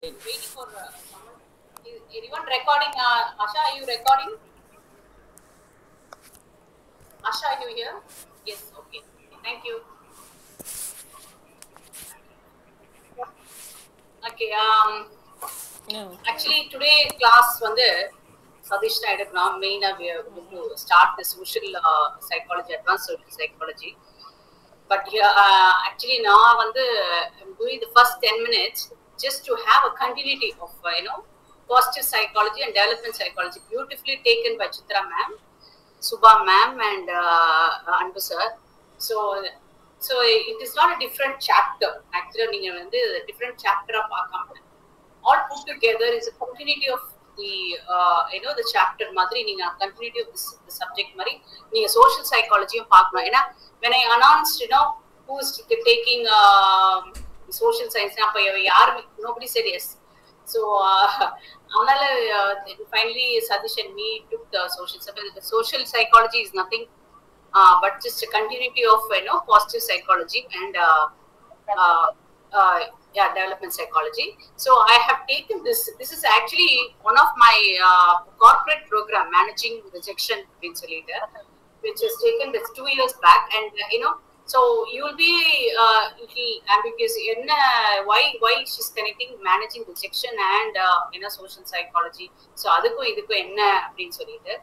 Waiting for someone. Is anyone recording? Asha, are you recording? Asha, are you here? Yes, okay. Thank you. Okay. No. Actually, today class வந்து Sadish எடுக்கலாம் மெயினா we are going to start the social psychology, advanced social psychology. But here, actually, நான் வந்து I'm doing the first 10 minutes just to have a continuity of positive psychology and development psychology, beautifully taken by Chitra ma'am, Subha ma'am, and Anbu sir. So it is not a different chapter. Actually, நீங்க வந்து different chapter பார்க்காம all put together is a continuity of the the chapter மாதிரி நீங்க continuity of this the subject மாதிரி நீங்க social psychology பார்க்கணும். ஏன்னா when I announced who is taking social science அப்ப யாருமே nobody said yes. So அதனால finally Sadish and me took the social psychology is nothing but just a continuity of positive psychology and development psychology. So I have taken this. This is actually one of my corporate program, managing rejection insulator, which is taken this 2 years back, and so you will be little ambiguous in why she's connecting managing rejection and social psychology. So அதுக்கும் இதுக்கும் என்ன அப்படின்னு சொல்லிட்டு.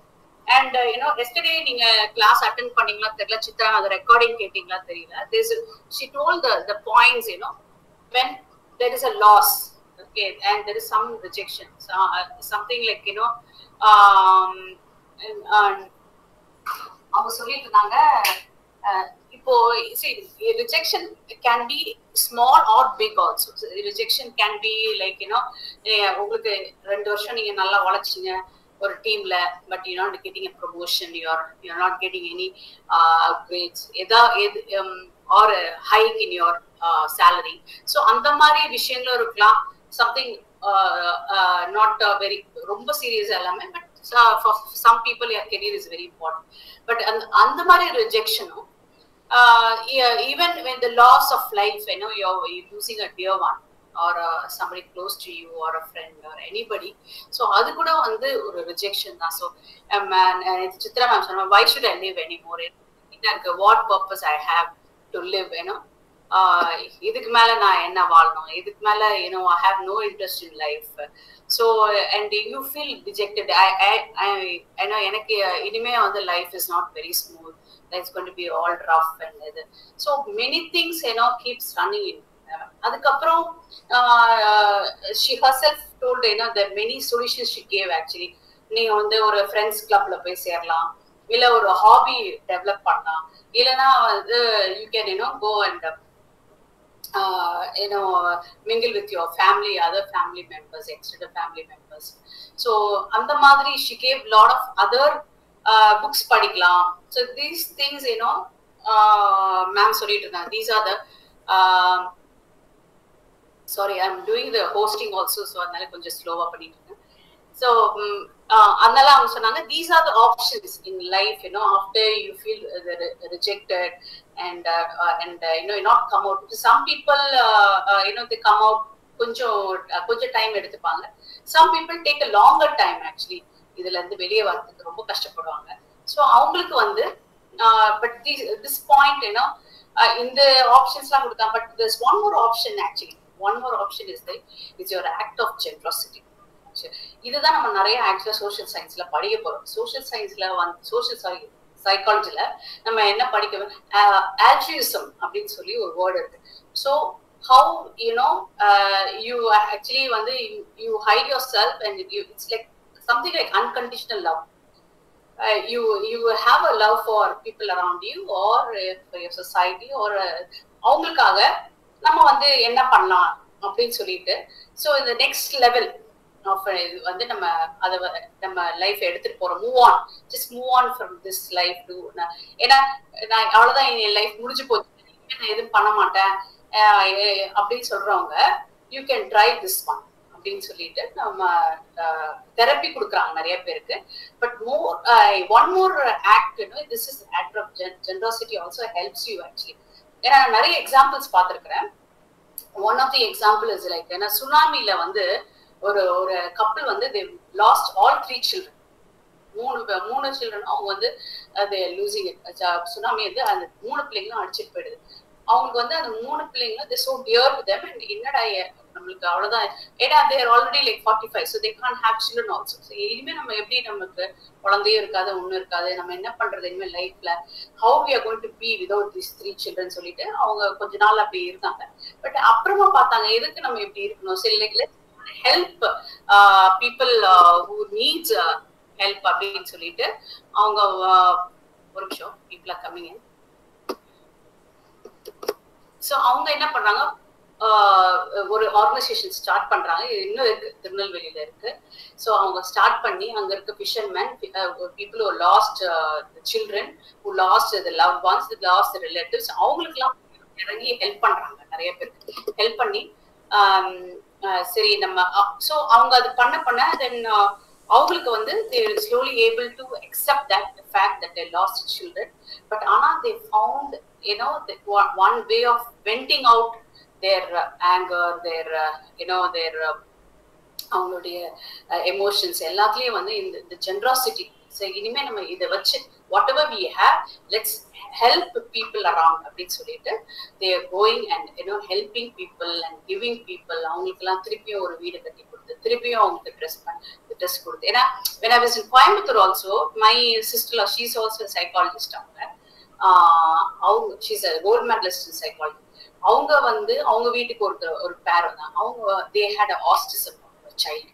And yesterday நீங்க class attend பண்ணீங்களா தெரியல, சித்ரா அது recording கேட்டீங்களா தெரியல. She told the points, when there is a loss, okay, and there is some rejection, something like அவங்க சொல்லிட்டு இருந்தாங்க. இப்போ see, rejection can be small or big also. Rejection can be like உங்களுக்கு 2 வருஷம் நீங்க நல்லா உழைச்சீங்க ஒரு டீம்ல, but you not getting a promotion, you're not getting any upgrades, or a hike in your salary. So அந்த மாதிரி விஷயங்களும் இருக்கலாம். Something not very ரொம்ப சீரியஸ் எல்லாமே, but for some people your career is very important. But அந்த மாதிரி ரிஜெக்ஷனும் even when the loss of life, you're losing a dear one or somebody close to you or a friend or anybody, so அது கூட வந்து ஒரு rejection தான். So Chitra ma'am சொன்னா, why should I live anymore? What purpose I have to live? இதுக்கு மேல நான் என்ன வாழணும், இதுக்கு மேல I have no interest in life. So and you feel dejected. I know எனக்கு இனிமே வந்து life is not very smooth, it's going to be all rough and so many things keeps running in. அதுக்கப்புறம் she herself told there are many solutions she gave. Actually நீங்க வந்து ஒரு friends கிளப்ல போய் சேரலாம், இல்ல ஒரு ஹாபி டெவலப் பண்ணலாம், இல்லனா வந்து you can go and mingle with your family, other family members, extended family members. So அந்த மாதிரி she gave lot of other books படிக்கலாம். So these things ma'am சொல்லிட்டு இருந்தாங்க. These are the sorry, I'm doing the hosting also, so அதனால கொஞ்சம் ஸ்லோவா பண்ணிட்டு இருக்கேன். So அதனால அவங்க சொன்னாங்க, these are the options in life, after you feel rejected and not come out. Some people they come out கொஞ்சம் டைம் எடுத்துப்பாங்க. Some people take a longer time actually, இதுல இருந்து வெளியே வரதுக்கு ரொம்ப கஷ்டப்படுவாங்க. So அவங்களுக்கு வந்து but this point இந்த ஆப்ஷன்ஸ்லாம் கொடுத்தாங்க. But there's one more option actually. One more option is your act of generosity. இதுதான் நம்ம நிறைய ஆக்சுவலா சோஷியல் சயின்ஸ்ல படிக்க போறோம். சோஷியல் சயின்ஸ்ல சோஷியல் சைக்காலஜில நம்ம என்ன படிக்கணும், altruism அப்படின்னு சொல்லி ஒரு வேர்ட் இருக்கு. ஸோ how you actually வந்து you hide yourself and it's like something like unconditional love. You have a love for people around you or for your society or அவங்களுக்காக நம்ம வந்து என்ன பண்ணலாம் அப்படின்னு சொல்லிட்டு, ஸோ இந்த நெக்ஸ்ட் லெவல் ஆஃப் வந்து நம்ம லைஃப் எடுத்துட்டு போறோம். Move on from this life to, ஏன்னா நான் அவ்வளவுதான் என் லைஃப் முடிஞ்சு போச்சு, நான் எதுவும் பண்ண மாட்டேன் அப்படின்னு சொல்றவங்க you can try this one அப்படின்னு சொல்லிட்டு நம்ம தெரப்பி கொடுக்குறாங்க நிறைய பேருக்கு. But one more act, this is act of generosity also helps you actually. ஏன்னா நிறைய எக்ஸாம்பிள்ஸ் பார்த்துருக்கிறேன். One of the example is like ஏன்னா சுனாமில வந்து ஒரு ஒரு கப்பல் வந்து they lost all 3 children. மூணு சில்ட்ரன் அவங்க வந்து அது லூசிங் சுனாமி வந்து அந்த 3 பிள்ளைங்களும் அடிச்சிட்டு போயிடுது. அவங்களுக்கு வந்து அந்த 3 பிள்ளைங்களும் they so dear to them and என்னடா நம்மளுக்கு அவ்வளவுதான் ஏன்னா they are already like 45 so they can't have children also. So இனிமே நம்ம எப்படி நமக்கு குழந்தையும் இருக்காது ஒன்னும் இருக்காது நம்ம என்ன பண்றது இனிமே லைஃப்ல how we are going to be without these 3 children சொல்லிட்டு அவங்க கொஞ்ச நாள் அப்படி இருந்தாங்க. பட் அப்புறமா பார்த்தாங்க எதுக்கு நம்ம இப்படி இருக்கணும் சரி like help people who needs help அப்படின்னு சொல்லிட்டு அவங்க ஒரு நிமிஷம் people are coming in. So அவங்க என்ன பண்றாங்க ஒரு ஆர்கனைசேஷன் ஸ்டார்ட் பண்றாங்க. இன்னும் இருக்கு திருநெல்வேலியில இருக்கு. சோ அவங்க ஸ்டார்ட் பண்ணி அங்க இருக்க fisherman people who lost children who lost the loved ones who lost the relatives அவங்களுக்கு எல்லாம் இறங்கி ஹெல்ப் பண்றாங்க. நிறைய பேருக்கு ஹெல்ப் பண்ணி சரி நம்ம சோ அவங்க அது பண்ண தென் அவங்களுக்கு வந்து they are slowly able to accept that the fact that they lost children but ஆனா they found you know one way of venting out their anger their you know their அவங்களுடைய எமோஷன்ஸ் எல்லாத்துலயும் வந்து இந்த ஜெனராசிட்டி. ஸோ இனிமே நம்ம இதை வச்சு whatever we have let's help people around அப்படின்னு சொல்லிட்டு they are going and you know helping people and giving people அவங்களுக்கு எல்லாம் திருப்பியும் ஒரு வீடு கட்டி கொடுத்து திருப்பியும் அவங்களுக்கு ட்ரெஸ் கொடுத்து. ஏன்னா when I was in Coimbatore also my sister she is also a psychologist. அவங்க she is a gold medalist in psychology. அவங்க வந்து அவங்க வீட்டுக்கு ஒரு பேர் தான் அவங்க they had a autism child.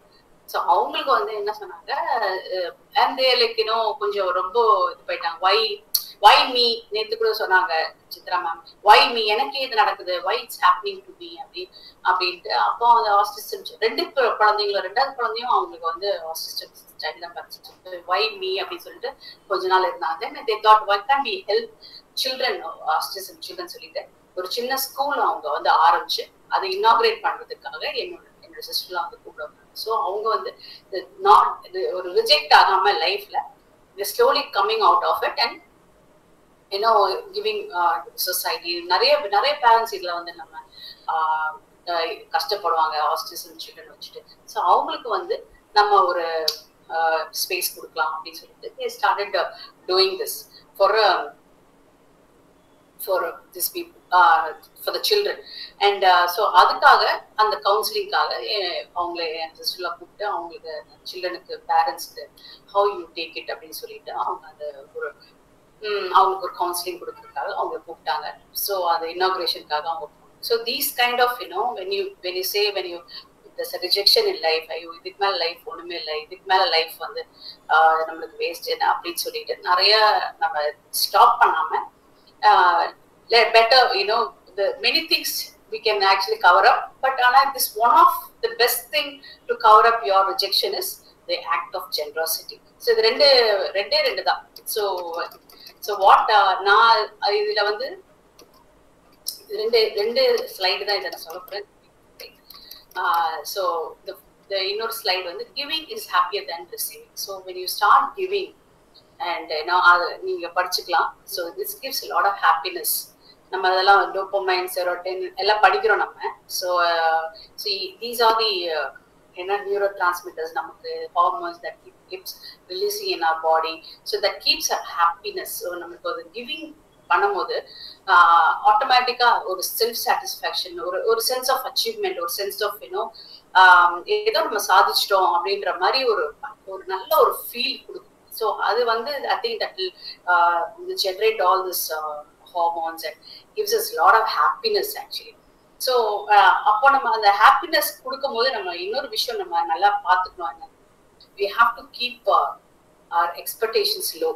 So அவங்களுக்கு வந்து என்ன சொன்னாங்க and they like you know கொஞ்சம் ரொம்ப இது போயிட்டாங்க why me நேத்து கூட சொன்னாங்க சித்ரா மேம் why me எனக்கு இது நடக்குது why it's happening to me அப்படின்ட்டு. அப்போ அந்த ஆஸ்டிசம் ரெண்டாவது குழந்தையும் அவங்களுக்கு வந்து ஆஸ்டிசம் சைல்டு தான் பார்த்துட்டு why me அப்படின்னு சொல்லிட்டு கொஞ்ச நாள் இருந்தாங்க. then they thought why can't we help children autism children சொல்லிட்டு ஒரு சின்ன ஸ்கூல் அவங்க வந்து ஆரம்பிச்சு அதை இனாகிரேட் பண்றதுக்காக என்னோட சிஸ்டர்லாம் வந்து கூப்பிடுவாங்க. ஸோ அவங்க வந்து ஒரு ரிஜெக்ட் ஆகாம லைஃப்ல slowly coming out of it and you know giving society. நிறைய பேரண்ட்ஸ் இதுல வந்து நம்ம கஷ்டப்படுவாங்க ஆஸ்டிசம் சில்ட்ரன் வச்சுட்டு. ஸோ அவங்களுக்கு வந்து நம்ம ஒரு ஸ்பேஸ் கொடுக்கலாம் அப்படின்னு சொல்லிட்டு they started doing this for these people for the children and so அதுக்காக அந்த கவுன்சிலிங்காக அவங்களை சிஸ்டர்ல கூப்பிட்டு அவங்களுக்கு சில்ட்ரனுக்கு பேரண்ட்ஸ்க்கு how you take it அப்படின்னு சொல்லிட்டு அவங்க அந்த அவங்களுக்கு ஒரு கவுன்சிலிங் கொடுக்கறதுக்காக அவங்க கூப்பிட்டாங்க. ஸோ அது இனாகுரேஷனுக்காக அவங்க so these kind of you know when you say when you there's a rejection in life ஐயோ இதுக்கு மேல லைஃப் ஒண்ணுமே இல்லை இதுக்கு மேல லைஃப் வந்து நம்மளுக்கு வேஸ்ட் அப்படின்னு சொல்லிட்டு நிறைய நம்ம ஸ்டாப் பண்ணாம better you know the many things we can actually cover up but this one of the best thing to cover up your rejection is the act of generosity. so இது ரெண்டு தான். so what நான் இதுல வந்து ரெண்டு slide தான் இதை நான் சொல்ல போறேன். so the இன்னொரு ஸ்லைடு வந்து giving is happier than receiving. so when you start giving and நீங்க படிச்சுக்கலாம். so this gives a lot of happiness. நம்ம அதெல்லாம் டோபமைன் செரோட்டின் எல்லாம் படிக்கிறோம் நம்ம. So these are the neuro transmitters நமக்கு hormones that keeps releasing in our body so that keeps our happiness. So நமக்கு ஒரு கிவிங் பண்ணும்போது ஆட்டோமேட்டிக்கா ஒரு செல்ஃப் சாட்டிஸ்ஃபேக்ஷன் ஒரு சென்ஸ் ஆஃப் அச்சீவ்மெண்ட் ஒரு சென்ஸ் ஆஃப் ஏதோ நம்ம சாதிச்சிட்டோம் அப்படின்ற மாதிரி ஒரு நல்ல ஒரு ஃபீல் கொடுக்கும். ஸோ அது வந்து I think that will generate all this hormones and gives us a lot of happiness actually. so அப்போ நம்ம அந்த happiness கொடுக்கும்போது நம்ம இன்னொரு விஷயம் நம்ம நல்லா பார்த்துக்கணும். we have to keep our expectations low.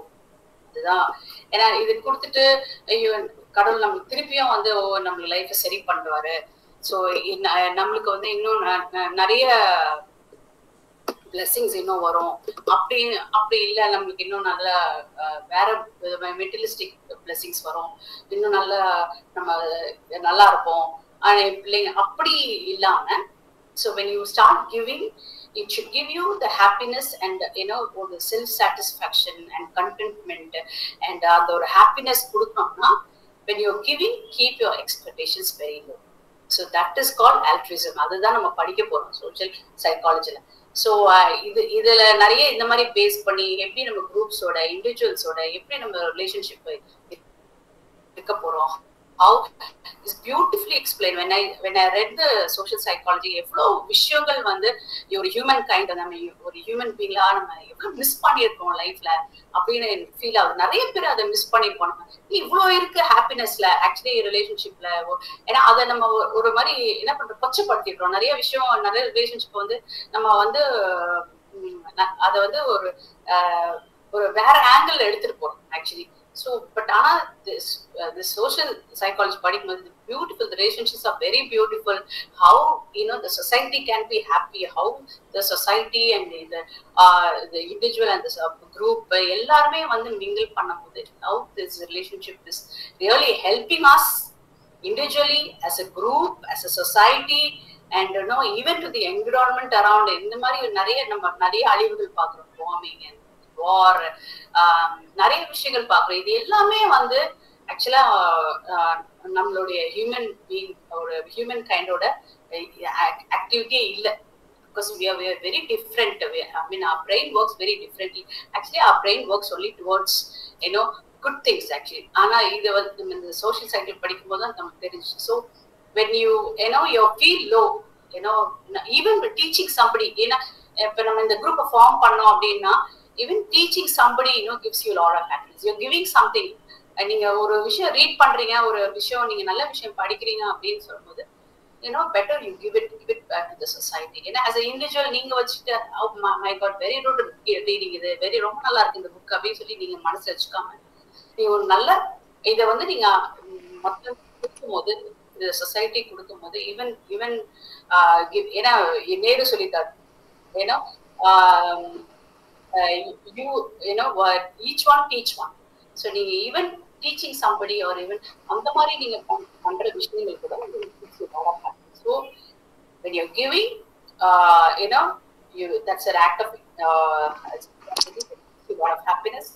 அதுதான் ஏன்னா இது கொடுத்துட்டு ஐயோ கடவுள் நம்மளுக்கு திருப்பியும் வந்து நம்ம லைஃபை சரி பண்ணுவாரு. ஸோ நம்மளுக்கு வந்து இன்னும் நிறைய பிளெஸிங்ஸ் இன்னும் வரும் அப்படி இல்லை நம்மளுக்கு இன்னும் நல்ல வேற மெட்டீரியலிஸ்டிக் பிளெஸிங்ஸ் வரும் இன்னும் நம்ம நல்லா இருப்போம் பிள்ளைங்க அப்படி இல்லாம. So when you start giving it should give you the happiness and the self satisfaction and contentment and அந்த ஒரு happiness கொடுக்கணும்னா when you're giving keep your expectations very low. So that is called altruism. அதுதான் நம்ம படிக்க போறோம் social சைக்காலஜில. So இதுல நிறைய இந்த மாதிரி பேஸ் பண்ணி எப்படி நம்ம குரூப்ஸோட இண்டிவிஜுவல்ஸோட எப்படி நம்ம ரிலேஷன்ஷிப் இருக்க போறோம். How is beautifully explained when I read the social psychology. எவ்வளோ விஷயங்கள் வந்து ஒரு ஹியூமன் கைண்ட் நம்ம ஒரு ஹியூமன் பீங்களா நம்ம எவ்வளோ மிஸ் பண்ணியிருக்கோம் லைஃப்ல அப்படின்னு எனக்கு ஃபீல் ஆகுது. நிறைய பேர் அதை மிஸ் பண்ணிருப்போம். நம்ம இவ்வளோ இருக்கு ஹாப்பினஸ்ல ஆக்சுவலி ரிலேஷன்ஷிப்ல. ஏன்னா அதை நம்ம ஒரு மாதிரி என்ன பண்றோம், கொச்சப்படுத்திடுறோம். நிறைய விஷயம் நிறைய ரிலேஷன்ஷிப் வந்து நம்ம வந்து அதை வந்து ஒரு வேற ஆங்கிள் எடுத்துட்டு போறோம் actually. So, but this social psychology படிக்கும்போது beautiful, the relationships are very beautiful. How the society can be happy, how the society and the individual and the group எல்லாருமே வந்து mingle பண்ணும்போது how this relationship is really helping us individually, as a group, as a society, and even to the environment around. இந்த மாதிரி நிறைய அழிவுகள் பார்க்கிறோம், bombing and war, நிறைய விஷயங்கள் பார்க்குறோம். இது எல்லாமே வந்து ஆக்சுவலா நம்மளுடைய ஹியூமன் கைண்டோட ஆக்டிவிட்டியே இல்லை. Because we are very different. I mean, our brain works very differently. Actually, our brain works only towards good things actually. ஆனா இது வந்து இந்த சோஷியல் சைக்கிள் படிக்கும்போது தான் நமக்கு தெரிஞ்சு. So when you feel low, even teaching somebody, ஏன்னா இப்ப நம்ம இந்த குரூப்பை ஃபார்ம் பண்ணோம் அப்படின்னா even teaching somebody gives you a lot of happiness. You're giving something. நீங்க ஒரு விஷயம் ரீட் பண்றீங்க, ஒரு விஷயம் நீங்க நல்ல விஷயம் படிக்கிறீங்க அப்படின்னு சொல்லும்போது better you give it back to the society. ஏன்னா as an individual நீங்க வச்சுட்டு my god very good reading, இது வெரி ரொம்ப நல்லா இருக்கு இந்த புக் அப்படின்னு சொல்லி நீங்க மனசுல வச்சுக்காம நீங்க ஒரு நல்ல இதை வந்து நீங்க மொத்தம் கொடுக்கும் போது, இந்த சொசைட்டி கொடுக்கும் போது ஈவன் ஏன்னா நேரு சொல்லிட்டாரு, each one teach one. So நீங்க even teaching somebody or even அந்த மாதிரி நீங்க பண்ற விஷயங்கள் கூட so when you're giving that's an act of a lot of happiness.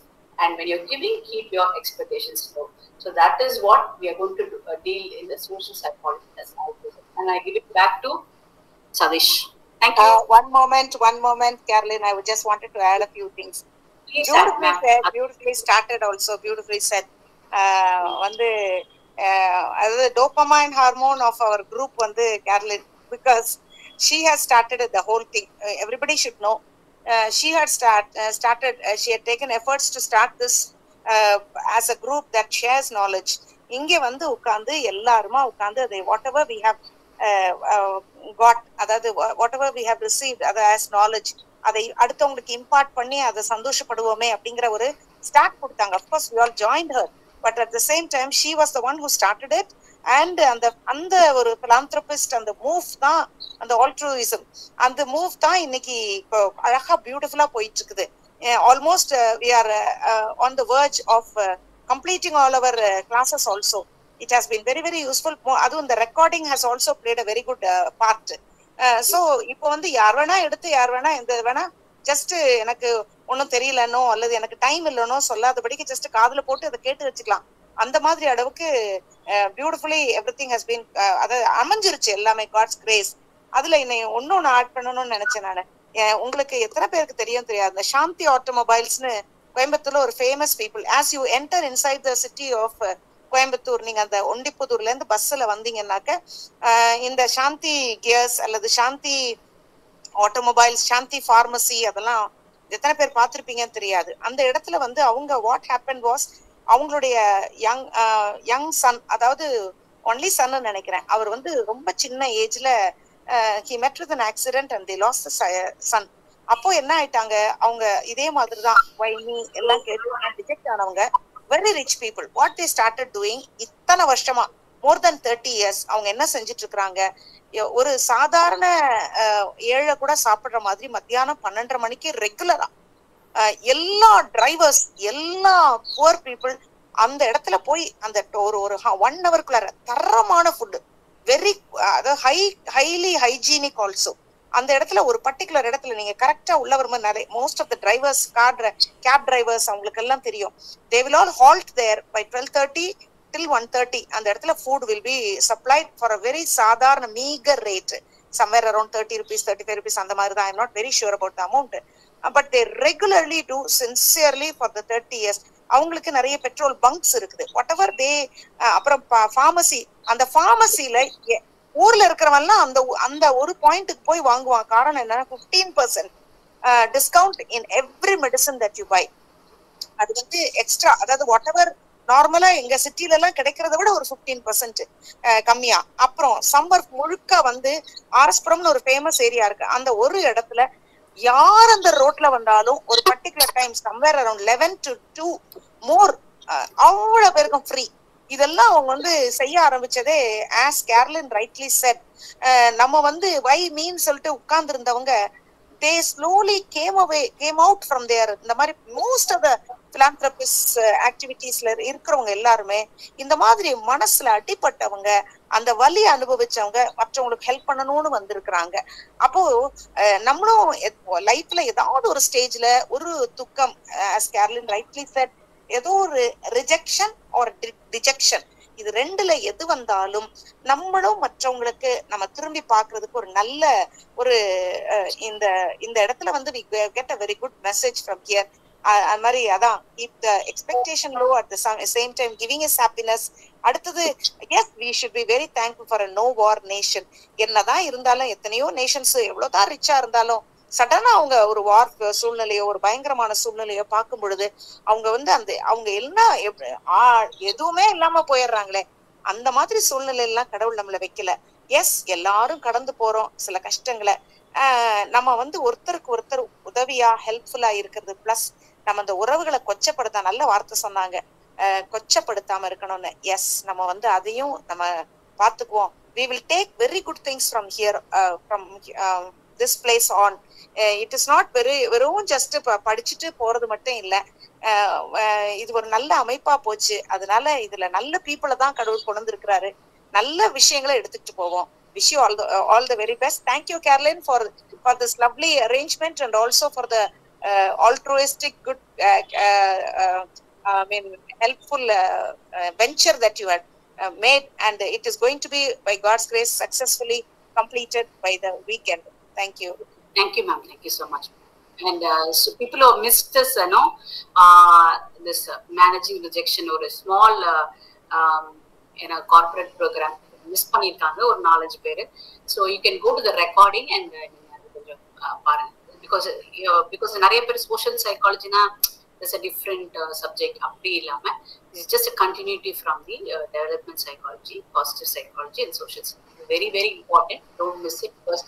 And when you're giving, keep your expectations low. So that is what we are going to deal in the social psychology as well. And I give it back to Sadish. Thank you. One moment, Caroline. I just wanted to add a few things. Please, beautifully started also, beautifully said. The dopamine hormone of our group, Caroline, because she has started the whole thing. Everybody should know. She had started, she had taken efforts to start this as a group that shares knowledge. Inge vandu ukkandu ellaruma ukkandu whatever we have got, whatever we have received as knowledge, அதை அடுத்தவங்களுக்கு impart பண்ணி அதை சந்தோஷப்படுவோமே அப்படிங்கிற ஒரு start கொடுத்தாங்க. Of course we all joined her, but at the same time she was the one who started it. And அந்த ஒரு philanthropist, அந்த மூவ் தான், அந்த altruism, அந்த மூவ் தான் இன்னைக்கு இப்போ அழகா பியூட்டிஃபுல்லா போயிட்டு இருக்குது. Almost we are on the verge of completing all our classes also. It has been very very useful. அதுவும் the recording has also played a very good part. So இப்போ யார் வேணா எடுத்து யார் வேணா எந்த வேணா ஜஸ்ட் எனக்கு ஒன்னும் தெரியலனோ அல்லது எனக்கு டைம் இல்லனோ சொல்லாதபடிக்கு ஜஸ்ட் காதுல போட்டு அதை கேட்டு வச்சுக்கலாம். அந்த மாதிரி அளவுக்கு பியூட்டிஃபுல்லி எவ்ரிதிங் ஹஸ் பீன் அமைஞ்சிருச்சு எல்லாமே, காட்ஸ் கிரேஸ். அதுல என்னை ஒன்னொன்னு ஆட் பண்ணணும்னு நினைச்சேன் நானு. உங்களுக்கு எத்தனை பேருக்கு தெரியாது, இந்த சாந்தி ஆட்டோமொபைல்ஸ்னு கோயம்புத்தூர்ல ஒரு famous people. As you enter inside the city of Coimbatore, நீங்க அந்த ஒண்டிப்புதூர்ல இருந்து பஸ்ல வந்தீங்கன்னாக்க இந்த சாந்தி கியர்ஸ் அல்லது சாந்தி ஆட்டோமொபைல்ஸ், சாந்தி பார்மசி, அதெல்லாம் எத்தனை பேர் பார்த்திருப்பீங்கன்னு தெரியாது. அந்த இடத்துல அவங்க வாட் ஹேப்பன் வாஸ், அவங்களுடைய யங் சன், அதாவது ஒன்லி சன்னு நினைக்கிறேன், அவர் ரொம்ப சின்ன ஏஜ்ல he met with an accident and they lost the son. அப்போ என்ன ஆயிட்டாங்க, அவங்க இதே மாதிரிதான் வைனி எல்லாம் கேட்டு ரிஜெக்ட் ஆனவங்க, very rich people. What they started doing, இத்தனை வருஷமா more than 30 years அவங்க என்ன செஞ்சுட்டு இருக்கிறாங்க, ஒரு சாதாரண ஏழை கூட சாப்பிடுற மாதிரி மத்தியானம் 12:30 மணிக்கு ரெகுலரா எல்லா டிரைவர்ஸ், எல்லா புவர் பீப்புள் அந்த இடத்துல போய் அந்த ஒரு 1 ஹவருக்குள்ளார தரமான food, very highly hygienic also. அந்த இடத்துல ஒரு பர்டிகுலர் இடத்துல நீங்க கரெக்டா உள்ள வரும்போது நிறைய most of the drivers, cab drivers, அவங்களுக்கு எல்லாம் தெரியும். They will all halt there by 12:30. till 1:30 அந்த இடத்துல food will be supplied for a very சாதாரண meager rate, somewhere around 30 rupees 35 rupees அந்த மாதிரி தான். I'm not very sure about the amount, but they regularly do sincerely for the 30 years. அவங்களுக்கு நிறைய petrol bunks இருக்குது, whatever they அப்புறம் pharmacy, அந்த pharmacyல ஊர்ல இருக்கிறவன்லாம் அந்த ஒரு பாயிண்ட்டுக்கு போய் வாங்குவான். காரணம் என்னன்னா 15% discount in every medicine that you buy. அது வந்து எக்ஸ்ட்ரா, அதாவது வாட் எவர் நார்மலா எங்க சிட்டில எல்லாம் கிடைக்கிறத விட ஒரு 15% கம்மியா. அப்புறம் சம்மர் முழுக்க வந்து ஆர்எஸ்புரம்னு ஒரு ஃபேமஸ் ஏரியா இருக்கு, அந்த ஒரு இடத்துல யார் அந்த ரோட்ல வந்தாலும் ஒரு particular time somewhere around 11 to 2 மோர் அவ்வளவு பேருக்கும் ஃப்ரீ. இதெல்லாம் அவங்க வந்து செய்ய ஆரம்பிச்சதே ஆஸ் கேர்லின் ரைட்லி செட், நம்ம வந்து வை மீன் சொல்லிட்டு உட்கார்ந்து இருந்தவங்க they slowly came out from there. இந்த மாதிரி most of the philanthropist activitiesல இருக்கிறவங்க எல்லாருமே இந்த மாதிரி மனசுல அடிபட்டவங்க, அந்த வலி அனுபவிச்சவங்க மற்றவங்களுக்கு ஹெல்ப் பண்ணணும்னு வந்திருக்கிறாங்க. அப்போ நம்மளும் லைஃப்ல ஏதாவது ஒரு ஸ்டேஜ்ல ஒரு துக்கம், as Carolyn rightly said, ஏதோ ஒரு ரிஜெக்ஷன் ஆர் டிஜெக்ஷன், இது ரெண்டுல எது வந்தாலும் நம்மளும் மற்றவங்களுக்கு நம்ம திரும்பி பாக்குறதுக்கு ஒரு நல்ல ஒரு இந்த இடத்துல வந்து we get a very good message from here. அது மாதிரி அதான் keep the expectation low at the same time giving us happiness. அடுத்தது yes we should be very thankful for a no war nation. என்னதான் இருந்தாலும் எத்தனையோ நேஷன்ஸ் எவ்வளவுதான் ரிச்சா இருந்தாலும் சடனா அவங்க ஒரு வார் சூழ்நிலையோ ஒரு பயங்கரமான சூழ்நிலையோ பார்க்கும் பொழுது அவங்க வந்து அவங்க எல்லாம் எதுவுமே இல்லாம போயிடுறாங்களே. அந்த மாதிரி சூழ்நிலை எல்லாம் கடவுள் நம்மள வைக்கல. எஸ் எல்லாரும் கடந்து போறோம் சில கஷ்டங்களை, நம்ம வந்து ஒருத்தருக்கு ஒருத்தர் உதவியா ஹெல்ப்ஃபுல்லா இருக்கிறது, பிளஸ் நம்ம அந்த உறவுகளை கொச்சப்படுத்த, நல்ல வார்த்தை சொன்னாங்க, கொச்சப்படுத்தாம இருக்கணும்னு. எஸ் நம்ம வந்து அதையும் நம்ம பாத்துக்குவோம். we will take very good things from here, from this place on. It is not வெறும் ஜஸ்ட் படிச்சுட்டு போறது மட்டும் இல்ல, இது ஒரு நல்ல அமைப்பா போச்சு. அதனால இதுல நல்ல பீப்புளை தான் கடவுள் கொண்டு வந்திருக்கிறாரு, நல்ல விஷயங்களை எடுத்துட்டு போவோம். wish you all the very best. Thank you Caroline for this lovely arrangement and also for the altruistic good I mean helpful venture that you had made, and it is going to be by God's grace successfully completed by the weekend. Thank you. Thank you, ma'am. Thank you so much. And so people who missed this, this managing rejection or a small, corporate program, miss பண்ணிருக்காங்க ஒரு 4-5 பேரு. So you can go to the recording and because நிறைய பேர் social psychology na there's a different subject அப்படி இல்லாம it's just a continuity from the development psychology, positive psychology and social psychology. Very very important. Don't miss it, because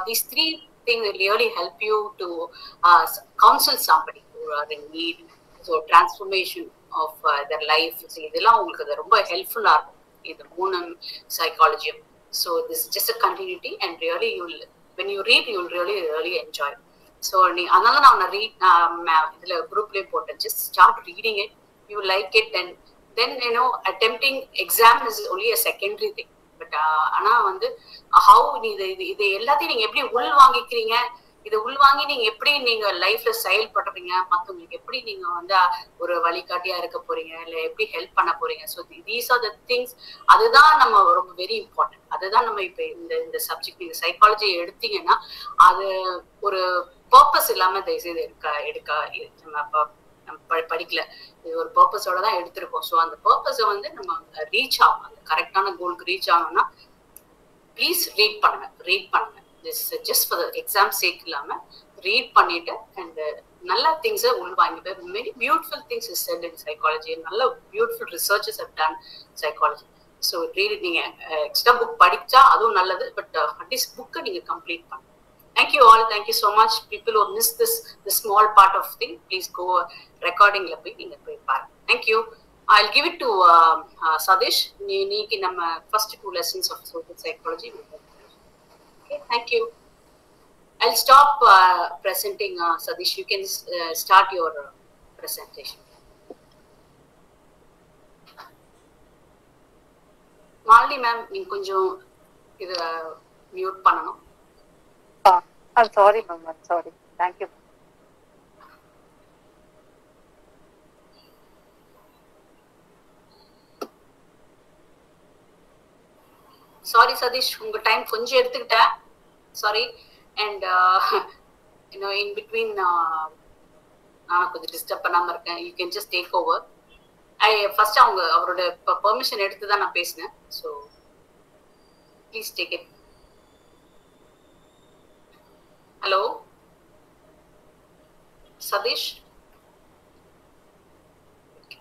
these 3 things will really help you to counsel somebody who are in need, so transformation of their life. இதெல்லாம் உங்களுக்கு ரொம்ப ஹெல்ப்ஃபுல்லா இருக்கும் இந்த 3 psychology. So this is just a continuity, and really when you read you will really enjoy. So அதனால நான் இதுல குரூப்லயே போட்டேன், just start reading it, you like it, and then attempting exam is only a secondary thing. But ஆனா வந்து how இது எல்லாத்தையும் நீங்க எப்படி உள்வாங்கிக்கிறீங்க, இதை உள்வாங்கி நீங்க எப்படி நீங்க லைஃப்ல செயல்படுறீங்க, மத்தவங்களுக்கு எப்படி நீங்க வந்து ஒரு வழிகாட்டியா இருக்க போறீங்க, இல்ல எப்படி ஹெல்ப் பண்ண போறீங்க. So these are the things, அதுதான் நம்ம ரொம்ப வெரி இம்பார்ட்டன்ட். அதுதான் நம்ம இப்ப இந்த சப்ஜெக்ட் நீங்க சைக்காலஜி எடுத்தீங்கன்னா அது ஒரு பர்பஸ் இல்லாம தயவுசெய்து நம்ம படிக்கல, இது ஒரு பர்பஸோட தான் எடுத்திருக்கோம். ஸோ அந்த பர்பஸை வந்து நம்ம ரீச் ஆகும், அந்த கரெக்டான கோலுக்கு ரீச் ஆகணும்னா ப்ளீஸ் ரீட் பண்ணுங்க. ஜஸ்ட் ஃபார் எக்ஸாம் சேக் இல்லாம ரீட் பண்ணிட்டு அண்ட் நல்ல திங்ஸை உள்வாங்கி, very beautiful things is set in psychology, நல்ல beautiful researches have done psychology. So read, நீங்க எக்ஸ்ட்ரா புக் படிச்சா அதுவும் நல்லது, பட் அட்லீஸ்ட் புக்கை நீங்க கம்ப்ளீட் பண்ணுங்க. Thank you all. Thank you so much. People who missed this small part of thing, please go recording la poi neenga poi paaru. Thank you. I'll give it to Sadish. Neeki nama first 2 lessons of social psychology. Okay, thank you. I'll stop presenting. Sadish, you can start your presentation. Malini ma'am, neenga konjam idu mute pananum. I'm sorry, ma'am. I'm sorry. Thank you. Sorry Satish, உங்க time கொஞ்சம் எடுத்துக்கிட்டேன், sorry. And in between நான் கொஞ்சம் disturb பண்ணாம இருக்கேன். You can just take over. First அவரோட permission எடுத்து தான் நான் பேசினேன். So please take it. Hello Sathish,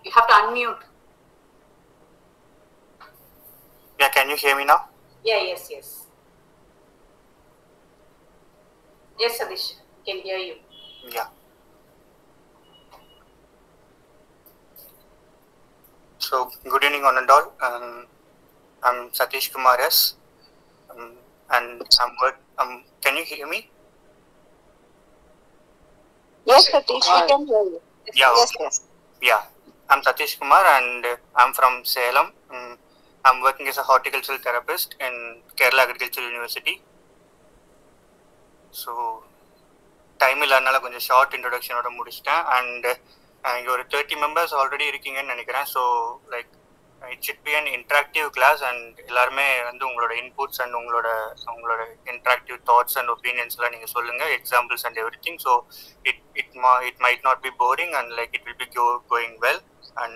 you have to unmute. Yeah, can you hear me now? Yeah, yes. Yes, Sadish, can hear you. Yeah. So, good evening, one and all. I'm Satish Kumar S. And can you hear me? Yes, Satish, we can hear you. Yeah. Yes, Okay. yes. Yeah, I'm Satish Kumar and I'm from Salem. I'm working as a horticultural therapist in Kerala Agricultural University. So, time இல்லனால கொஞ்சம் short இன்ட்ரோடக்ஷனோட முடிச்சிட்டேன். And இங்கே ஒரு 30 members already இருக்கீங்கன்னு நினைக்கிறேன். So like it should be an interactive class and எல்லாருமே வந்து உங்களோட inputs and உங்களோட இன்ட்ராக்டிவ் தாட்ஸ் அண்ட் ஒப்பீனியன்ஸ்லாம் நீங்கள் சொல்லுங்கள், examples and everything. So it might not be boring and like it will be going well. And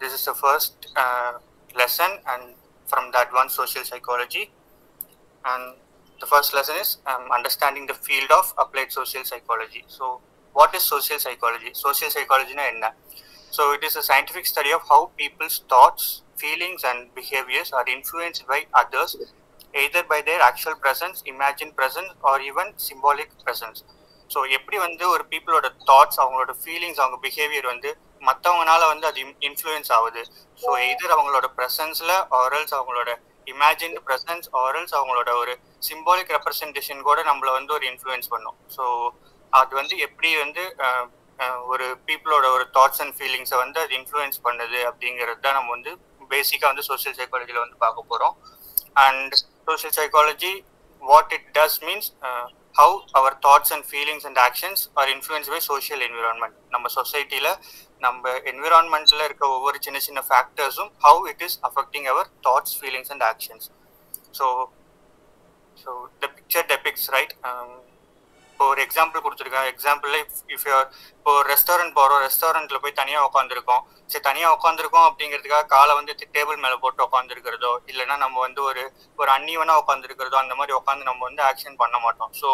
this is the first lesson and from the advanced social psychology. And the first lesson is understanding the field of applied social psychology. So what is social psychology? Social psychology na enna? So it is a scientific study of how people's thoughts, feelings and behaviors are influenced by others, either by their actual presence, imagined presence or even symbolic presence. So எப்படி வந்து ஒரு பீப்புளோட thoughts, அவங்களோட feelings, அவங்க behaviour வந்து மற்றவங்கனால வந்து அது influence ஆகுது. ஸோ எதர் அவங்களோட ப்ரெசன்ஸில் ஆரல்ஸ் அவங்களோட இமேஜின்டு ப்ரெசன்ஸ் ஆரல்ஸ் அவங்களோட ஒரு சிம்பாலிக் ரெப்ரசன்டேஷன் கூட நம்மளை வந்து ஒரு இன்ஃப்ளூயன்ஸ் பண்ணும். ஸோ அது வந்து எப்படி வந்து ஒரு பீப்புளோட ஒரு தாட்ஸ் அண்ட் ஃபீலிங்ஸை வந்து அது இன்ஃப்ளூயன்ஸ் பண்ணுது அப்படிங்கிறது தான் நம்ம வந்து பேசிக்காக வந்து சோஷியல் சைக்காலஜியில் வந்து பார்க்க போகிறோம். And social psychology what it does means how our thoughts and feelings and actions are influenced by social environment. நம்ம சொசைட்டில நம்ம என்விரான்மெண்ட்ல இருக்க ஒவ்வொரு சின்ன சின்ன ஃபேக்டர்ஸும் how it is affecting our thoughts, feelings and actions. So the picture depicts, right? இப்போ ஒரு example கொடுத்துருக்கேன். எக்ஸாம்பிள் இஃப் யூ இப்போ ரெஸ்டாரண்ட் போகிறோம், ரெஸ்டாரண்ட்ல போய் தனியாக உட்காந்துருக்கோம். சரி, தனியாக உட்காந்துருக்கோம் அப்படிங்கிறதுக்காக காலை வந்து டேபிள் மேலே போட்டு உட்காந்துருக்கிறதோ இல்லைன்னா நம்ம வந்து ஒரு அன்னிவனாக உட்காந்துருக்கிறதோ அந்த மாதிரி உட்காந்து நம்ம வந்து ஆக்ஷன் பண்ண மாட்டோம். ஸோ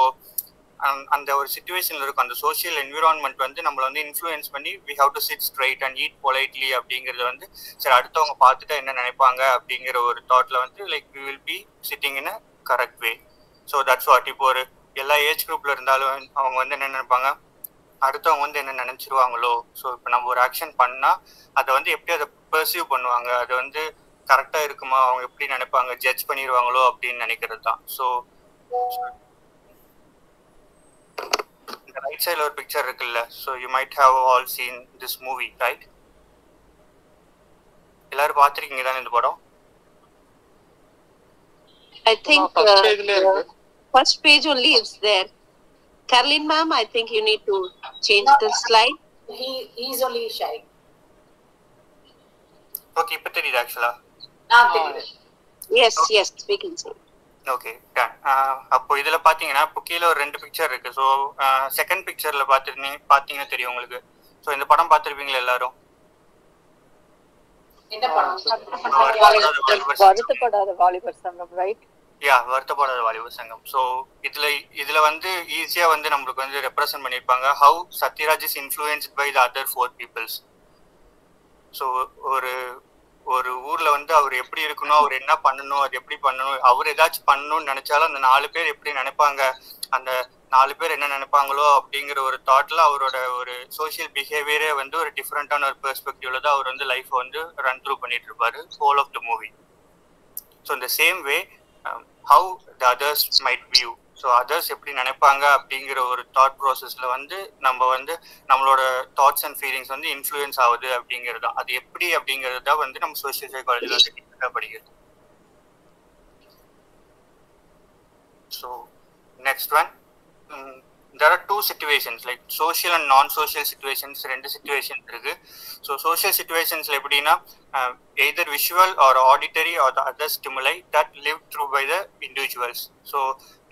அந்த ஒரு சுச்சுவேஷனில் இருக்கும் அந்த சோஷியல் என்விரான்மெண்ட் வந்து நம்மளை வந்து இன்ஃப்ளூயன்ஸ் பண்ணி we have to sit straight and eat politely அப்படிங்கிறது வந்து சரி அடுத்தவங்க பார்த்துட்டா என்ன நினைப்பாங்க அப்படிங்கிற ஒரு தாட்டில் வந்து like we will be sitting in a correct way. So that's what. இப்போ ஒரு எல்லா ஏஜ் குரூப்ல இருந்தாலும் அவங்க வந்து என்ன நினைப்பாங்க, அடுத்தவங்க வந்து என்ன நினைச்சிருவாங்களோ. ஸோ இப்போ நம்ம ஒரு ஆக்ஷன் பண்ணா அதை வந்து எப்படி அதை பெர்சீவ் பண்ணுவாங்க, அது வந்து கரெக்டா இருக்குமா, அவங்க எப்படி நினைப்பாங்க, ஜட்ஜ் பண்ணிடுவாங்களோ அப்படின்னு நினைக்கிறது தான். ஸோ இந்த ரைட் சைடில் ஒரு பிக்சர் இருக்குல்ல, so you might have all seen this movie, right? எல்லாரும் பார்த்துருக்கீங்க தானே இந்த படம்? I think first page only is there. Caroline ma'am, I think you need to change the slide. He's only sharing. Okay, இப்போ தெரியுது ஆக்சுவலா? தெரியுது. Yes, we can see. Okay, done. அப்போ இதில் பார்த்தீங்கன்னா இப்போ கீழே ஒரு 2 பிக்சர் இருக்கு. ஸோ செகண்ட் பிக்சரில் பார்த்தீங்கன்னா தெரியும் உங்களுக்கு. ஸோ இந்த படம் பார்த்துருப்பீங்களா எல்லாரும்? என்ன படம்? வருத்தப்படாத வாலிபர் சங்கம், ரைட்? வருத்தப்படாத வாலிபர் சங்கம். ஸோ இதுல வந்து ஈஸியா வந்து நம்மளுக்கு வந்து ரெப்ரசென்ட் பண்ணியிருப்பாங்க how Sathyaraj is influenced by the other 4 peoples. So ஒரு ஊர்ல வந்து அவர் எப்படி இருக்கணும், அவர் என்ன பண்ணணும், அது எப்படி பண்ணணும், அவர் ஏதாச்சும் பண்ணணும்னு நினைச்சாலும் அந்த 4 பேர் எப்படி நினைப்பாங்க, அந்த 4 பேர் என்ன நினைப்பாங்களோ அப்படிங்கிற ஒரு தாட்ல அவரோட ஒரு சோஷியல் பிஹேவியரே வந்து ஒரு டிஃப்ரெண்டான ஒரு பெர்ஸ்பெக்டிவ்ல தான் அவர் வந்து லைஃப் வந்து ரன் த்ரூ பண்ணிட்டு இருப்பாரு whole of the movie. So இந்த same way how the others might view, so others எப்படி நினைப்பாங்க அப்படிங்கிற ஒரு தாட் ப்ராசஸ்ல வந்து நம்ம வந்து நம்மளோட தாட்ஸ் அண்ட் ஃபீலிங்ஸ் வந்து இன்ஃப்ளூயன்ஸ் ஆகுது அப்படிங்கிறது தான். அது எப்படி அப்படிங்கிறது தான் வந்து நம்ம சோஷியல் சைக்காலஜில வந்து டீச்சராக படிக்கிறது. So next one, there are two situations like social and non-social situations. ரெண்டு situations இருக்கு. So social situations எப்படின்னா either visual or auditory or the other stimuli that live through by the individuals. So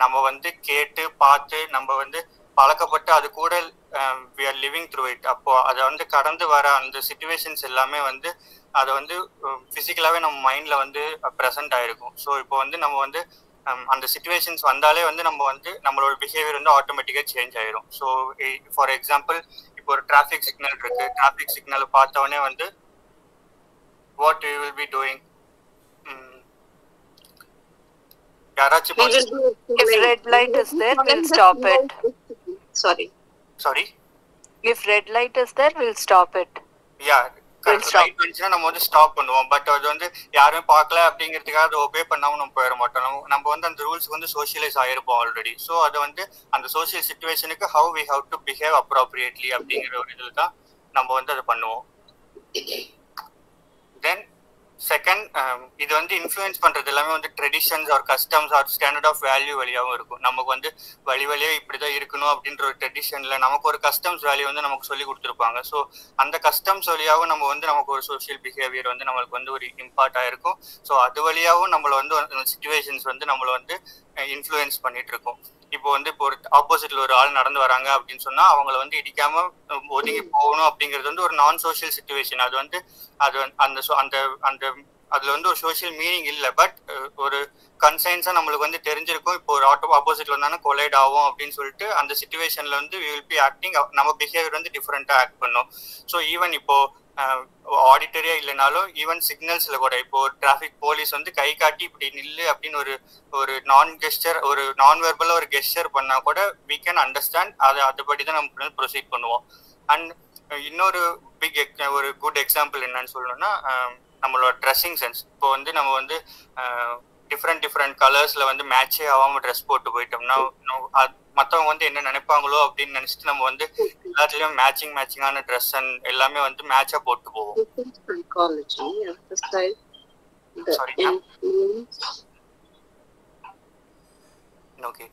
நம்ம வந்து கேட்டு பார்த்து நம்ம வந்து பழக்கப்பட்டு அது கூட we are living through it. அப்போ அதை வந்து கடந்து வர அந்த situations எல்லாமே வந்து அதை வந்து ஃபிசிக்கலாகவே நம்ம மைண்டில் வந்து ப்ரெசென்ட் ஆகிருக்கும். ஸோ இப்போ வந்து நம்ம வந்து அந்த சிச்சுவேஷன்ஸ் வந்தாலே வந்து நம்ம வந்து நம்மளோட பிஹேவியர் வந்து ஆட்டோமேட்டிக்காக சேஞ்ச் ஆயிரும். ஸோ ஃபார் எக்ஸாம்பிள் இப்போ ஒரு டிராஃபிக் சிக்னல் இருக்கு, டிராஃபிக் சிக்னல் பார்த்தோடனே வந்து what you will be doing, யாராச்சும் if red light is there we'll stop it. sorry if red light is there we'll stop it. yeah right வந்துச்சுன்னா நம்ம வந்து stop பண்ணுவோம். But அது வந்து யாருமே பார்க்கல அப்படிங்கிறதுக்காக அதை ஒபே பண்ணாமல் நம்ம போயிட மாட்டோம். நம்ம வந்து அந்த ரூல்ஸ்க்கு வந்து சோஷியலைஸ் ஆகிருப்போம் ஆல்ரெடி. ஸோ அதை வந்து அந்த சோஷியல் சிச்சுவேஷனுக்கு how we have to behave appropriately அப்படிங்கிற ஒரு இதில் தான் நம்ம வந்து அதை பண்ணுவோம். தென் செகண்ட், இது வந்து இன்ஃப்ளூயன்ஸ் பண்ணுறது எல்லாமே வந்து traditions or customs or standard of value வழியாகவும் இருக்கும். நமக்கு வந்து வழியாக இப்படி தான் இருக்கணும் அப்படின்ற ஒரு ட்ரெடிஷனில் நமக்கு ஒரு கஸ்டம்ஸ் வேல்யூ வந்து நமக்கு சொல்லி கொடுத்துருப்பாங்க. ஸோ அந்த கஸ்டம்ஸ் வழியாகவும் நம்ம வந்து நமக்கு ஒரு சோஷியல் பிஹேவியர் வந்து நம்மளுக்கு வந்து ஒரு இம்பார்ட் ஆகிருக்கும். ஸோ அது வழியாகவும் நம்மளை வந்து அந்த சிச்சுவேஷன்ஸ் வந்து நம்மளை வந்து இன்ஃப்ளூயன்ஸ் பண்ணிட்டு இருக்கோம். இப்போ வந்து இப்போ ஒரு ஆப்போசிட்ல ஒரு ஆள் நடந்து வராங்க அப்படின்னு சொன்னா அவங்களை வந்து இடிக்காம ஒதுங்கி போகணும் அப்படிங்கிறது வந்து ஒரு நான் சோஷியல் சிச்சுவேஷன். அது வந்து அது அந்த அந்த அதுல வந்து ஒரு சோஷியல் மீனிங் இல்லை. பட் ஒரு கன்சைன்ஸா நம்மளுக்கு வந்து தெரிஞ்சிருக்கும். இப்போ ஒரு ஆப்போசிட்ல வந்தாலும் கொலைட் ஆகும் அப்படின்னு சொல்லிட்டு அந்த சிச்சுவேஷன்ல வந்து வி வில் பி ஆக்டிங், நம்ம பிஹேவியர் வந்து டிஃப்ரெண்டா ஆக்ட் பண்ணும். ஸோ ஈவன் இப்போ ஆடிட்டரியா இல்லைனாலும் ஈவன் சிக்னல்ஸ்ல கூட இப்போ டிராஃபிக் போலீஸ் வந்து கை காட்டி இப்படி நில்லு அப்படின்னு ஒரு நான் கெஸ்டர், ஒரு நான் வெர்பலா ஒரு கெஸ்டர் பண்ணா கூட we can understand. அதுபடி தான் நம்ம ப்ரொசீட் பண்ணுவோம். அண்ட் இன்னொரு ஒரு குட் எக்ஸாம்பிள் என்னன்னு சொல்லணும்னா நம்மளோட ட்ரெஸ்ஸிங் சென்ஸ். இப்போ வந்து நம்ம வந்து டிஃப்ரெண்ட் கலர்ஸ்ல வந்து மேட்சே ஆகாம ட்ரெஸ் போட்டு போயிட்டோம்னா மற்றவங்க வந்து என்ன நினைப்பாங்களோ அப்படின்னு நினைச்சிட்டு நம்ம வந்து எல்லாத்துலயும் மேட்சிங்கான ட்ரெஸ் அண்ட் எல்லாமே வந்து மேட்சா போட்டு போவோம். ஓகே.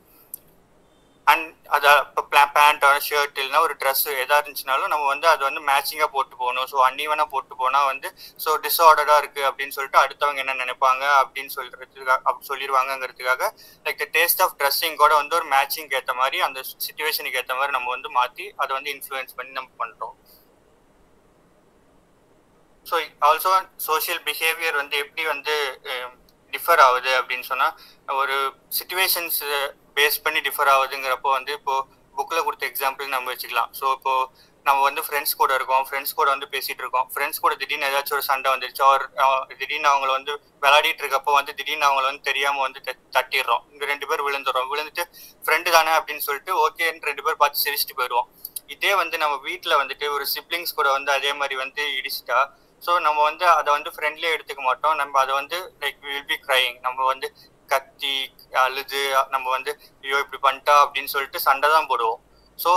அண்ட் அதை இப்போ பேண்ட் ஷர்ட் இல்லைனா ஒரு ட்ரெஸ் எதாக இருந்துச்சுனாலும் நம்ம வந்து அதை வந்து மேட்சிங்காக போட்டு போகணும். ஸோ அன்ஈவனாக போட்டு போனால் வந்து ஸோ டிஸ்ஆர்டராக இருக்குது அப்படின்னு சொல்லிட்டு அடுத்தவங்க என்ன நினைப்பாங்க அப்படின்னு சொல்லிடுவாங்கங்கிறதுக்காக like the taste of dressing கூட வந்து ஒரு மேட்சிங்க்கு ஏற்ற மாதிரி அந்த சிச்சுவேஷனுக்கு ஏற்ற மாதிரி நம்ம வந்து மாற்றி அதை வந்து இன்ஃப்ளூயன்ஸ் பண்ணி நம்ம பண்ணுறோம். ஸோ ஆல்சோ சோஷியல் பிஹேவியர் வந்து எப்படி வந்து டிஃபர் ஆகுது அப்படின்னு சொன்னால் ஒரு சிச்சுவேஷன்ஸ் பேஸ் பண்ணி டிஃபர் ஆகுதுங்கிறப்போ வந்து இப்போ புக்கில் கொடுத்த எக்ஸாம்பிள் நம்ம வச்சுக்கலாம். ஸோ இப்போ நம்ம வந்து ஃப்ரெண்ட்ஸ் கூட இருக்கோம், ஃப்ரெண்ட்ஸ் கூட வந்து பேசிட்டு இருக்கோம், ஃப்ரெண்ட்ஸ் கூட திடீர்னு ஏதாச்சும் ஒரு சண்டை வந்துருச்சு, ஒரு திடீர்னு அவங்கள வந்து விளையாடிட்டு இருக்கப்போ வந்து திடீர்னு அவங்கள வந்து தெரியாமல் வந்து தட்டிடுறோம். இங்கே 2 பேர் விழுந்துட்டு ஃப்ரெண்டு தானே அப்படின்னு சொல்லிட்டு ஓகேன்னு 2 பேர் பார்த்து சிரிச்சுட்டு போயிடுவோம். இதே வந்து நம்ம வீட்டில் வந்துட்டு ஒரு சிப்ளிங்ஸ் கூட வந்து அதே மாதிரி வந்து இடிச்சிட்டா ஸோ நம்ம வந்து அதை வந்து ஃப்ரெண்ட்லியாக எடுத்துக்க மாட்டோம். நம்ம அதை வந்து லைக் வில் பி க்ரைங், நம்ம வந்து கத்தி அழுது நம்ம வந்து ஐயோ இப்படி பண்ணிட்டா அப்படின்னு சொல்லிட்டு சண்டை தான் போடுவோம். So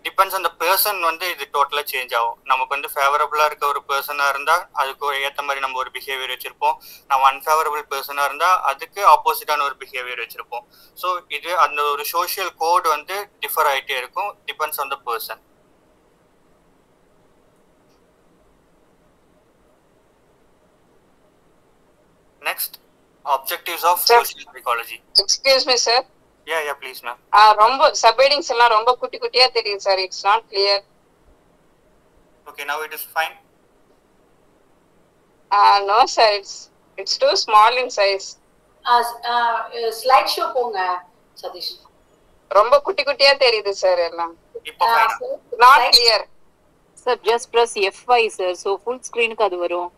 depends on the person வந்து இது டோட்டலாக சேஞ்ச் ஆகும். நமக்கு வந்து ஃபேவரபுளாக இருக்க ஒரு பர்சனாக இருந்தால் அதுக்கு ஏற்ற மாதிரி நம்ம ஒரு பிஹேவியர் வச்சுருப்போம். நம்ம அன்ஃபேவரபிள் பர்சனாக இருந்தால் அதுக்கு ஆப்போசிட்டான ஒரு பிஹேவியர் வச்சுருப்போம். ஸோ இது அந்த ஒரு சோஷியல் கோட் வந்து டிஃபர் ஆகிட்டே இருக்கும், depends on the person. Next, objectives of social psychology. Excuse me, sir. Yeah, please, ma'am. ரொம்ப subheadings எல்லாம் ரொம்ப குட்டியா தெரியுது sir. It's not clear. Okay, now it is fine. No, sir. It's too small in size. Slide show போங்க சதீஷ். ரொம்ப குட்டியா தெரியுது sir எல்லாம். இப்போ fine. Not clear. Sir, just press F5 sir. So full screen க்கு அது வரும்.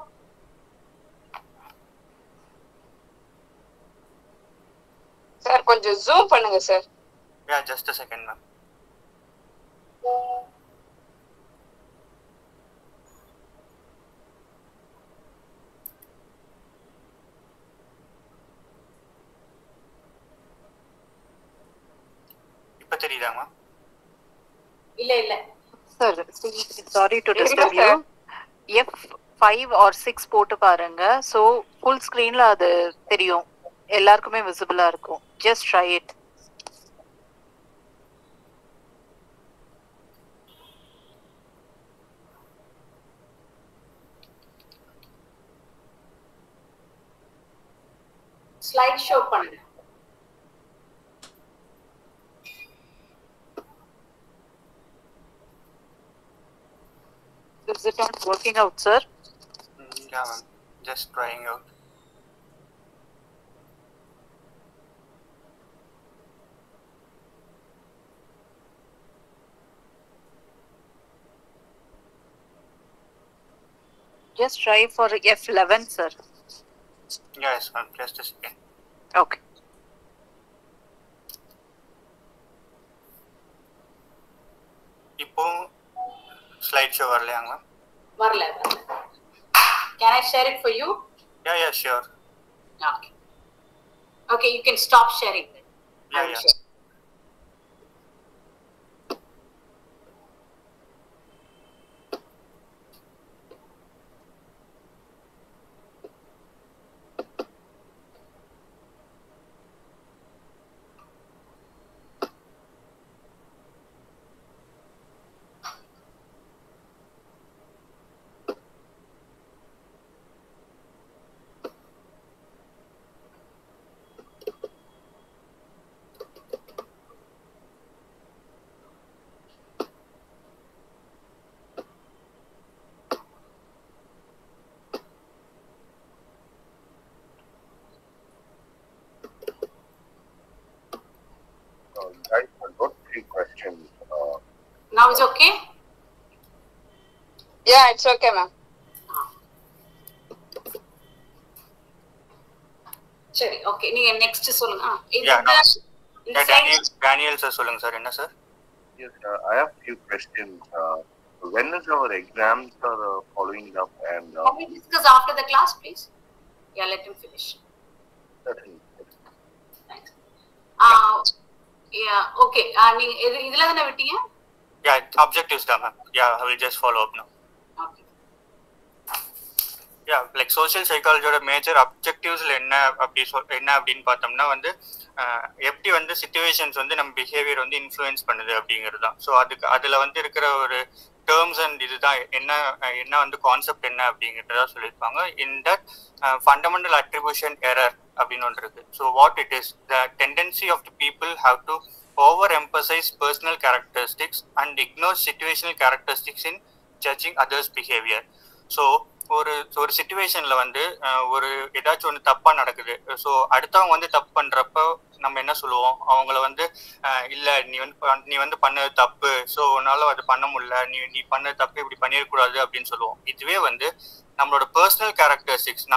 சார் கொஞ்சம் ஜூம் பண்ணுங்க sir. Yeah, just a second, ma'am. இப்ப தெரியுதாமா? இல்ல Sir, sorry to disturb you. F5 or 6 போட்டு பாருங்க. So full screenல அது தெரியும், எல்லாருக்குமே விசிபிளா இருக்கும். Just try it. Slide show பண்ணுங்க. Is it not working out, sir? Yeah, ma'am. Just trying out. Just try for F11, sir. Yes, ma'am. Just a second. Okay. இப்போ slide show வரலையாங்க ma'am? வரல. Can I share it for you? Yeah, sure. Okay. Okay, you can stop sharing then. I will Yeah. share. Guys, I've got 3 questions. Now it's okay? Yeah, it's okay, ma'am. சரி, okay. நீங்க next சொல்லுங்க. Daniel sir சொல்லுங்க sir. என்ன sir? Yes, I have few questions. When is our exams are following up and Can we discuss after the class, please? Yeah, let him finish. certainly. Thanks. Yeah, okay. நீங்க இதுல தான விட்டீங்க? Yeah, objectives da ma'am. Yeah, I will just follow up now. Okay. Yeah, like social psychology ஓட major அப்ஜெக்டிவ்ஸ்ல என்ன அப்படின்னு பார்த்தோம்னா வந்து எப்படி வந்து சிச்சுவேஷன்ஸ் வந்து நம்ம பிஹேவியர் வந்து இன்ஃப்ளூயன்ஸ் பண்ணுது அப்படிங்கிறது தான். ஸோ அதுல வந்து இருக்கிற ஒரு டேர்ம்ஸ் அண்ட் இதுதான் என்ன வந்து கான்செப்ட் என்ன அப்படிங்கிறதா சொல்லியிருப்பாங்க. In that fundamental attribution error அப்படின்னு ஒன்று இருக்கு. So what it is the tendency of the people have to over emphasise personal characteristics and ignore situational characteristics in judging others behaviour. So ஒரு சிச்சுவேஷன்ல வந்து ஒரு ஏதாச்சும் ஒன்று தப்பா நடக்குது. ஸோ அடுத்தவங்க வந்து தப்பு பண்றப்ப நம்ம என்ன சொல்லுவோம், அவங்கள வந்து இல்ல நீ வந்து பண்ணது தப்பு, ஸோ உன்னால அது பண்ண முடியல, நீ பண்ணது தப்பு, இப்படி பண்ணிடக்கூடாது அப்படின்னு சொல்லுவோம். இதுவே வந்து நம்மளோட பர்சனல் கேரக்டரிஸ்டிக்ஸ்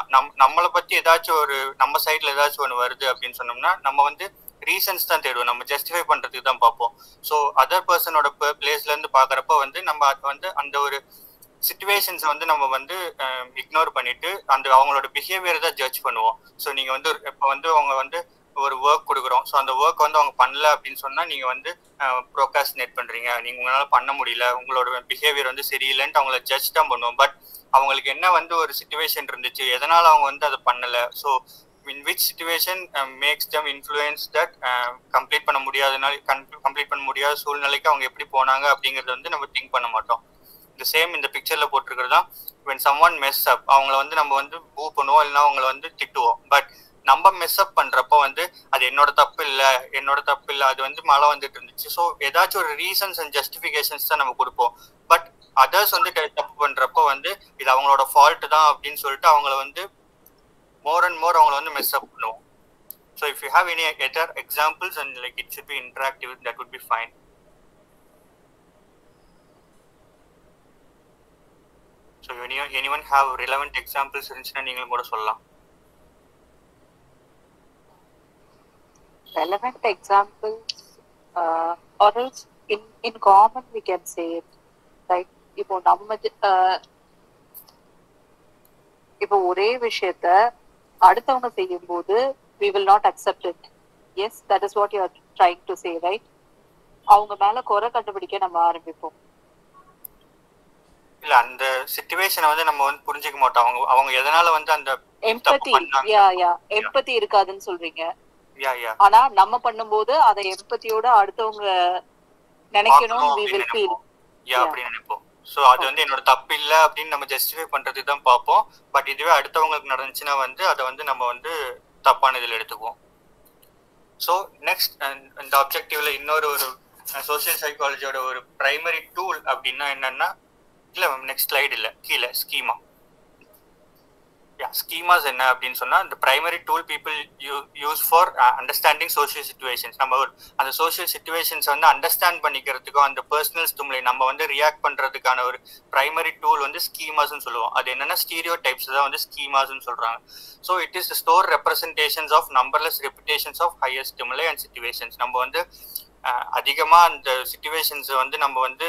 நம்மளை பத்தி ஏதாச்சும் ஒரு நம்ம சைட்ல ஏதாச்சும் ஒன்று வருது அப்படின்னு சொன்னோம்னா நம்ம வந்து ரீசன்ஸ் தான் தேடுவோம், நம்ம ஜஸ்டிஃபை பண்றதுக்கு தான் பார்ப்போம். ஸோ அதர் பர்சனோட பிளேஸ்ல இருந்து பாக்குறப்ப வந்து நம்ம வந்து அந்த ஒரு சிச்சுவேஷன்ஸை வந்து நம்ம வந்து இக்னோர் பண்ணிட்டு அவங்களோட பிஹேவியர் தான் ஜட்ஜ் பண்ணுவோம். ஸோ நீங்க வந்து இப்போ வந்து அவங்க வந்து ஒரு ஒர்க் கொடுக்குறோம், ஸோ அந்த ஒர்க் வந்து அவங்க பண்ணல அப்படின்னு சொன்னா நீங்க வந்து ப்ரோகாஸ்டினேட் பண்றீங்க, நீங்க உங்களால பண்ண முடியல, உங்களோட பிஹேவியர் வந்து சரியில்லைன்ட்டு அவங்கள ஜட்ஜ் தான் பண்ணுவோம். பட் அவங்களுக்கு என்ன வந்து ஒரு சிச்சுவேஷன் இருந்துச்சு, எதனால அவங்க வந்து அதை பண்ணல, so in which situation makes them influence that complete பண்ண முடியாத சூழ்நிலைக்கு அவங்க எப்படி போனாங்க அப்படிங்கறத வந்து நம்ம திங்க் பண்ண மாட்டோம். இந்த சேம் இந்த பிக்சர்ல போட்டிருக்கிறது தான் when someone mess up அவங்கள வந்து நம்ம வந்து பூ பண்ணுவோம், இல்லைன்னா அவங்கள வந்து திட்டுவோம். பட் நம்ம மெஸ் அப் பண்றப்போ வந்து அது என்னோட தப்பு இல்லை, அது வந்து மழை வந்துட்டு இருந்துச்சு, ஸோ ஏதாச்சும் ஒரு ரீசன்ஸ் அண்ட் ஜஸ்டிஃபிகேஷன்ஸ் தான் நம்ம கொடுப்போம். பட் அதர்ஸ் வந்து தப்பு பண்றப்போ வந்து இது அவங்களோட ஃபால்ட் தான் அப்படின்னு சொல்லிட்டு அவங்கள வந்து more and more அவங்கள வந்து மெஸ் அப் பண்ணுவோம். So if you have any other examples and like it should be interactive, that would be fine. So anyone have relevant examples இருந்துச்சுன்னா நீங்களும் கூட சொல்லலாம். Relevant examples or else in common we can say it, right? இப்போ ஒரே விஷயத்த அடுத்தவங்க செய்யும் போது we will not accept it. Yes, that is what you are trying to say, right? அவங்க மேல குறை கண்டுபிடிக்க நம்ம ஆரம்பிப்போம். இல்ல அந்த சிச்சுவேஷனை வந்து நம்ம வந்து புரிஞ்சிக்க மாட்டோம், அவங்க எதனால வந்து அந்த எம்பதி எம்பதி இருக்காதுன்னு சொல்றீங்க. ஆனா நம்ம பண்ணும்போது அதை எம்பதியோட அடுத்தவங்க நினைக்கணும், we will feel அப்படி நினைப்போம். ஸோ அது வந்து என்னோட தப்பு இல்லை அப்படின்னு நம்ம ஜஸ்டிஃபை பண்றதுக்கு தான் பார்ப்போம். பட் இதுவே அடுத்தவங்களுக்கு நடந்துச்சுன்னா வந்து அதை வந்து நம்ம வந்து தப்பான இதில் எடுத்துக்குவோம். ஸோ நெக்ஸ்ட் இந்த ஆப்ஜெக்டிவ்ல இன்னொரு ஒரு சோஷியல் சைக்காலஜியோட ஒரு பிரைமரி டூல் அப்படின்னா என்னன்னா, இல்லை மேம் நெக்ஸ்ட் ஸ்லைடு இல்லை, கீழே ஸ்கீமா. ஸ்கீமாஸ் என்ன அப்படின்னு சொன்னா, இந்த primary tool people use for understanding social situations. நம்ம அந்த சோஷியல் சிச்சுவேஷன்ஸ் வந்து அண்டர்ஸ்டாண்ட் பண்ணிக்கிறதுக்கும் அந்த பர்சனல் ஸ்டிமுலை நம்ம வந்து ரியாக்ட் பண்றதுக்கான ஒரு பிரைமரி டூல் வந்து ஸ்கீமாஸ்ன்னு சொல்லுவோம். அது என்னன்னா ஸ்டீரியோ டைப்ஸ் தான் வந்து ஸ்கீமாஸ்ன்னு சொல்றாங்க. So it is store representations of numberless repetitions of higher stimuli and situations. நம்ம வந்து அதிகமா அந்த சிச்சுவேஷன்ஸ் வந்து நம்ம வந்து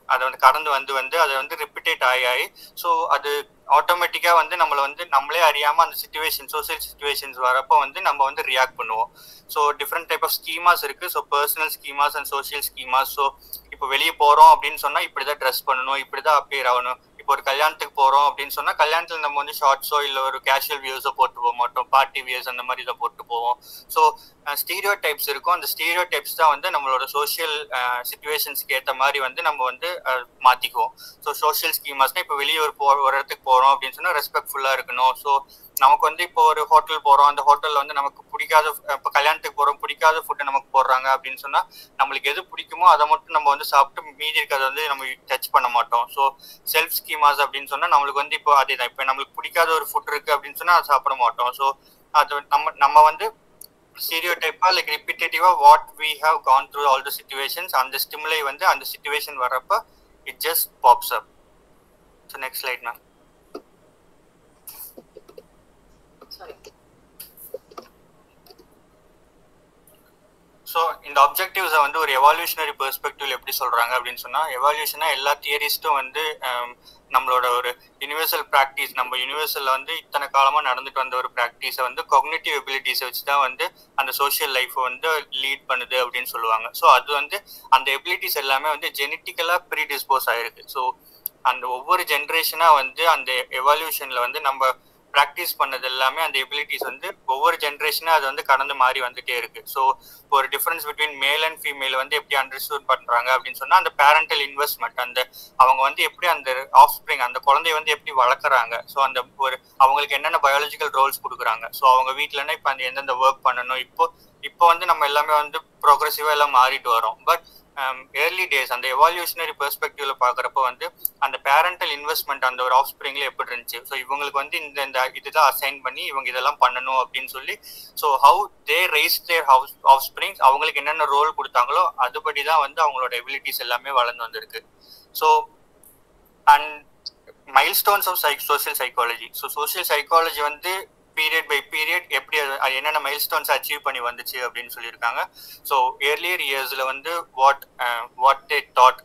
அதை வந்து கடந்து வந்து அதை வந்து ரிப்பீட்டேட் ஆகி ஸோ அது ஆட்டோமேட்டிக்கா வந்து நம்மளை வந்து நம்மளே அறியாம அந்த சிச்சுவேஷன் சோசியல் சிச்சுவேஷன்ஸ் வரப்போ வந்து நம்ம வந்து ரியாக்ட் பண்ணுவோம். So different type of schemas இருக்கு. So personal schemas and social schemas. So இப்போ வெளியே போறோம் அப்படின்னு சொன்னா இப்படிதான் ட்ரெஸ் பண்ணணும், இப்படிதான் அப்பியர் ஆகணும். இப்போ ஒரு கல்யாணத்துக்கு போறோம் அப்படின்னு சொன்னா கல்யாணத்துல நம்ம வந்து ஷார்ட்ஸோ இல்லை ஒரு கேஷுவல் வியர்ஸோ போட்டு போக மாட்டோம், பார்ட்டி வியர்ஸ் அந்த மாதிரி தான் போட்டு போவோம். ஸோ ஸ்டீரியோ டைப்ஸ் இருக்கும். அந்த ஸ்டீரியோ டைப்ஸ் தான் வந்து நம்மளோட சோஷியல் சிச்சுவேஷன்ஸ்க்கு ஏற்ற மாதிரி வந்து நம்ம வந்து மாத்திக்குவோம். ஸோ சோஷியல் ஸ்கீமாஸ்னா இப்போ வெளியே ஒரு இடத்துக்கு போறோம் அப்படின்னு சொன்னா ரெஸ்பெக்ட்ஃபுல்லா இருக்கணும். ஸோ நமக்கு வந்து இப்போ ஒரு ஹோட்டல் போறோம், அந்த ஹோட்டல்ல வந்து நமக்கு பிடிக்காத, இப்போ கல்யாணத்துக்கு போறோம் பிடிக்காத ஃபுட்டை நமக்கு போடுறாங்க அப்படின்னு சொன்னா நம்மளுக்கு எது பிடிக்குமோ அதை மட்டும் நம்ம வந்து சாப்பிட்டு மீதி இருக்கிறத வந்து நம்ம டச் பண்ண மாட்டோம். ஸோ செல்ஃப் ஸ்கீமாஸ் அப்படின்னு சொன்னா நம்மளுக்கு வந்து இப்போ அதே தான், இப்போ நம்மளுக்கு பிடிக்காத ஒரு ஃபுட் இருக்கு அப்படின்னு சொன்னா அதை சாப்பிட மாட்டோம். ஸோ அது நம்ம வந்து ஸ்டீரியோடைப்பா லைக் ரிப்பீட்டேட்டிவா what we have gone through all the situations, அந்த ஸ்டிமுலை வந்து அந்த சிச்சுவேஷன் வரப்ப it just pops up. So next slide ma'am. So இந்த ஆப்ஜெக்டிவ்ஸை வந்து ஒரு எவால்யூஷனரி பெர்ஸ்பெக்டிவ்ல எப்படி சொல்றாங்க அப்படின்னு சொன்னா, எவால்யூஷனா எல்லா தியரிஸ்டும் வந்து நம்மளோட ஒரு யூனிவர்சல் ப்ராக்டிஸ், நம்ம யூனிவர்சல்ல வந்து இத்தனை காலமா நடந்துட்டு வந்த ஒரு ப்ராக்டிஸை வந்து காக்னிட்டிவ் எபிலிட்டிஸை வச்சு தான் வந்து அந்த சோஷியல் லைஃப்பை வந்து லீட் பண்ணுது அப்படின்னு சொல்லுவாங்க. ஸோ அது வந்து அந்த எபிலிட்டிஸ் எல்லாமே வந்து ஜெனட்டிக்கலா ப்ரீடிஸ்போஸ் ஆயிருக்கு. ஸோ அந்த ஒவ்வொரு ஜென்ரேஷனா வந்து அந்த எவால்யூஷன்ல வந்து நம்ம ப்ராக்டிஸ் பண்ணது எல்லாமே அந்த எபிலிட்டிஸ் வந்து ஒவ்வொரு ஜென்ரேஷனா அது வந்து கடந்து மாறி வந்துட்டே இருக்கு. ஸோ ஒரு difference between male and female வந்து எப்படி அண்டர்ஸ்டாண்ட் பண்றாங்க அப்படின்னு சொன்னா, அந்த பேரண்டல் இன்வெஸ்ட்மெண்ட், அந்த அவங்க வந்து எப்படி அந்த ஆஃப் ஸ்ப்ரிங் அந்த குழந்தைய வந்து எப்படி வளர்க்குறாங்க, ஸோ அந்த ஒரு அவங்களுக்கு என்னென்ன பயாலஜிக்கல் ரோல்ஸ் கொடுக்குறாங்க, ஸோ அவங்க வீட்டிலன்னா இப்போ அந்த எந்தெந்த ஒர்க் பண்ணணும், இப்போ வந்து நம்ம எல்லாமே வந்து ப்ரோக்ரெசிவா எல்லாம் மாறிட்டு வரோம். பட் ஏர்லி டேஸ் அந்த எவால்யூஷனரி பெர்ஸ்பெக்டிவ்ல பாக்குறப்ப வந்து அந்த பேரண்டல் இன்வெஸ்ட்மெண்ட் அந்த ஒரு ஆஃப் ஸ்ப்ரிங்ல எப்படி இருந்துச்சு, ஸோ இவங்களுக்கு வந்து இந்த இதுதான் அசைன் பண்ணி இவங்க இதெல்லாம் பண்ணணும் அப்படின்னு சொல்லி, so how they raise their offsprings, அவங்களுக்கு என்னென்ன ரோல் கொடுத்தாங்களோ அதுபடி தான் வந்து அவங்களோட எபிலிட்டிஸ் எல்லாமே வளர்ந்து வந்திருக்கு. So and milestones of social psychology. So social psychology வந்து பீரியட் பை பீரியட் எப்படி அது என்னென்ன மைல்ஸ்டோன்ஸ் அச்சீவ் பண்ணி வந்துச்சு அப்படின்னு சொல்லியிருக்காங்க. ஸோ ஏர்லியர் இயர்ஸ்ல வந்து what they dot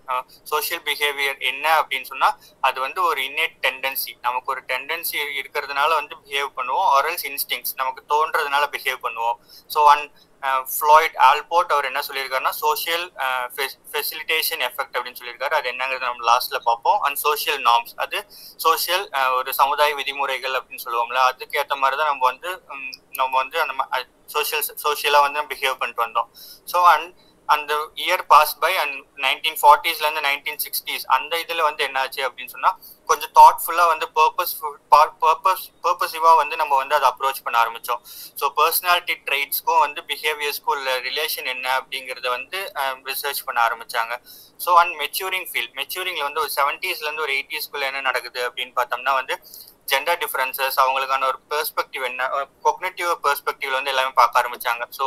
social behaviour என்ன அப்படின்னு சொன்னா, அது வந்து ஒரு இன்னேட் டெண்டன்சி, நமக்கு ஒரு டெண்டன்சி இருக்கிறதுனால வந்து பிஹேவ் பண்ணுவோம், ஆரல்ஸ் இன்ஸ்டிங்ஸ் நமக்கு தோன்றதுனால பிஹேவ் பண்ணுவோம். ஸோ ஃப்ளாய்ட் ஆல்போர்ட் அவர் என்ன சொல்லியிருக்காருன்னா சோஷியல் ஃபெசிலிட்டேஷன் எஃபெக்ட் அப்படின்னு சொல்லியிருக்காரு. அது என்னங்கிறது நம்ம லாஸ்ட்ல பார்ப்போம். அண்ட் சோஷியல் நார்ம்ஸ், அது சோஷியல் ஒரு சமுதாய விதிமுறைகள் அப்படின்னு சொல்லுவோம்ல, அதுக்கு ஏற்ற மாதிரி தான் நம்ம வந்து அந்த சோஷியலா வந்து பிஹேவ் பண்ணிட்டு வந்தோம். ஸோ அந்த year pass by and 1940s இருந்து 1960s அந்த இதுல வந்து என்னாச்சு அப்படின்னு சொன்னா, கொஞ்சம் தாட்ஃபுல்லா வந்து பர்பஸிவா வந்து நம்ம வந்து அதை அப்ரோச் பண்ண ஆரம்பிச்சோம். ஸோ பர்சனாலிட்டி ட்ரைட்ஸ்க்கும் வந்து பிஹேவியர்ஸ்க்கும் உள்ள ரிலேஷன் என்ன அப்படிங்கிறத வந்து ரிசர்ச் பண்ண ஆரம்பிச்சாங்க. ஸோ மெச்சூரிங் ஃபீல்ட், மெச்சூரிங்ல வந்து ஒரு 70s இருந்து ஒரு 80s என்ன நடக்குது அப்படின்னு பார்த்தோம்னா வந்து ஜெண்டர் டிஃபரன்சஸ், அவங்களுக்கான ஒரு பெர்ஸ்பெக்டிவ் என்ன, காக்னிட்டிவ் பெர்ஸ்பெக்டிவ்ல வந்து எல்லாமே பார்க்க ஆரம்பிச்சாங்க. So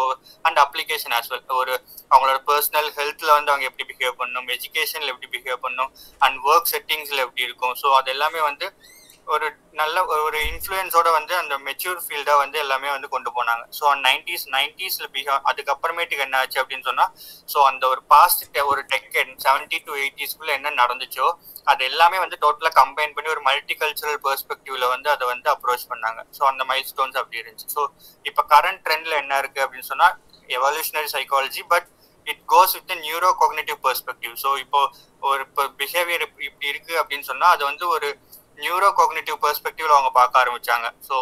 and application as well, ஒரு அவங்களோட பர்சனல் ஹெல்த்ல வந்து அவங்க எப்படி பிஹேவ் பண்ணணும், எஜுகேஷன்ல எப்படி பிஹேவ் பண்ணணும், அண்ட் ஒர்க் செட்டிங்ஸ்ல எப்படி இருக்கும். ஸோ அது எல்லாமே வந்து ஒரு நல்ல ஒரு இன்ஃப்ளூயன்ஸோட வந்து அந்த மெச்சூர் ஃபீல்டா வந்து எல்லாமே வந்து கொண்டு போனாங்க. ஸோ 90s அதுக்கப்புறமேட்டுக்கு என்ன ஆச்சு அப்படின்னு சொன்னா, ஸோ அந்த ஒரு பாஸ்ட் ஒரு டெக்கேட் 70 to 80s என்ன நடந்துச்சோ அது எல்லாமே வந்து டோட்டலா கம்பைன் பண்ணி ஒரு மல்டி கல்ச்சரல் பெர்ஸ்பெக்டிவ்ல வந்து அதை வந்து அப்ரோச் பண்ணாங்க. ஸோ அந்த மைல்ஸ்டோன்ஸ் அப்படி இருந்துச்சு. ஸோ இப்போ கரண்ட் ட்ரெண்ட்ல என்ன இருக்கு அப்படின்னு சொன்னா evolutionary psychology, but it goes with neuro cognitive perspective. So இப்போ ஒரு பிஹேவியர் இப்படி இருக்கு அப்படின்னு சொன்னா அது வந்து ஒரு நியூரோ காக்னிட்டிவ் பெர்ஸ்பெக்டிவ்ல அவங்க பார்க்க ஆரம்பிச்சாங்க. So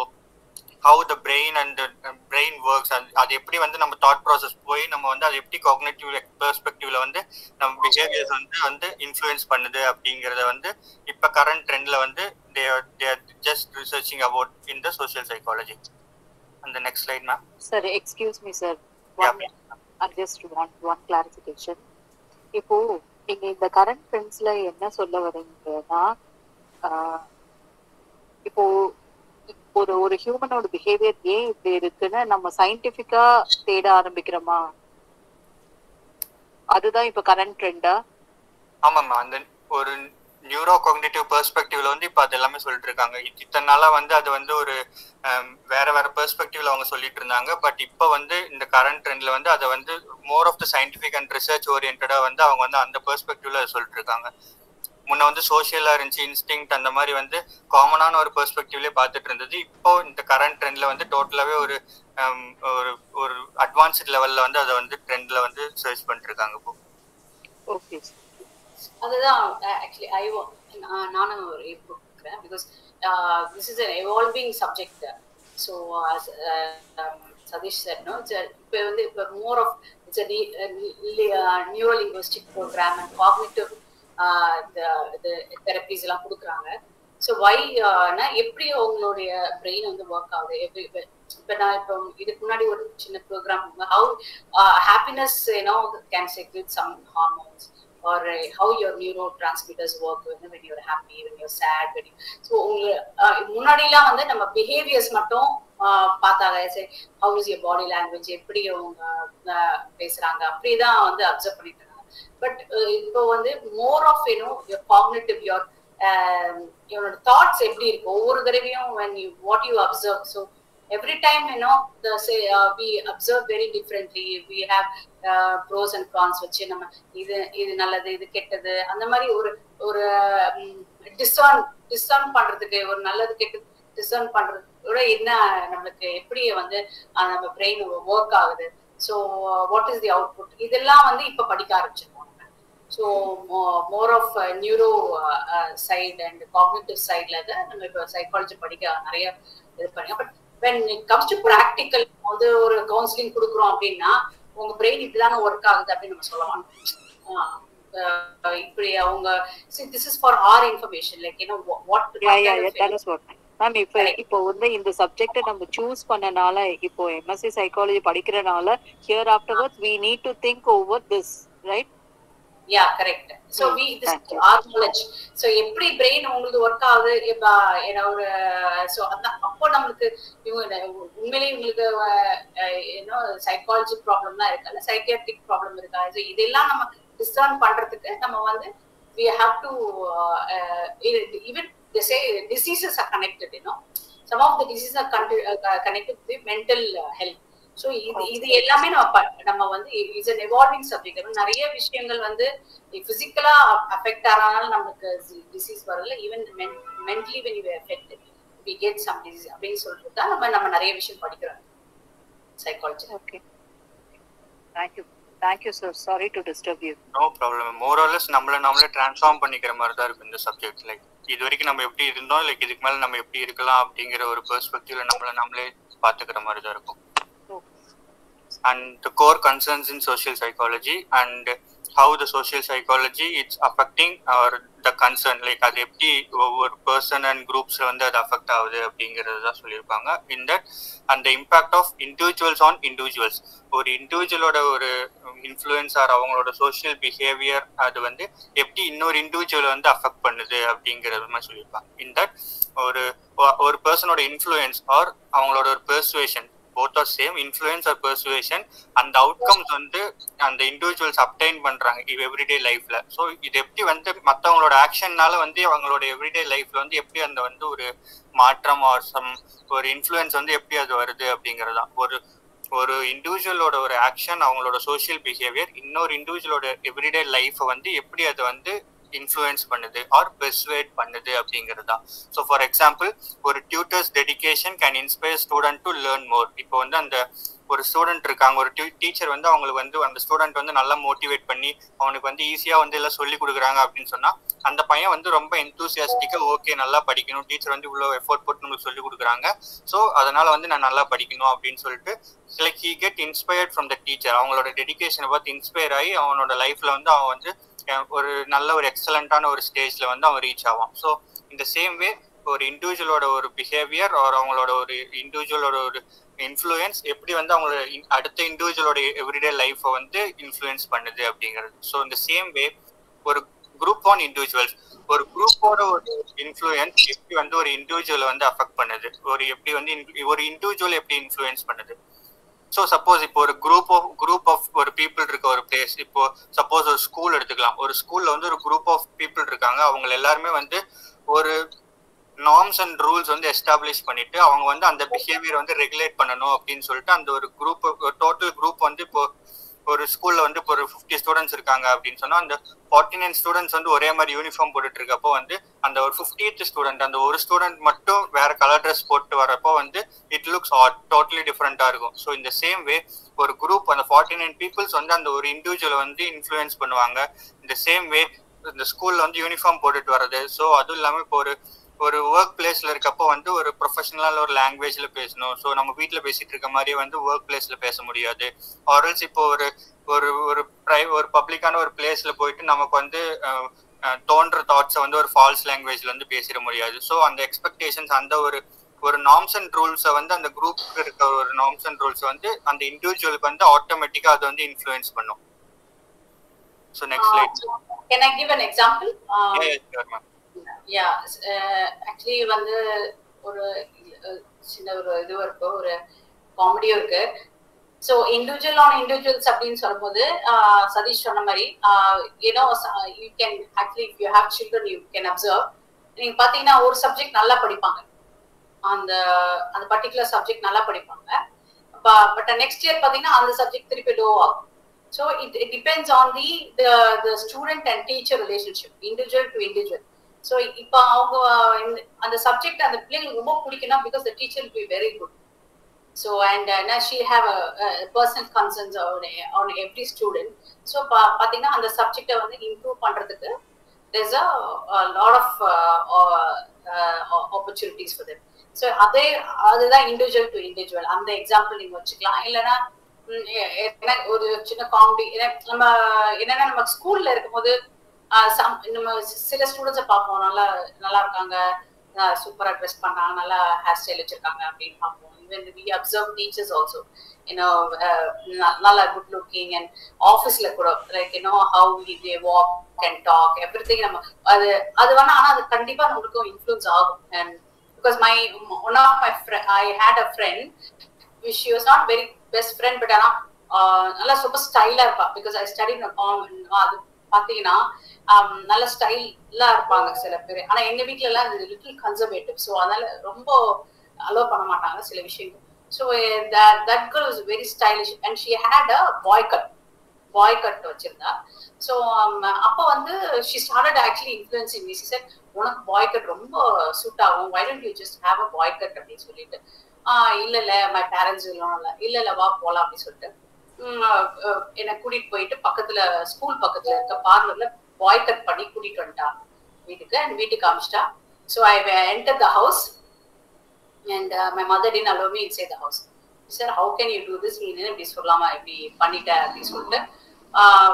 how the brain and brain works, அது எப்படி வந்து நம்ம தாட் ப்ராசஸ் போய் நம்ம வந்து அது எப்படி காக்னிட்டிவ் பெர்ஸ்பெக்டிவ்ல வந்து நம்ம பிஹேவியர்ஸ் வந்து இன்ஃப்ளூயன்ஸ் பண்ணுது அப்படிங்கிறத வந்து இப்போ கரண்ட் ட்ரெண்ட்ல வந்து they are just researching about in the social psychology. அந்த next slide ma'am. Sir excuse me sir, I just want one clarification. இப்போ நீங்க இந்த கரண்ட் ட்ரெண்ட்ஸ்ல என்ன சொல்ல வரீங்கன்னா, இப்போ ஒரு ஹியூமனோட பிஹேவியர் ஏன் இப்படி இருக்குன்னு நம்ம சயின்டிபிக்கா தேட ஆரம்பிக்கிறோமா? அதுதான் இப்ப கரண்ட் ட்ரெண்டா? ஆமாம்மா, அந்த ஒரு நியூரோ காக்னிட்டிவ் பெர்ஸ்பெக்டிவ்ல வந்து இப்போ அது எல்லாமே சொல்லிட்டு இருக்காங்க. இத்தனை நாளா வந்து அது வந்து ஒரு வேற வேற பெர்ஸ்பெக்டிவ்ல அவங்க சொல்லிட்டு இருந்தாங்க. பட் இப்போ வந்து இந்த கரண்ட் ட்ரெண்ட்ல வந்து அதை வந்து more of the scientific and research ஓரியன்டா வந்து அவங்க வந்து அந்த பெர்ஸ்பெக்டிவ்ல சொல்லிட்டு இருக்காங்க. முன்ன வந்து சோஷியலா இருந்துச்சு, இன்ஸ்டிங்க்ட் அந்த மாதிரி வந்து காமனான ஒரு பெர்ஸ்பெக்டிவ்லேயே பார்த்துட்டு இருந்தது. இப்போ இந்த கரண்ட் ட்ரெண்ட்ல வந்து டோட்டலாவே ஒரு ஒரு அட்வான்ஸ்ட் லெவல்ல வந்து அதை வந்து ட்ரெண்ட்ல வந்து சர்ச் பண்ணிட்டு இருக்காங்க இப்போ. ஓகே, அதுதான் ஆக்சுவலி நானும் ஏற்படுறேன். Because this is an evolving subject. So Sathish sir இப்போ வந்து இப்போ more of its neuro linguistic program and cognitive therapies எல்லாம் கொடுக்குறாங்க. ஸோ வைனா எப்படி அவங்களுடைய பிரெயின் வந்து ஒர்க் ஆகுது. இப்போ நான் இப்போ இதுக்கு முன்னாடி ஒரு சின்ன programme how happiness can secrete some hormones or how your neurotransmitters work when you're happy, when you're sad, when you... so முன்னாடிலாம் வந்து நம்ம behaviors மட்டும் பார்த்தாங்க. how is your body language, எப்படி அவங்க பேசுறாங்க, அப்படிதான் வந்து அப்சர்வ் பண்ணிட்டு இருக்காங்க. பட் இப்போ வந்து more of your cognitive, your thoughts எப்படி இருக்கு ஒவ்வொரு தடவையும் when you what you observe. So every time we observe very differently. We have pros and cons வச்சு நம்ம இது நல்லது இது கெட்டது அந்த மாதிரி ஒரு டிஸ்சர்ன் பண்றதுக்கு, ஒரு நல்லது கெட்டது டிஸ்சர்ன் பண்றதோட என்ன நம்மளுக்கு எப்படி வந்து நம்ம பிரெயின் ஒர்க் ஆகுது. So what is the output, இதெல்லாம் வந்து இப்ப படிக்க ஆரம்பிச்சிருக்கோம். So more of neuro side and cognitive சைட்ல நம்ம இப்போ சைக்காலஜி படிக்க நிறைய இது பண்ணி. But when it comes to practical வந்து ஒரு கவுன்சிலிங் கொடுக்குறோம் அப்படின்னா உங்க பிரெயின் இப்படிதானே ஒர்க் ஆகுது அப்படின்னு நம்ம சொல்லலாம். இப்படி அவங்க this is for our information, like what that is what ma'am. இப்போ வந்து இந்த சப்ஜெக்ட் நம்ம சூஸ் பண்ணனால, இப்போ எம்எஸ்சி சைக்காலஜி படிக்கிறனால here afterwards we need to think over this, right? Yeah, correct. So this is our knowledge. So எப்படி brain உங்களுக்கு work ஆகுது ஒரு சோ அப்போ நமக்கு உண்மையிலேயே உங்களுக்கு சைக்காலஜி ப்ராப்ளம்லாம் இருக்கா, சைக்கியாட்ரிக் ப்ராப்ளம் இருக்கா, இதெல்லாம் நம்ம டிஸ்சர்ன் பண்றதுக்கு நம்ம வந்து we have to even they say diseases are connected. Some of the diseases are connected with mental health. So இது எல்லாமே நம்ம வந்து இட்ஸ் an evolving subject. நிறைய விஷயங்கள் வந்து பிசிக்கலா அஃபெக்ட் ஆனாலும் நமக்கு டிசீஸ் வரல. Even mentally when you are affected we get some disease அப்படின்னு சொல்லிட்டு தான் நம்ம நிறைய விஷயம் படிக்கிறோம் psychology. Okay, thank you sir, sorry to disturb you. No problem. more or less நம்மளே ட்ரான்ஸ்ஃபார்ம் பண்ணிக்கிற மாதிரி தான் இருக்கு இந்த சப்ஜெக்ட். லைக் இது வரைக்கும் நம்ம எப்படி இருந்தோம், லைக் இதுக்கு மேல நம்ம எப்படி இருக்கலாம் அப்படிங்கிற ஒரு பெர்ஸ்பெக்டிவ்ல நம்மளே பாத்துக்கிற மாதிரி தான் இருக்கும். And the core concerns in social psychology and how the social psychology it's affecting or the concern, like அது எப்படி ஒவ்வொரு பர்சன் அண்ட் குரூப்ஸ்ல வந்து அது அஃபெக்ட் ஆகுது அப்படிங்கறது தான் சொல்லியிருப்பாங்க. in that and the impact of individuals on individuals, ஒரு இண்டிவிஜுவலோட ஒரு இன்ஃப்ளூயன்ஸ் ஆர் அவங்களோட சோஷியல் பிஹேவியர் அது வந்து எப்படி இன்னொரு இண்டிவிஜுவலை வந்து அஃபெக்ட் பண்ணுது அப்படிங்கிறது மாதிரி சொல்லியிருப்பாங்க. in that ஒரு பர்சனோட இன்ஃப்ளூயன்ஸ் ஆர் அவங்களோட ஒரு persuasion, both are same, influence or persuasion, and the outcomes வந்து அந்த இண்டிவிஜுவல்ஸ் அப்டைன் பண்றாங்க எவ்ரிடே லைஃப்ல. ஸோ இது எப்படி வந்து மற்றவங்களோட ஆக்ஷன்னால வந்து அவங்களோட எவ்ரிடே லைஃப்ல வந்து எப்படி அந்த வந்து ஒரு மாற்றம் ஆர் சம் ஒரு இன்ஃப்ளூயன்ஸ் வந்து எப்படி அது வருது அப்படிங்கறதுதான். ஒரு இண்டிவிஜுவலோட ஒரு ஆக்ஷன், அவங்களோட சோஷியல் பிஹேவியர் இன்னொரு இண்டிவிஜுவலோட எவ்ரிடே லைஃப்பை வந்து எப்படி அது வந்து இன்ஃப்ளூயன்ஸ் பண்ணுது ஆர் பெர்சுவேட் பண்ணுது அப்படிங்கிறது தான். ஸோ ஃபார் எக்ஸாம்பிள், ஒரு tutors dedication can inspire student to learn more. இப்போ வந்து அந்த ஒரு ஸ்டூடெண்ட் இருக்காங்க, ஒரு டீச்சர் வந்து அவங்களுக்கு வந்து அந்த ஸ்டூடெண்ட் வந்து நல்லா மோட்டிவேட் பண்ணி அவனுக்கு வந்து ஈஸியாக வந்து எல்லாம் சொல்லி கொடுக்குறாங்க அப்படின்னு சொன்னா அந்த பையன் வந்து ரொம்ப எந்தூசியாஸ்டிக்கா ஓகே நல்லா படிக்கணும், டீச்சர் வந்து இவ்வளோ எஃபோர்ட் போட்டு நம்மளுக்கு சொல்லி கொடுக்குறாங்க, ஸோ அதனால வந்து நான் நல்லா படிக்கணும் அப்படின்னு சொல்லிட்டு like he get inspired from the teacher. அவங்களோட டெடிகேஷனை பார்த்து இன்ஸ்பயர் ஆகி அவனோட லைஃப்ல வந்து அவன் வந்து ஒரு நல்ல ஒரு எக்ஸலண்டான ஒரு ஸ்டேஜ்ல வந்து அவன் ரீச் ஆவான். ஸோ இந்த சேம் வே ஒரு இண்டிவிஜுவலோட ஒரு பிஹேவியர் ஒரு அவங்களோட ஒரு இண்டிவிஜுவலோட ஒரு இன்ஃப்ளூயன்ஸ் எப்படி வந்து அவங்களோட அடுத்த இண்டிவிஜுவலோட எவ்ரிடே லைஃப்பை வந்து இன்ஃப்ளூயன்ஸ் பண்ணுது அப்படிங்கிறது. ஸோ இந்த சேம் வே ஒரு குரூப் ஆன் இண்டிவிஜுவல்ஸ், ஒரு குரூப்போட ஒரு இன்ஃப்ளூயன்ஸ் எப்படி வந்து ஒரு இண்டிவிஜுவலை வந்து அஃபெக்ட் பண்ணுது, எப்படி வந்து ஒரு இண்டிவிஜுவல் எப்படி இன்ஃப்ளூயன்ஸ் பண்ணுது. ஸோ சப்போஸ் இப்போ ஒரு குரூப் ஆஃப் ஒரு பீப்புள் இருக்க ஒரு பிளேஸ், இப்போ சப்போஸ் ஒரு ஸ்கூல் எடுத்துக்கலாம். ஒரு ஸ்கூல்ல வந்து ஒரு குரூப் ஆஃப் பீப்புள் இருக்காங்க. அவங்க எல்லாருமே வந்து ஒரு நார்ம்ஸ் அண்ட் ரூல்ஸ் வந்து எஸ்டாப்ளிஷ் பண்ணிட்டு அவங்க வந்து அந்த பிஹேவியர் வந்து ரெகுலேட் பண்ணணும் அப்படின்னு சொல்லிட்டு அந்த ஒரு குரூப், டோட்டல் குரூப் வந்து இப்போ ஒரு ஸ்கூல்ல வந்து இப்போ ஒரு 50 ஸ்டூடெண்ட்ஸ் இருக்காங்க அப்படின்னு சொன்னா அந்த 49 ஸ்டூடெண்ட்ஸ் வந்து ஒரே மாதிரி யூனிஃபார்ம் போட்டுட்டு இருக்கப்போ வந்து அந்த ஒரு 50th ஸ்டூடெண்ட், அந்த ஒரு ஸ்டூடெண்ட் மட்டும் வேற கலர் ட்ரெஸ் போட்டு வரப்போ வந்து இட் லுக்ஸ் டோட்டலி டிஃப்ரெண்டா இருக்கும். ஸோ இந்த சேம் வே ஒரு குரூப், அந்த 49 பீப்புள்ஸ் வந்து அந்த ஒரு இண்டிவிஜுவலை வந்து இன்ஃப்ளூயன்ஸ் பண்ணுவாங்க. இந்த சேம் வே இந்த ஸ்கூல்ல வந்து யூனிஃபார்ம் போட்டுட்டு வர்றது. ஸோ அதுவும் இல்லாமல் இப்போ ஒரு ஒர்க் பிளேஸ்ல இருக்கப்போ வந்து ஒரு ப்ரொஃபஷனல் ஒரு லாங்குவேஜ்ல பேசணும். ஸோ நம்ம வீட்டில் பேசிட்டு இருக்க மாதிரியே வந்து ஒர்க் பிளேஸ்ல பேச முடியாது. ஆர்எல்ஸ் இப்போ ஒரு பப்ளிக்கான ஒரு பிளேஸ்ல போயிட்டு நமக்கு வந்து தோன்ற தாட்ஸை வந்து ஒரு ஃபால்ஸ் லாங்குவேஜ்ல வந்து பேசிட முடியாது. ஸோ அந்த எக்ஸ்பெக்டேஷன்ஸ், அந்த ஒரு நார்ம்ஸ் அண்ட் ரூல்ஸை வந்து அந்த குரூப்புக்கு இருக்க ஒரு நார்ம்ஸ் அண்ட் ரூல்ஸ் வந்து அந்த இண்டிவிஜுவலுக்கு வந்து ஆட்டோமேட்டிக்கா அது வந்து இன்ஃப்ளூயன்ஸ் பண்ணும். So next slide. Can I give an example? Yeah, actually வந்து ஒரு சின்ன ஒரு இது இருக்கு, ஒரு காமெடியும் இருக்கு. ஸோ இண்டிவிஜுவல் ஆன் இண்டிவிஜுவல்ஸ் அப்படின்னு சொல்லும்போது சதீஷ் சொன்ன மாதிரி you know you can actually if you have children you can observe. நீங்க பாத்தீங்கன்னா ஒரு சப்ஜெக்ட் நல்லா படிப்பாங்க, அந்த பர்டிகுலர் சப்ஜெக்ட் நல்லா படிப்பாங்க. பட் நெக்ஸ்ட் இயர் பாத்தீங்கன்னா அந்த சப்ஜெக்ட் திருப்பி லோ ஆகும். So it depends on the student and teacher relationship, individual to individual. So இப்போ அவங்க அந்த சப்ஜெக்ட் அந்த பிள்ளைங்களுக்கு ரொம்ப பிடிக்கணும் because the teacher will be very good. So and now she have a personal concerns on every student. So பாத்தீங்கன்னா அந்த சப்ஜெக்டை வந்து இம்ப்ரூவ் பண்றதுக்கு there's a lot of opportunities for them. So அதுதான் individual to individual. அந்த example நீங்க வச்சுக்கலாம். இல்லைன்னா ஒரு சின்ன காமெடி, என்னன்னா நம்ம ஸ்கூல்ல இருக்கும்போது நம்ம சில ஸ்டூடெண்ட்ஸை பார்ப்போம், நல்லா இருக்காங்க, சூப்பரா ட்ரெஸ் பண்ணாங்க, நல்லா ஹேர் ஸ்டைல் வச்சிருக்காங்க அப்படின்னு பார்ப்போம். Even we observe teachers also நல்லா குட் லுக்கிங். அண்ட் ஆஃபீஸ்ல கூட like how they walk and talk everything நம்ம அது வேணா, ஆனா அது கண்டிப்பா நம்மளுக்கும் இன்ஃப்ளூயன்ஸ் ஆகும். And because one of my I had a friend, she was not very best friend, but ஆனா நல்லா சூப்பர் ஸ்டைலா இருப்பா. பிகாஸ் ஐ ஸ்டடி அது பாத்தீங்கன்னா நல்ல ஸ்டைலா இருப்பாங்க சில பேர். ஆனா எங்க வீட்டுல எல்லாம் லிட்டில் கன்சர்வேட்டிவ். ஸோ அதனால ரொம்ப அலோவ் பண்ண மாட்டாங்க சில விஷயங்கள். So that girl was very stylish and she had a boy cut வச்சிருந்தா. ஸோ அப்போ வந்து she started actually influencing me. She said உனக்கு பாய் கட் ரொம்ப சூட் ஆகும், why don't you just have a boy cut அப்படின்னு சொல்லிட்டு, இல்ல மை பேரண்ட்ஸ் இல்ல வா போலாம் அப்படின்னு சொல்லிட்டு என்னை கூட்டிட்டு போயிட்டு பக்கத்துல ஸ்கூல் பக்கத்துல இருக்க பார்லர்ல பாய் கட் பண்ணி கூட்டிட்டு வந்துட்டா வீட்டுக்கு. அண்ட் வீட்டுக்கு அமிச்சிட்டா. So I enter the house and my mother didn't allow me inside the house. சார் how can you do this, நீ என்ன இப்படி சொல்லாமா இப்படி பண்ணிட்ட அப்படின்னு சொல்லிட்டு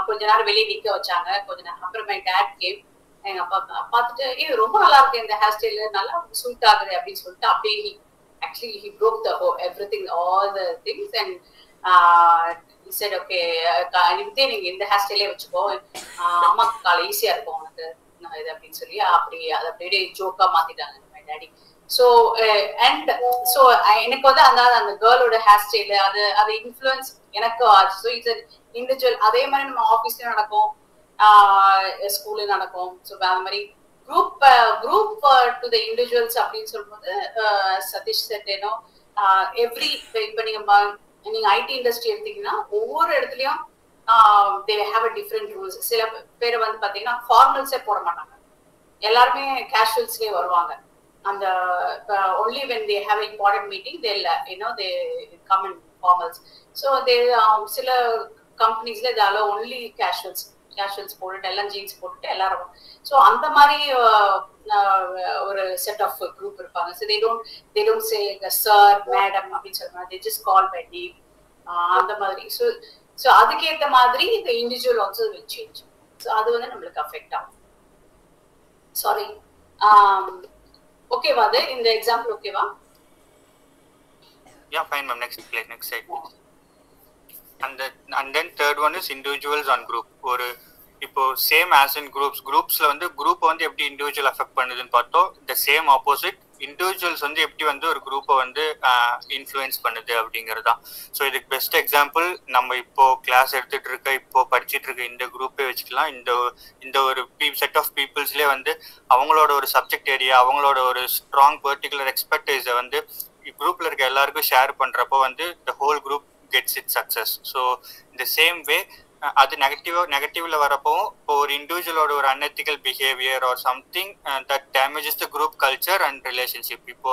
கொஞ்ச நேரம் வெளியே நிக்க வச்சாங்க. கொஞ்ச நேரம் அப்புறம் மை டேட் கேம். எங்க அப்பா பார்த்துட்டு இது ரொம்ப நல்லா இருக்கு, இந்த ஹேர் ஸ்டைல் நல்லா சூட் ஆகுது அப்படின்னு சொல்லிட்டு அப்படியே actually he broke the whole everything, all the things, and he said okay நீங்க இந்த ஹேர் ஸ்டைலே வச்சுக்கோ, அம்மாக்கு காலை ஈஸியா இருக்கும் உனக்கு இது அப்படின்னு சொல்லி அதை அப்படியே ஜோக்கா மாத்திட்டாங்க my daddy. So and so எனக்கு வந்து அந்த கேர்ளோட ஹேர் ஸ்டைலு அது இன்ஃப்ளூயன்ஸ் எனக்கு ஆச்சு. So it's individual. அதே மாதிரி நம்ம ஆஃபீஸ்லயும் நடக்கும், ஸ்கூல்ல நடக்கும். ஸோ அந்த மாதிரி group to the individuals அப்படின்னு சொல்லும்போது சதீஷ் said எவ்ரி இப்போ நீங்க ஐடி இண்டஸ்ட்ரி எடுத்தீங்கன்னா ஒவ்வொரு இடத்துலயும் they have a different rules. சில பேர் வந்து பாத்தீங்கன்னா ஃபார்மல்ஸே போட மாட்டாங்க, எல்லாருமே கேஷுவல்ஸ்லயே வருவாங்க. அந்த only when they have an important meeting they'll they come in formals. So they சில கம்பெனிஸ்ல they allow only casuals போட்டுட்டு எல்லாம் ஜீன்ஸ் போட்டுட்டு எல்லாரும். ஸோ அந்த மாதிரி ஒரு செட் ஆஃப் குரூப் இருப்பாங்க. So they don't say sir madam அப்படின்னு சொல்லுவாங்க, they just call by name அந்த மாதிரி. ஸோ அதுக்கேற்ற மாதிரி இந்த individual also will change. So அது வந்து நம்மளுக்கு அஃபெக்ட் ஆகும். சாரி, ஓகேவா? அது இந்த எக்ஸாம்பிள் ஓகேவா? Yeah, fine, ma'am. Next slide. And then third one is individuals on group. ஒரு இப்போ சேம் ஆஸ் இன் குரூப்ஸ்ல வந்து குரூப்பை வந்து எப்படி இண்டிவிஜுவல் அஃபெக்ட் பண்ணுதுன்னு பார்த்தோம். இந்த சேம் ஆப்போசிட் இண்டிவிஜுவல்ஸ் வந்து எப்படி வந்து ஒரு குரூப்பை வந்து இன்ஃப்ளூயன்ஸ் பண்ணுது அப்படிங்கிறது தான். ஸோ இதுக்கு பெஸ்ட் எக்ஸாம்பிள் நம்ம இப்போ கிளாஸ் எடுத்துட்டு இருக்க இப்போ படிச்சுட்டு இருக்க இந்த குரூப்பே வச்சுக்கலாம். இந்த ஒரு செட் ஆஃப் பீப்புள்ஸ்லேயே வந்து அவங்களோட ஒரு சப்ஜெக்ட் ஏரியா, அவங்களோட ஒரு ஸ்ட்ராங் பர்டிகுலர் எக்ஸ்பர்டைஸை வந்து குரூப்ல இருக்க எல்லாருக்கும் ஷேர் பண்றப்போ வந்து the whole group gets its success. So in the same way அது நெகட்டிவ்ல வரப்போ இப்போ ஒரு இண்டிவிஜுவலோட ஒரு unethical behaviour or something that damages the group culture and relationship, இப்போ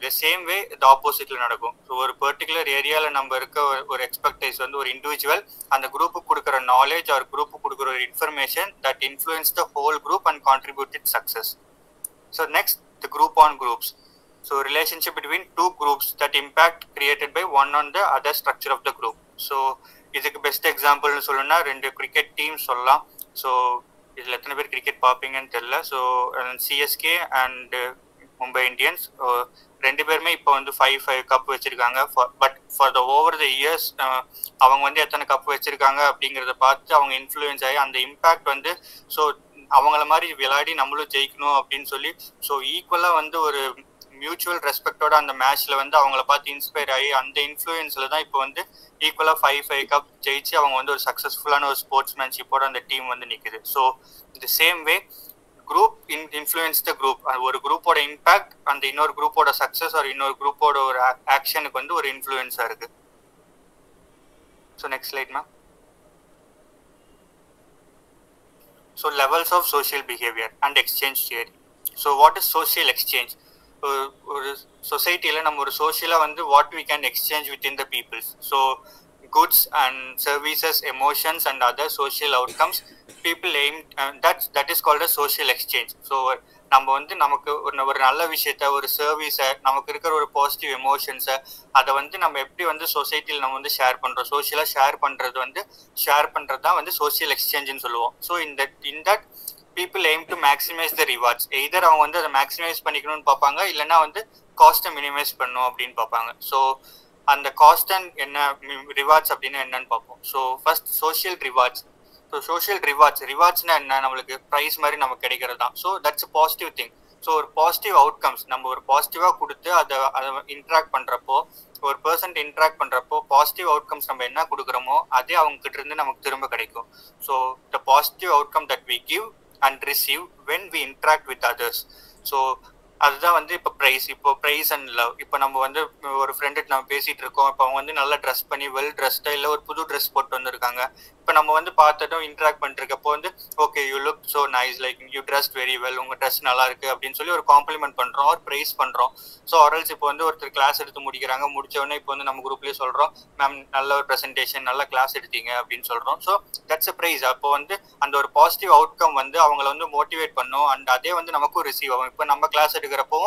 த சேம் வே இது ஆப்போசிட்ல நடக்கும். ஸோ ஒரு பர்டிகுலர் ஏரியால நம்ம இருக்க ஒரு எக்ஸ்பர்டைஸ் வந்து ஒரு இண்டிவிஜுவல் அந்த குரூப்புக்கு கொடுக்குற நாலேஜ் ஆர் குரூப்புக்கு கொடுக்குற ஒரு information that influence the whole group and contribute it success. So next the group on groups. So relationship between two groups that impact created by one on the other structure of the group. So இதுக்கு best எக்ஸாம்பிள்னு சொல்லணும்னா 2 cricket team சொல்லலாம். So இதில் எத்தனை பேர் cricket பார்ப்பீங்கன்னு தெரியல. So CSK and Mumbai Indians 2 பேருமே இப்போ வந்து 5 கப் வச்சிருக்காங்க. But for the over the years அவங்க வந்து எத்தனை கப் வச்சிருக்காங்க அப்படிங்கிறத பார்த்து அவங்க இன்ஃப்ளூயன்ஸ் ஆகி அந்த இம்பேக்ட் வந்து ஸோ அவங்கள மாதிரி விளையாடி நம்மளும் ஜெயிக்கணும் அப்படின்னு சொல்லி ஸோ ஈக்குவலாக வந்து ஒரு மியூச்சுவல் ரெஸ்பெக்டோட அந்த மேட்ச்ல வந்து அவங்கள பார்த்து இன்ஸ்பயர் ஆகி அந்த இன்ஃப்ளூயன்ஸ்ல தான் இப்போ வந்து ஈக்குவலா 5 கப் ஜெயிச்சு அவங்க வந்து ஒரு சக்சஸ்ஃபுல்லான ஒரு ஸ்போர்ட்ஸ்மேன்ஷிப்போட அந்த டீம் வந்து நிக்குது. So the same way group influence the group. ஒரு குரூப்போட இம்பாக்ட் அந்த இன்னொரு குரூப்போட சக்சஸ் ஒரு இன்னொரு குரூப்போட ஒரு ஆக்ஷனுக்கு வந்து ஒரு இன்ஃப்ளூயன்ஸா இருக்கு. So next slide ma'am. So levels of social behaviour and exchange theory. So what is social exchange? ஒரு சொசைட்டியில் நம்ம ஒரு சோஷியலாக வந்து what we can exchange within the peoples. So goods and services, emotions and other social outcomes people aim that is called a social exchange. So நம்ம வந்து நமக்கு ஒரு நல்ல விஷயத்த, ஒரு சர்வீஸை, நமக்கு இருக்கிற ஒரு பாசிட்டிவ் எமோஷன்ஸை அதை வந்து நம்ம எப்படி வந்து சொசைட்டியில் நம்ம வந்து ஷேர் பண்ணுறோம். சோஷியலாக ஷேர் பண்ணுறது தான் வந்து சோஷியல் எக்ஸ்சேஞ்சுன்னு சொல்லுவோம். So in that people aim to maximize the rewards. either அவங்க வந்து அதை மேக்ஸிமைஸ் பண்ணிக்கணும்னு பார்ப்பாங்க, இல்லைன்னா வந்து காஸ்ட்டை மினிமைஸ் பண்ணணும் அப்படின்னு பார்ப்பாங்க. ஸோ அந்த காஸ்ட் அண்ட் என்ன ரிவார்ட்ஸ் அப்படின்னு என்னன்னு பார்ப்போம். So first social rewards. So social ரிவார்ட்ஸ்னா என்ன? நம்மளுக்கு ப்ரைஸ் மாதிரி நமக்கு கிடைக்கிறது தான். So that's positive thing. So ஒரு பாசிட்டிவ் அவுட்கம்ஸ் நம்ம ஒரு பாசிட்டிவாக கொடுத்து அதை இன்ட்ராக்ட் பண்ணுறப்போ, ஒரு பர்சன்ட் இன்ட்ராக்ட் பண்ணுறப்போ பாசிட்டிவ் அவுட்கம்ஸ் நம்ம என்ன கொடுக்குறோமோ அதே அவங்க கிட்ட இருந்து நமக்கு திரும்ப கிடைக்கும். So the positive outcome that we give and receive when we interact with others. So அதுதான் வந்து இப்போ ப்ரைஸ் அண்ட் லவ். இப்போ நம்ம வந்து ஒரு ஃப்ரெண்டுக்கு நம்ம பேசிட்டு இருக்கோம், இப்போ அவங்க வந்து நல்லா ட்ரெஸ் பண்ணி வெல் ட்ரெஸ்டா இல்லை ஒரு புது ட்ரெஸ் போட்டு வந்திருக்காங்க. இப்போ நம்ம வந்து பார்த்துட்டோம், இன்ட்ராக்ட் பண்ணிருக்கப்போ வந்து okay you look so nice, like you dress very well, உங்கள் ட்ரெஸ் நல்லா இருக்கு அப்படின்னு சொல்லி ஒரு காம்ப்ளிமெண்ட் பண்ணுறோம், ஒரு ப்ரைஸ் பண்ணுறோம். ஸோ ஆர்எல்ஸ் இப்போ வந்து ஒருத்தர் கிளாஸ் எடுத்து முடிச்சோடனே இப்போ வந்து நம்ம குரூப்லேயே சொல்கிறோம், மேம் நல்ல ஒரு ப்ரெசன்டேஷன், நல்ல கிளாஸ் எடுத்தீங்க அப்படின்னு சொல்கிறோம். So that's a praise. அப்போ வந்து அந்த ஒரு பாசிட்டிவ் அவுட்கம் வந்து அவங்கள வந்து மோட்டிவேட் பண்ணும் அண்ட் அதே வந்து நமக்கும் ரிசீவ் ஆகும். இப்போ நம்ம கிளாஸ் எடுக்கிறப்போ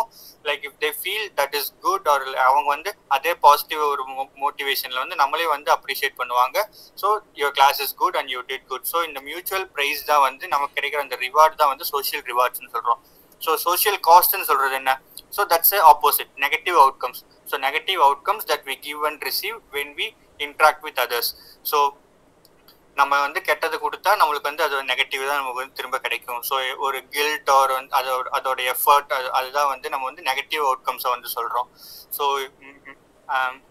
like if they feel that is good or அவங்க வந்து அதே பாசிட்டிவ் ஒரு மோட்டிவேஷன்ல வந்து நம்மளே வந்து அப்ரிஷியேட் பண்ணுவாங்க. So your class is good and you did good. So இந்த மியூச்சுவல் ப்ரைஸ் தான் வந்து நமக்கு கிடைக்கிற அந்த ரிவார்ட் தான் வந்து சோஷியல் ரிவார்ட்ஸ்னு சொல்றோம். ஸோ சோஷியல் காஸ்ட்னு சொல்றது என்ன? So that's opposite, negative outcomes. So negative outcomes that we give and receive when we interact with others. So நம்ம வந்து கெட்டது கொடுத்தா நம்மளுக்கு வந்து அது நெகட்டிவ் தான் நமக்கு வந்து திரும்ப கிடைக்கும். ஸோ ஒரு கில்ட் ஆர் அதோட எஃபர்ட் அதுதான் வந்து நம்ம வந்து நெகட்டிவ் அவுட்கம்ஸை வந்து சொல்கிறோம். ஸோ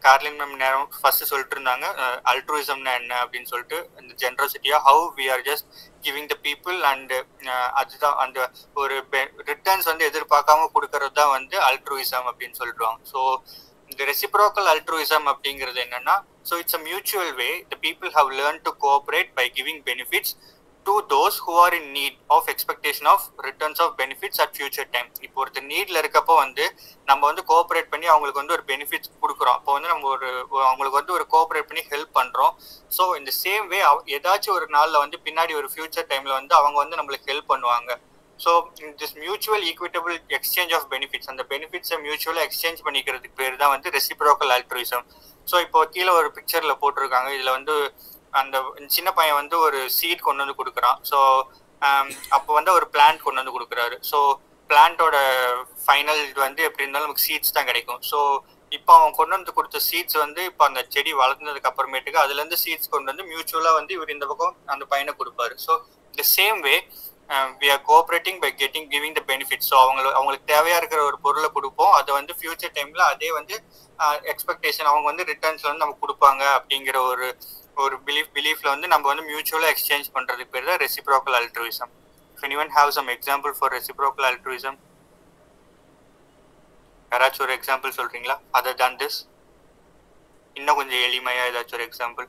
கார்லின் மேம் நேரம் ஃபர்ஸ்ட் சொல்லிட்டு இருந்தாங்க அல்ட்ரூயிசம்னா என்ன அப்படின்னு சொல்லிட்டு, இந்த ஜென்ரோசிட்டியா how we are just giving the people and அதுதான் அந்த ஒரு ரிட்டர்ன்ஸ் வந்து எதிர்பார்க்காம கொடுக்கறது தான் வந்து அல்ட்ரூயிசம் அப்படின்னு சொல்லிடுவாங்க. ஸோ இந்த ரெசிப்ரோக்கல் அல்ட்ரூயிசம் அப்படிங்கிறது என்னன்னா, so it's a mutual way the people have learned to cooperate by giving benefits to those who are in need of expectation of returns of benefits at future time. இப்போ ஒருத்தர் நீட்ல இருக்கப்போ வந்து நம்ம வந்து cooperate பண்ணி அவங்களுக்கு வந்து ஒரு பெனிஃபிட்ஸ் கொடுக்குறோம். அப்போ வந்து நம்ம அவங்களுக்கு வந்து ஒரு கோஆப்ரேட் பண்ணி ஹெல்ப் பண்றோம். ஸோ இந்த சேம் வே ஏதாச்சும் ஒரு நாள்ல வந்து பின்னாடி ஒரு ஃபியூச்சர் டைம்ல வந்து அவங்க வந்து நம்மளுக்கு ஹெல்ப் பண்ணுவாங்க. So this mutual equitable exchange of benefits, அந்த பெனிஃபிட்ஸை மியூச்சுவலாக எக்ஸ்சேஞ்ச் பண்ணிக்கிறதுக்கு பேர் தான் வந்து ரெசிப்ரோக்கல் ஆல்ட்ரூயிசம். ஸோ இப்போ கீழே ஒரு பிக்சர்ல போட்டிருக்காங்க, இதுல வந்து அந்த சின்ன பையன் வந்து ஒரு சீட் கொண்டு வந்து கொடுக்குறான். ஸோ அப்போ வந்து ஒரு பிளான்ட் கொண்டு வந்து கொடுக்குறாரு. ஸோ பிளான்ட்டோட ஃபைனல் வந்து எப்படி இருந்தாலும் நமக்கு சீட்ஸ் தான் கிடைக்கும். ஸோ இப்போ அவன் கொண்டு வந்து கொடுத்த சீட்ஸ் வந்து இப்போ அந்த செடி வளர்ந்ததுக்கு அப்புறமேட்டுக்கு அதுல இருந்து சீட்ஸ் கொண்டு வந்து மியூச்சுவலா வந்து இவர் இந்த பக்கம் அந்த பையனை கொடுப்பாரு. So the same way we are cooperating by giving the benefits. So அவங்களுக்கு தேவையா இருக்கிற ஒரு பொருளை கொடுப்போம், அதை வந்து ஃபியூச்சர் டைம்ல அதே வந்து எக்ஸ்பெக்டேஷன் அவங்க வந்து ரிட்டர்ன்ஸ்ல வந்து நமக்கு கொடுப்பாங்க அப்படிங்கிற ஒரு பிலீஃப்ல வந்து நம்ம வந்து மியூச்சுவலா எக்ஸ்சேஞ்ச் பண்றதுக்கு பேர் தான் reciprocal அல்ட்ருவிசம். If anyone have some example for reciprocal altruism, யாராச்சும் ஒரு எக்ஸாம்பிள் சொல்றீங்களா? other than this இன்னும் கொஞ்சம் எளிமையா ஏதாச்சும் ஒரு example.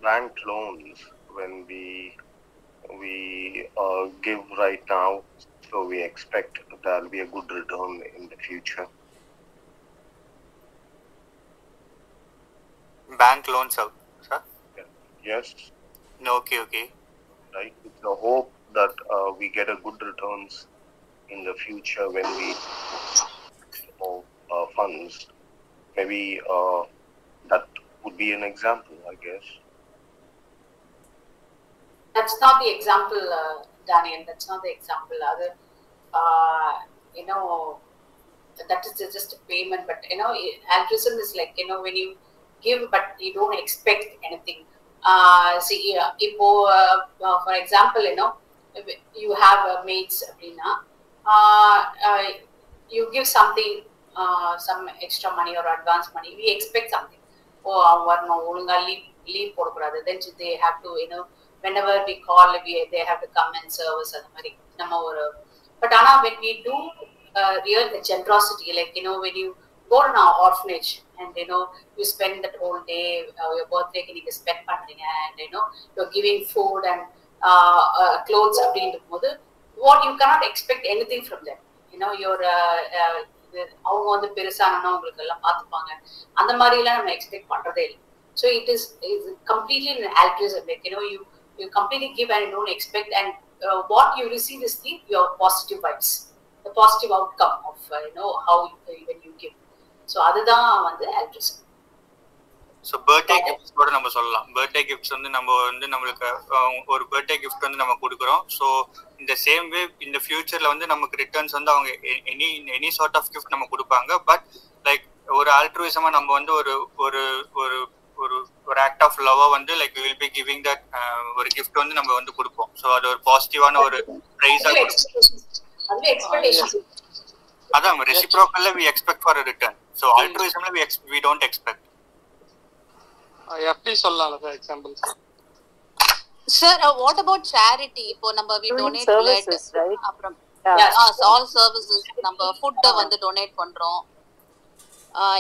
Bank loans, when we give right now, so we expect there will be a good return in the future. Bank loans, sir? Yes. Okay. Right. It's the hope that we get a good returns in the future when we funds. Maybe that would be an example, I guess. That's not the example, Daniel. That's not the example. Other, that is just a payment. But altruism is like when you give, but you don't expect anything. See, for example, you have mates, you give something, some extra money or advance money. We expect something. Leave போடக்கூடாது. Then they have to, whenever we call, they have to come and serve us. But when we do real generosity, like when you go to an orphanage and you spend that whole day, your birthday can you spend பண்றீங்க, and you're giving food and clothes அப்படின்றது, what you cannot expect anything from them. your அவங்க வந்து பெருசானா உங்களுக்கு எல்லாம் பார்த்துப்பாங்க, அந்த மாதிரி எல்லாம் நம்ம எக்ஸ்பெக்ட் பண்றதே இல்லை. So it is completely an altruism, like you completely give and you don't expect, and what you receive is your positive vibes, the positive outcome of how when you give. So அதுதான் வந்து altruism. So birthday gifts கூட நம்ம சொல்லலாம். Birthday gifts வந்து நம்ம வந்து நம்மளுக்கு ஒரு பர்த்டே கிஃப்ட் வந்து நம்ம கொடுக்குறோம். ஸோ இந்த சேம் வே இந்த ஃபியூச்சர்ல வந்து நமக்கு ரிட்டர்ன்ஸ் வந்து அவங்க எனி சார்ட் ஆஃப் கிஃப்ட் நம்ம கொடுப்பாங்க. பட் லைக் ஒரு ஆல்ட்ருவிசமா நம்ம வந்து ஒரு ஒரு ஒரு ஒரு ஒரு ஆக்ட் ஆஃப் லவ்வா வந்து like we will be giving that ஒரு கிஃப்ட் வந்து நம்ம வந்து கொடுப்போம். ஸோ அது ஒரு பாசிட்டிவான ஒரு ப்ரைஸா கொடுப்போம். அதான் ரெசிப்ரோக்கல்ல we expect for a return. So ஆல்ட்ருவிசம்ல வி டோன்ட் எக்ஸ்பெக்ட். எப்படி சொல்லலாம் for example sir? What about charity? இப்போ நம்ம we donate blood, அப்புறம் all services, நம்ம ஃபுட் வந்து டொனேட் பண்றோம்.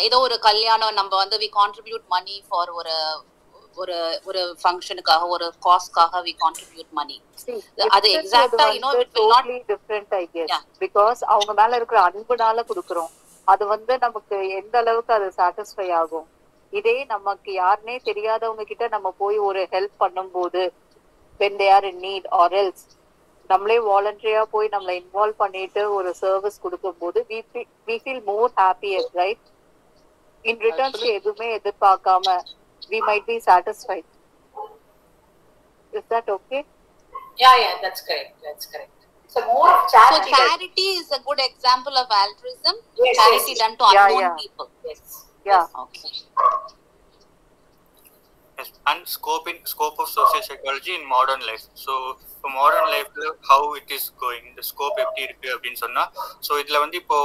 ஏதோ ஒரு கல்யாணம் நம்ம வந்து we contribute money for ஒரு ஒரு ஃபங்க்ஷனுக்காக, ஒரு காஸ்ட்காக we contribute money. அது எக்ஸாக்ட்டா it will not be different, I guess, because அவங்க மேல இருக்கிற அன்புனால கொடுக்குறோம். அது வந்து நமக்கு எந்த அளவுக்கு அது சாட்டிஸ்ஃபை ஆகும். இதே நமக்கு யாருனே தெரியாதவங்க கிட்ட நம்ம போய் ஒரு ஹெல்ப் பண்ணும்போது, when they are in need, or else நம்மளே வாலண்டரியா போய் நம்மள இன்வால்வ் பண்ணிட்டு ஒரு சர்வீஸ் கொடுக்கும்போது we feel more happier, right? In return எதுவுமே எதிர்பார்க்காம we might be satisfied. Is that okay? Yeah, that's correct. So more of charity. So charity is a good example of altruism. Yes, charity done to unknown people. Yes. Yeah. Okay. Yes. And scope of social psychology in modern life. So for modern life how it is going, the scope எப்படி இருக்கு அப்படின்னு சொன்னா, so இதுல வந்து இப்போ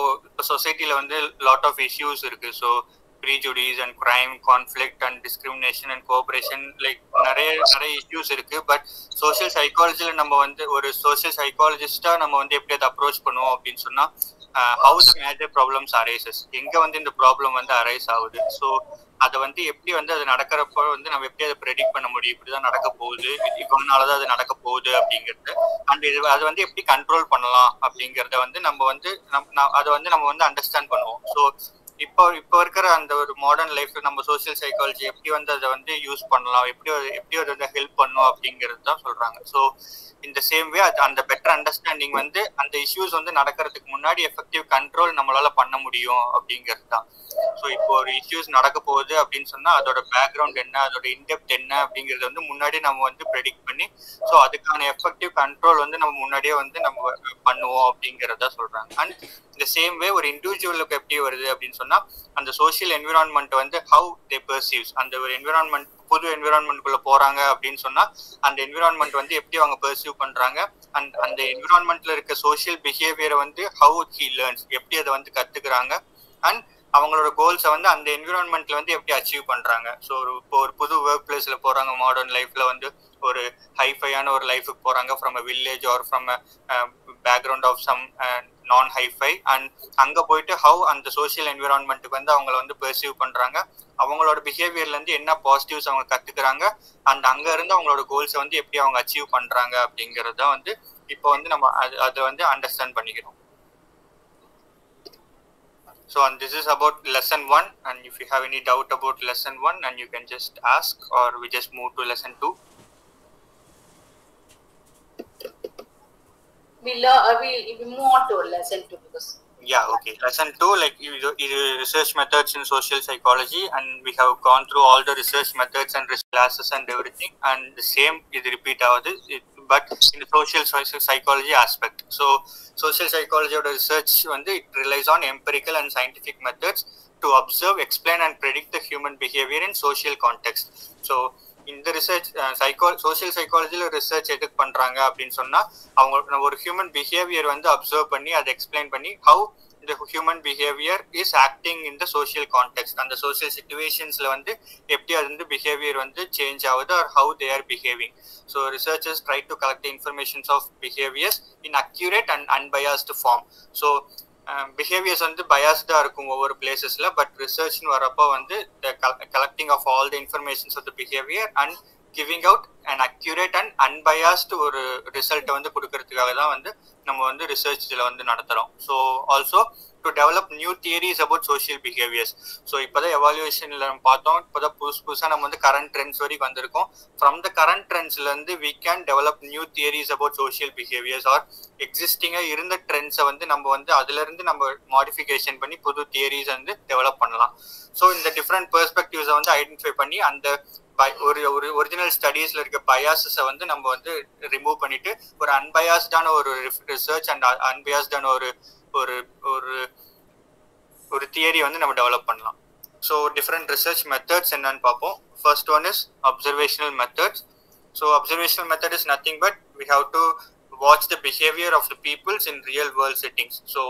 சொசைட்டில வந்து lot of issues இருக்கு. So prejudice and crime, conflict and discrimination and cooperation, like நிறைய இஷ்யூஸ் இருக்கு. பட் சோஷியல் சைக்காலஜில நம்ம வந்து ஒரு சோஷியல் சைக்காலஜிஸ்டா நம்ம வந்து எப்படி அதை அப்ரோச் பண்ணுவோம் அப்படின்னு சொன்னா, how the major problems arises, எங்க வந்து இந்த ப்ராப்ளம் வந்து அரைஸ் ஆகுது, ஸோ அதை வந்து எப்படி வந்து அது நடக்கிறப்போ வந்து நம்ம எப்படி அதை ப்ரெடிக்ட் பண்ண முடியும், இப்படிதான் நடக்க போகுது, இவனாலதான் அது நடக்க போகுது அப்படிங்கிறது, அண்ட் இது அதை வந்து எப்படி கண்ட்ரோல் பண்ணலாம் அப்படிங்கிறத வந்து நம்ம வந்து அதை வந்து நம்ம வந்து அண்டர்ஸ்டாண்ட் பண்ணுவோம். ஸோ இப்போ இருக்கிற அந்த ஒரு மாடர்ன் லைஃப்ல நம்ம சோசியல் சைக்காலஜி எப்படி வந்து அதை வந்து யூஸ் பண்ணலாம், எப்படி அதை வந்து ஹெல்ப் பண்ணும் அப்படிங்கிறது தான் சொல்றாங்க. ஸோ இந்த சேம் வே அந்த பெட்டர் அண்டர்ஸ்டாண்டிங் வந்து அந்த இஷ்யூஸ் வந்து நடக்கிறதுக்கு முன்னாடி எஃபெக்டிவ் கண்ட்ரோல் நம்மளால பண்ண முடியும் அப்படிங்கிறது தான். ஸோ இப்போ ஒரு இஷ்யூஸ் நடக்க போகுது அப்படின்னு சொன்னா அதோட பேக்ரவுண்ட் என்ன, அதோட இன்டெப்த் என்ன அப்படிங்கறத வந்து முன்னாடி நம்ம வந்து ப்ரெடிக்ட் பண்ணி ஸோ அதுக்கான எஃபெக்டிவ் கண்ட்ரோல் வந்து நம்ம முன்னாடியே வந்து நம்ம பண்ணுவோம் அப்படிங்கிறத சொல்றாங்க. அண்ட் இந்த சேம் வே ஒரு இண்டிவிஜுவலுக்கு எப்படி வருது அப்படின்னு சொன்னா அந்த சோஷியல் என்விரான்மெண்ட் வந்து ஹவு தே பெர்சீவ்ஸ், அந்த ஒரு என்விரான்மெண்ட் புது என்விரான்மெண்ட்குள்ள போறாங்க அப்படின்னு சொன்னா அந்த என்விரான்மெண்ட் வந்து எப்படி அவங்க பெர்சீவ் பண்றாங்க, அண்ட் அந்த என்விரான்மெண்ட்ல இருக்க சோஷியல் பிஹேவியரை வந்து ஹவு ஹி லேர்ன்ஸ், எப்படி அதை வந்து கத்துக்கிறாங்க, அண்ட் அவங்களோட கோல்ஸை வந்து அந்த என்விரான்மெண்ட்ல வந்து எப்படி அச்சீவ் பண்றாங்க. ஸோ இப்போ ஒரு புது ஒர்க் பிளேஸ்ல போறாங்க, மாடர்ன் லைஃப்ல வந்து ஒரு ஹைஃபையான ஒரு லைஃபுக்கு போறாங்க from a village or from a background of some non hifi, and அங்க போயிட்டு ஹவு அந்த சோஷியல் என்விரான்மெண்ட்டுக்கு வந்து அவங்கள வந்து பெர்சீவ் பண்றாங்க, அவங்களோட பிஹேவியர்ல இருந்து என்ன பாசிட்டிவ்ஸ் அவங்க கத்துக்கிறாங்க, அண்ட் அங்க இருந்து அவங்களோட கோல்ஸை வந்து எப்படி அவங்க அச்சீவ் பண்றாங்க அப்படிங்கறத வந்து இப்போ வந்து நம்ம அதை வந்து அண்டர்ஸ்டாண்ட் பண்ணிக்கிறோம். So and this is about lesson 1, and if you have any doubt about lesson 1 and you can just ask, or we just move to lesson 2. We move on to lesson 2 because okay, lesson 2 like research methods in social psychology, and we have gone through all the research methods and classes and everything, and the same is repeat but in the social psychology aspect. So social psychology or research it relies on empirical and scientific methods to observe, explain and predict the human behavior in social context. So in the research social psychology research எதுக்கு பண்றாங்க அப்படின்னு சொன்னா அவங்க ஒரு human behaviour வந்து observe பண்ணி அதை explain பண்ணி how the human behavior is acting in the social context, and the social situationsல வந்து எப்படி அது வந்து behavior வந்து சேஞ்ச் ஆகுது or how they are behaving. So researchers try to collect the informations of behaviors in accurate and unbiased form. So behaviors வந்து biased-ஆ இருக்கும் ஒவ்வொரு பிளேசஸ்ல, but ரிசர்ச்னு வரப்போ வந்து the collecting of all the informations of the behavior and giving out an accurate and unbiased ஒரு result வந்து கொடுக்கறதுக்காக தான் வந்து நம்ம வந்து ரிசர்ச் இதில் வந்து நடத்துகிறோம். So also to develop new theories about social behaviours. So இப்போதான் எவாலுவேஷனில் நம்ம பார்த்தோம், இப்போதான் புதுசாக நம்ம வந்து கரண்ட் ட்ரெண்ட்ஸ் வரைக்கும் வந்திருக்கோம். ஃப்ரம் த கரண்ட் ட்ரெண்ட்ஸ்லேருந்து we can develop new theories about social behaviours, or எக்ஸிஸ்டிங்காக இருந்த ட்ரெண்ட்ஸை வந்து நம்ம வந்து அதுலேருந்து நம்ம மாடிஃபிகேஷன் பண்ணி புது தியரிஸ் வந்து டெவலப் பண்ணலாம். ஸோ இந்த டிஃப்ரெண்ட் பெர்ஸ்பெக்டிவ்ஸை வந்து ஐடென்டிஃபை பண்ணி அந்த ஒரு ஒரிஜினல் ஸ்டடீஸ்ல இருக்க பயாசஸை வந்து நம்ம வந்து ரிமூவ் பண்ணிட்டு ஒரு அன்பயாஸ்டான ஒரு ரிசர்ச் அண்ட் அன்பயாஸ்டான ஒரு ஒரு ஒரு தியரி வந்து நம்ம டெவலப் பண்ணலாம். ஸோ டிஃப்ரெண்ட் ரிசர்ச் மெத்தட்ஸ் என்னன்னு பார்ப்போம். First one is observational methods. So observational method is nothing but we have to watch the behaviour of the peoples in real world settings. So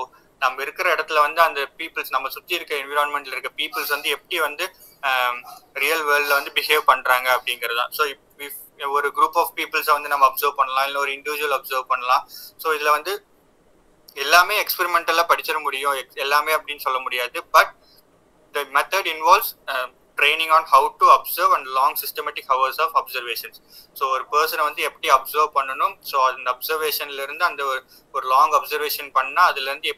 நம்ம இருக்கிற இடத்துல வந்து அந்த பீப்புள்ஸ், நம்ம சுற்றி இருக்க என்விரான்மெண்ட்ல இருக்க பீப்புள்ஸ் வந்து எப்படி வந்து ரியல் வேர்ல்ட்ல வந்து பிஹேவ் பண்றாங்க அப்படிங்கிறது தான். ஸோ ஒரு குரூப் ஆஃப் பீப்புள்ஸை வந்து நம்ம அப்சர்வ் பண்ணலாம், இல்லை ஒரு இண்டிவிஜுவல் அப்சர்வ் பண்ணலாம். ஸோ இதுல வந்து எல்லாமே எக்ஸ்பெரிமெண்டலா படிச்சிட முடியும், எல்லாமே அப்படின்னு சொல்ல முடியாது. But the method involves training on how to observe and long systematic hours of observations. So ஒரு பர்சனை வந்து எப்படி அப்சர்வ் பண்ணணும், ஸோ அந்த அப்சர்வேஷன்ல இருந்து அந்த ஒரு லாங் அப்சர்வேஷன் பண்ணா அதுல இருந்து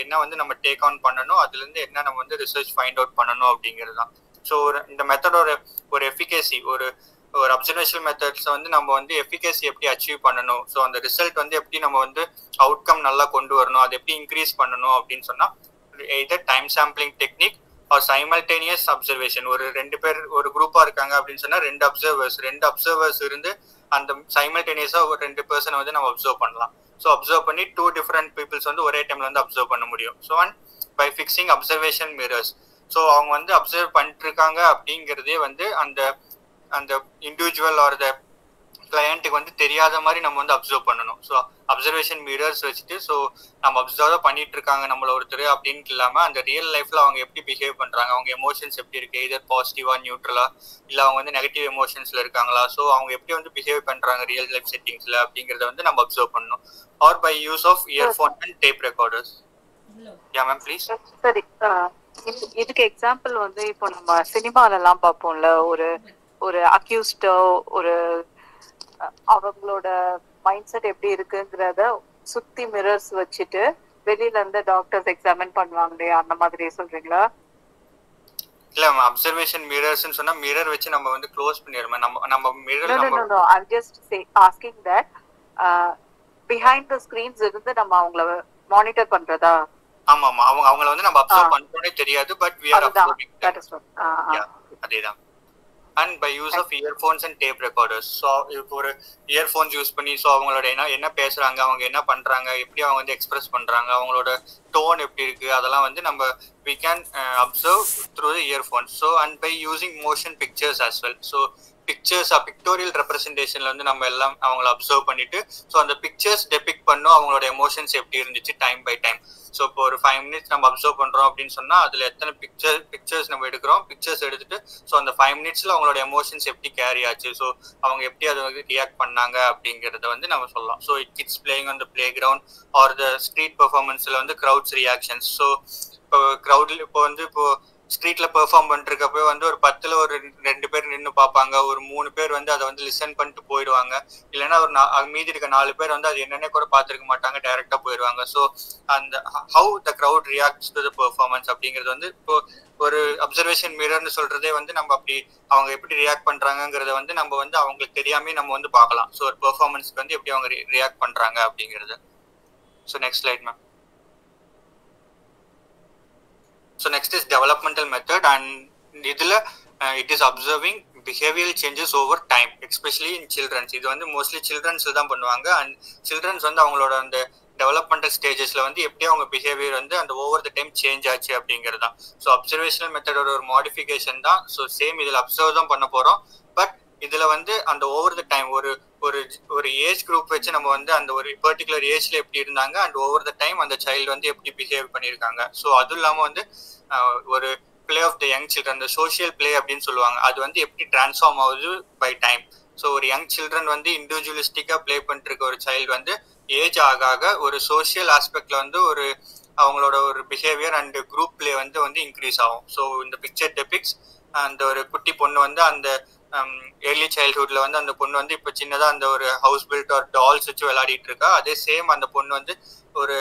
என்ன வந்து நம்ம டேக் ஆன் பண்ணணும், அதுல இருந்து என்ன நம்ம வந்து ரிசர்ச் ஃபைண்ட் அவுட் பண்ணணும் அப்படிங்கிறது தான். ஸோ இந்த மெத்தடோட ஒரு எஃபிகேசி, ஒரு அப்சர்வேஷனல் மெத்தட்ஸ் வந்து நம்ம வந்து எஃபிகேசி எப்படி அச்சீவ் பண்ணணும், ஸோ அந்த ரிசல்ட் வந்து எப்படி நம்ம வந்து அவுட்கம் நல்லா கொண்டு வரணும், அதை எப்படி இன்க்ரீஸ் பண்ணணும் அப்படின்னு சொன்னா either time sampling technique R simultaneous observation. ஒரு 2 பேர் ஒரு குரூப்பா இருக்காங்க அப்படின்னு சொன்னா 2 அப்சர்வர்ஸ் இருந்து அந்த சைமல்டேனியஸா ஒரு 2 பர்சனை வந்து நம்ம அப்சர்வ் பண்ணலாம். ஸோ அப்சர்வ் பண்ணி 2 டிஃப்ரெண்ட் பீப்புள்ஸ் வந்து ஒரே டைம்ல வந்து அப்சர்வ் பண்ண முடியும். So and by fixing observation mirrors. So அவங்க வந்து அப்சர்வ் பண்ணிட்டு இருக்காங்க அப்படிங்கிறதே வந்து அந்த இண்டிவிஜுவல் ஆர் த கிளையண்ட்டுக்கு வந்து தெரியாத மாதிரி நம்ம வந்து அப்சர்வ் பண்ணணும். ஸோ அப்சர்வேஷன் மிரர்ஸ் வச்சுட்டு ஸோ நம்ம அப்சர்வ் தான் பண்ணிட்டு இருக்காங்க நம்மள ஒருத்தர் அப்படின்ட்டு இல்லாமல் அந்த ரியல் லைஃப்ல அவங்க எப்படி பிஹேவ் பண்றாங்க, அவங்க எமோஷன்ஸ் எப்படி இருக்கு, இதர் பாசிட்டிவா நியூட்ரலா இல்லை அவங்க வந்து நெகட்டிவ் எமோஷன்ஸ்ல இருக்காங்களா, ஸோ அவங்க எப்படி வந்து பிஹேவ் பண்றாங்க ரியல் லைஃப் செட்டிங்ஸ்ல அப்படிங்கிறத வந்து நம்ம அப்சர்வ் பண்ணணும். Or by use of earphone and tape recorders. Yeah ma'am please. சரி, இதுக்கு எக்ஸாம்பிள் வந்து இப்போ நம்ம சினிமால எல்லாம் பார்ப்போம்ல, ஒரு அக்யூஸ்டோ ஒரு அவங்களோட மைண்ட் செட் எப்படி இருக்குங்கிறத சுத்தி மிரர்ஸ் வச்சுட்டு வெளியில இருந்து டாக்டர்ஸ் எக்ஸாமின் பண்ணுவாங்க இல்லையா, அந்த மாதிரி சொல்றீங்களா? இல்ல அப்சர்வேஷன் மிரர்ஸ்னு சொன்னா மிரர் வச்சு நம்ம வந்து க்ளோஸ் பண்ணிடுறோம். நம்ம mirror No, I'm just asking that behind the screens இருந்து நம்ம அவங்கள மானிட்டர் பண்றதா? ஆமா அவங்கள வந்து நம்ம அப்சர்வ் பண்றோம்னே தெரியாது, but we are observing that is what அதேதான். And by use of earphones and tape recorders. So இப்போ ஒரு இயர்ஃபோன்ஸ் யூஸ் பண்ணி ஸோ அவங்களோட என்ன பேசுறாங்க, அவங்க என்ன பண்றாங்க, எப்படி அவங்க வந்து எக்ஸ்பிரஸ் பண்றாங்க, அவங்களோட டோன் எப்படி இருக்கு, அதெல்லாம் வந்து நம்ம we can observe through the earphones. So and by using motion pictures as well. So pictures pictorial ரெப்ரசன்டேஷன்ல வந்து நம்ம எல்லாம் அவங்கள அப்சர்வ் பண்ணிட்டு ஸோ அந்த பிக்சர்ஸ் டெபிக்ட் பண்ணும் அவங்களோட எமோஷன்ஸ் எப்படி இருந்துச்சு டைம் பை டைம். ஸோ இப்போ ஒரு 5 minutes நம்ம அப்சர்வ் பண்றோம் அப்படின்னு சொன்னா அதுல எத்தனை பிக்சர்ஸ் நம்ம எடுக்கிறோம், பிக்சர்ஸ் எடுத்துட்டு ஸோ அந்த 5 minutesல அவங்களோட எமோஷன்ஸ் எப்படி கேரி ஆச்சு, ஸோ அவங்க எப்படி அதை வந்து ரியாக்ட் பண்ணாங்க அப்படிங்கறத வந்து நம்ம சொல்லலாம். So kids playing on the playground or the street பெர்ஃபார்மன்ஸ்ல வந்து கிரௌட்ஸ் ரியாக்ஷன்ஸ். ஸோ இப்போ கிரௌட்ல இப்போ ஸ்ட்ரீட்ல பெர்ஃபார்ம் பண்ணிருக்கப்போ வந்து ஒரு 10ல ஒரு 2 பேர் நின்று பார்ப்பாங்க, ஒரு 3 பேர் வந்து அதை வந்து லிசன் பண்ணிட்டு போயிடுவாங்க, இல்லைன்னா ஒரு மீதி இருக்க 4 பேர் வந்து அது என்னன்னே கூட பார்த்துருக்க மாட்டாங்க, டைரக்டா போயிடுவாங்க. ஸோ அந்த how the crowd reacts to the performance அப்படிங்கிறது வந்து இப்போ ஒரு அப்சர்வேஷன் மிரர்னு சொல்றதே வந்து நம்ம அப்படி அவங்க எப்படி ரியாக்ட் பண்றாங்கிறத வந்து நம்ம வந்து அவங்களுக்கு தெரியாமே நம்ம வந்து பார்க்கலாம். ஸோ ஒரு பெர்ஃபார்மன்ஸ்க்கு வந்து எப்படி அவங்க ரியாக்ட் பண்றாங்க அப்படிங்கிறது. So next slide ma'am. So next is developmental method, and idhula it is observing behavioral changes over time, especially in children. இது வந்து mostly children's தான் பண்ணுவாங்க, and children's வந்து அவங்களோட அந்த டெவலப்மெண்டல் ஸ்டேஜஸ்ல வந்து எப்படி அவங்க பிஹேவியர் வந்து அந்த ஓவர் த டைம் சேஞ்ச் ஆச்சு அப்படிங்கிறது தான். ஸோ அப்சர்வேஷனல் மெத்தடோட ஒரு மாடிஃபிகேஷன் தான். ஸோ சேம் இதில் அப்சர்வ் தான் பண்ண போறோம், பட் இதுல வந்து அந்த ஓவர் த டைம் ஒரு ஏஜ் குரூப் வச்சு நம்ம வந்து அந்த ஒரு பர்டிகுலர் ஏஜ்ல எப்படி இருந்தாங்க அண்ட் ஓவர் த டைம் அந்த சைல்டு வந்து எப்படி பிஹேவ் பண்ணியிருக்காங்க. ஸோ அதுவும் இல்லாமல் வந்து ஒரு play of the young children, அந்த சோஷியல் பிளே அப்படின்னு சொல்லுவாங்க, அது வந்து எப்படி டிரான்ஸ்ஃபார்ம் ஆகுது பை டைம். ஸோ ஒரு யங் சில்ட்ரன் வந்து இண்டிவிஜுவலிஸ்டிக்கா பிளே பண்ணிட்டு இருக்க ஒரு சைல்டு வந்து ஏஜ் ஆக ஒரு சோஷியல் ஆஸ்பெக்ட்ல வந்து ஒரு அவங்களோட ஒரு பிஹேவியர் அண்ட் குரூப் பிளே வந்து இன்க்ரீஸ் ஆகும். ஸோ இந்த பிக்சர் டெபிக்ஸ் அந்த ஒரு குட்டி பொண்ணு வந்து அந்த ஏர்லி சைல்ட்ஹுட்ல வந்து அந்த பொண்ணு வந்து இப்போ சின்னதா அந்த ஒரு ஹவுஸ் பில்ட் ஒரு டால்ஸ் வச்சு விளையாடிட்டு இருக்கா. அதே சேம் அந்த பொண்ணு வந்து ஒரு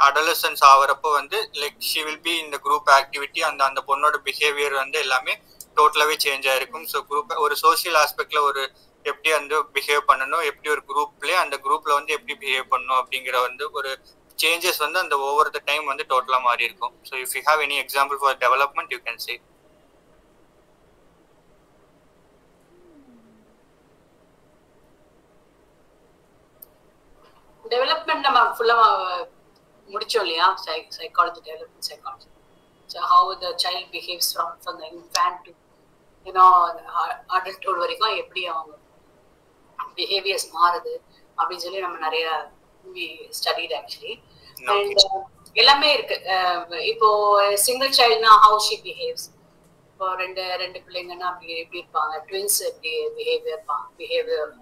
அடலசன்ஸ் ஆகிறப்போ வந்து லைக் ஷி வில் பி இந்த குரூப் ஆக்டிவிட்டி, அந்த பொண்ணோட பிஹேவியர் வந்து எல்லாமே டோட்டலாவே சேஞ்ச் ஆயிருக்கும். ஸோ குரூப் ஒரு சோஷியல் ஆஸ்பெக்ட்ல ஒரு எப்படி வந்து பிஹேவ் பண்ணணும், எப்படி ஒரு குரூப்ல அந்த குரூப்ல வந்து எப்படி பிஹேவ் பண்ணணும் அப்படிங்கிற வந்து ஒரு சேஞ்சஸ் வந்து அந்த ஓவர் த டைம் வந்து டோட்டலா மாறி இருக்கும். So if you have any example for development you can say. Development நம்ம ஃபுல்லா முடிச்சோம் இல்லையா, psychology, development psychology. So how the child behaves from the infant to adulthood வரைக்கும் எப்படி அவங்க பிஹேவியர்ஸ் மாறுது அப்படின்னு சொல்லி நம்ம நிறைய ஸ்டடிட் ஆக்சுவலி. அண்ட் எல்லாமே இருக்கு. இப்போ சிங்கிள் சைல்ட்னா ஹவு ஷி பிஹேவ்ஸ், இப்போ ரெண்டு பிள்ளைங்கன்னா அப்படி எப்படி இருப்பாங்க, ட்வின்ஸ் எப்படி behaviour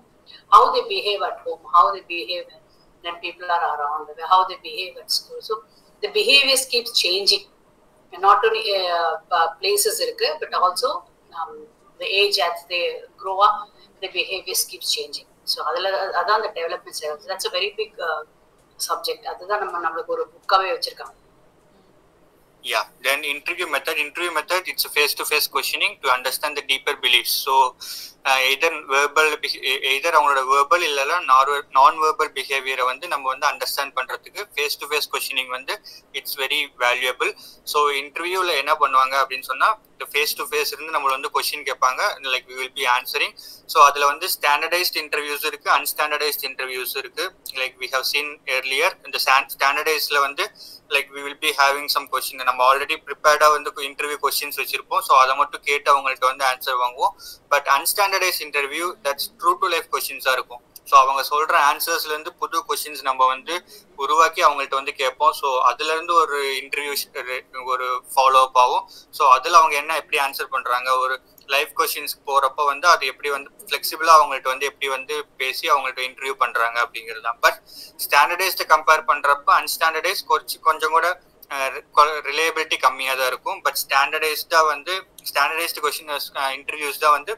how they behave at home, how they behave when people are around, how they behave at school. So the behaviors keeps changing, and not only places irukku, but also the age as they grow up, the behaviors keeps changing. So adha the development side. That's a very big subject. Adha namakku oru bookave vechirukanga. Yeah, then interview method, it's a face-to-face questioning to understand the deeper beliefs. So either அவங்களோட verbal இல்லைன்னா non-verbal behavior வந்து நம்ம வந்து understand பண்றதுக்கு face-to-face questioning வந்து it's very valuable. So இன்டர்வியூல என்ன பண்ணுவாங்க அப்படின்னு சொன்னா face-to-face இருந்து நம்மள வந்து கொஸ்டின் கேட்பாங்க, like we will be answering. So அதுல வந்து ஸ்டாண்டர்டைஸ்ட் இன்டர்வியூஸ் இருக்கு, அன்ஸ்டாண்டர்டைஸ்ட் இன்டர்வியூஸ் இருக்கு. Like we have seen earlier, இந்த ஸ்டாண்டர்டைஸ்ட்ல வந்து like we will be having some question, நம்ம ஆல்ரெடி ப்ரிப்பேர்டா வந்து இன்டர்வியூ கொஸ்டின்ஸ் வச்சிருப்போம். ஸோ அதை மட்டும் கேட்டு அவங்கள்ட்ட வந்து ஆன்சர் வாங்குவோம். But unstandardized interview that's true to life கொஸ்டின்ஸா இருக்கும். ஸோ அவங்க சொல்ற ஆன்சர்ஸ்ல இருந்து புது கொஸ்டின்ஸ் நம்ம வந்து உருவாக்கி அவங்கள்ட்ட வந்து கேட்போம். ஸோ அதுல இருந்து ஒரு இன்டர்வியூ ஒரு ஃபாலோ அப் ஆகும். ஸோ அதுல அவங்க என்ன எப்படி ஆன்சர் பண்றாங்க, ஒரு லைஃப் கொஸ்டின்ஸ்க்கு போறப்ப வந்து அது எப்படி வந்து ஃபிளெக்சிபிளா அவங்கள்ட்ட வந்து எப்படி வந்து பேசி அவங்கள்ட்ட இன்டர்வியூ பண்றாங்க அப்படிங்கிறது தான். பட் ஸ்டாண்டர்டைஸ்ட கம்பேர் பண்றப்ப அன்ஸ்டாண்டர்டைஸ் கொஞ்சம் கூட ரிலேபிலிட்டி கம்மியா தான் இருக்கும். பட் ஸ்டாண்டர்டைஸ்டு கொஸ்டின் இன்டர்வியூஸ் தான் வந்து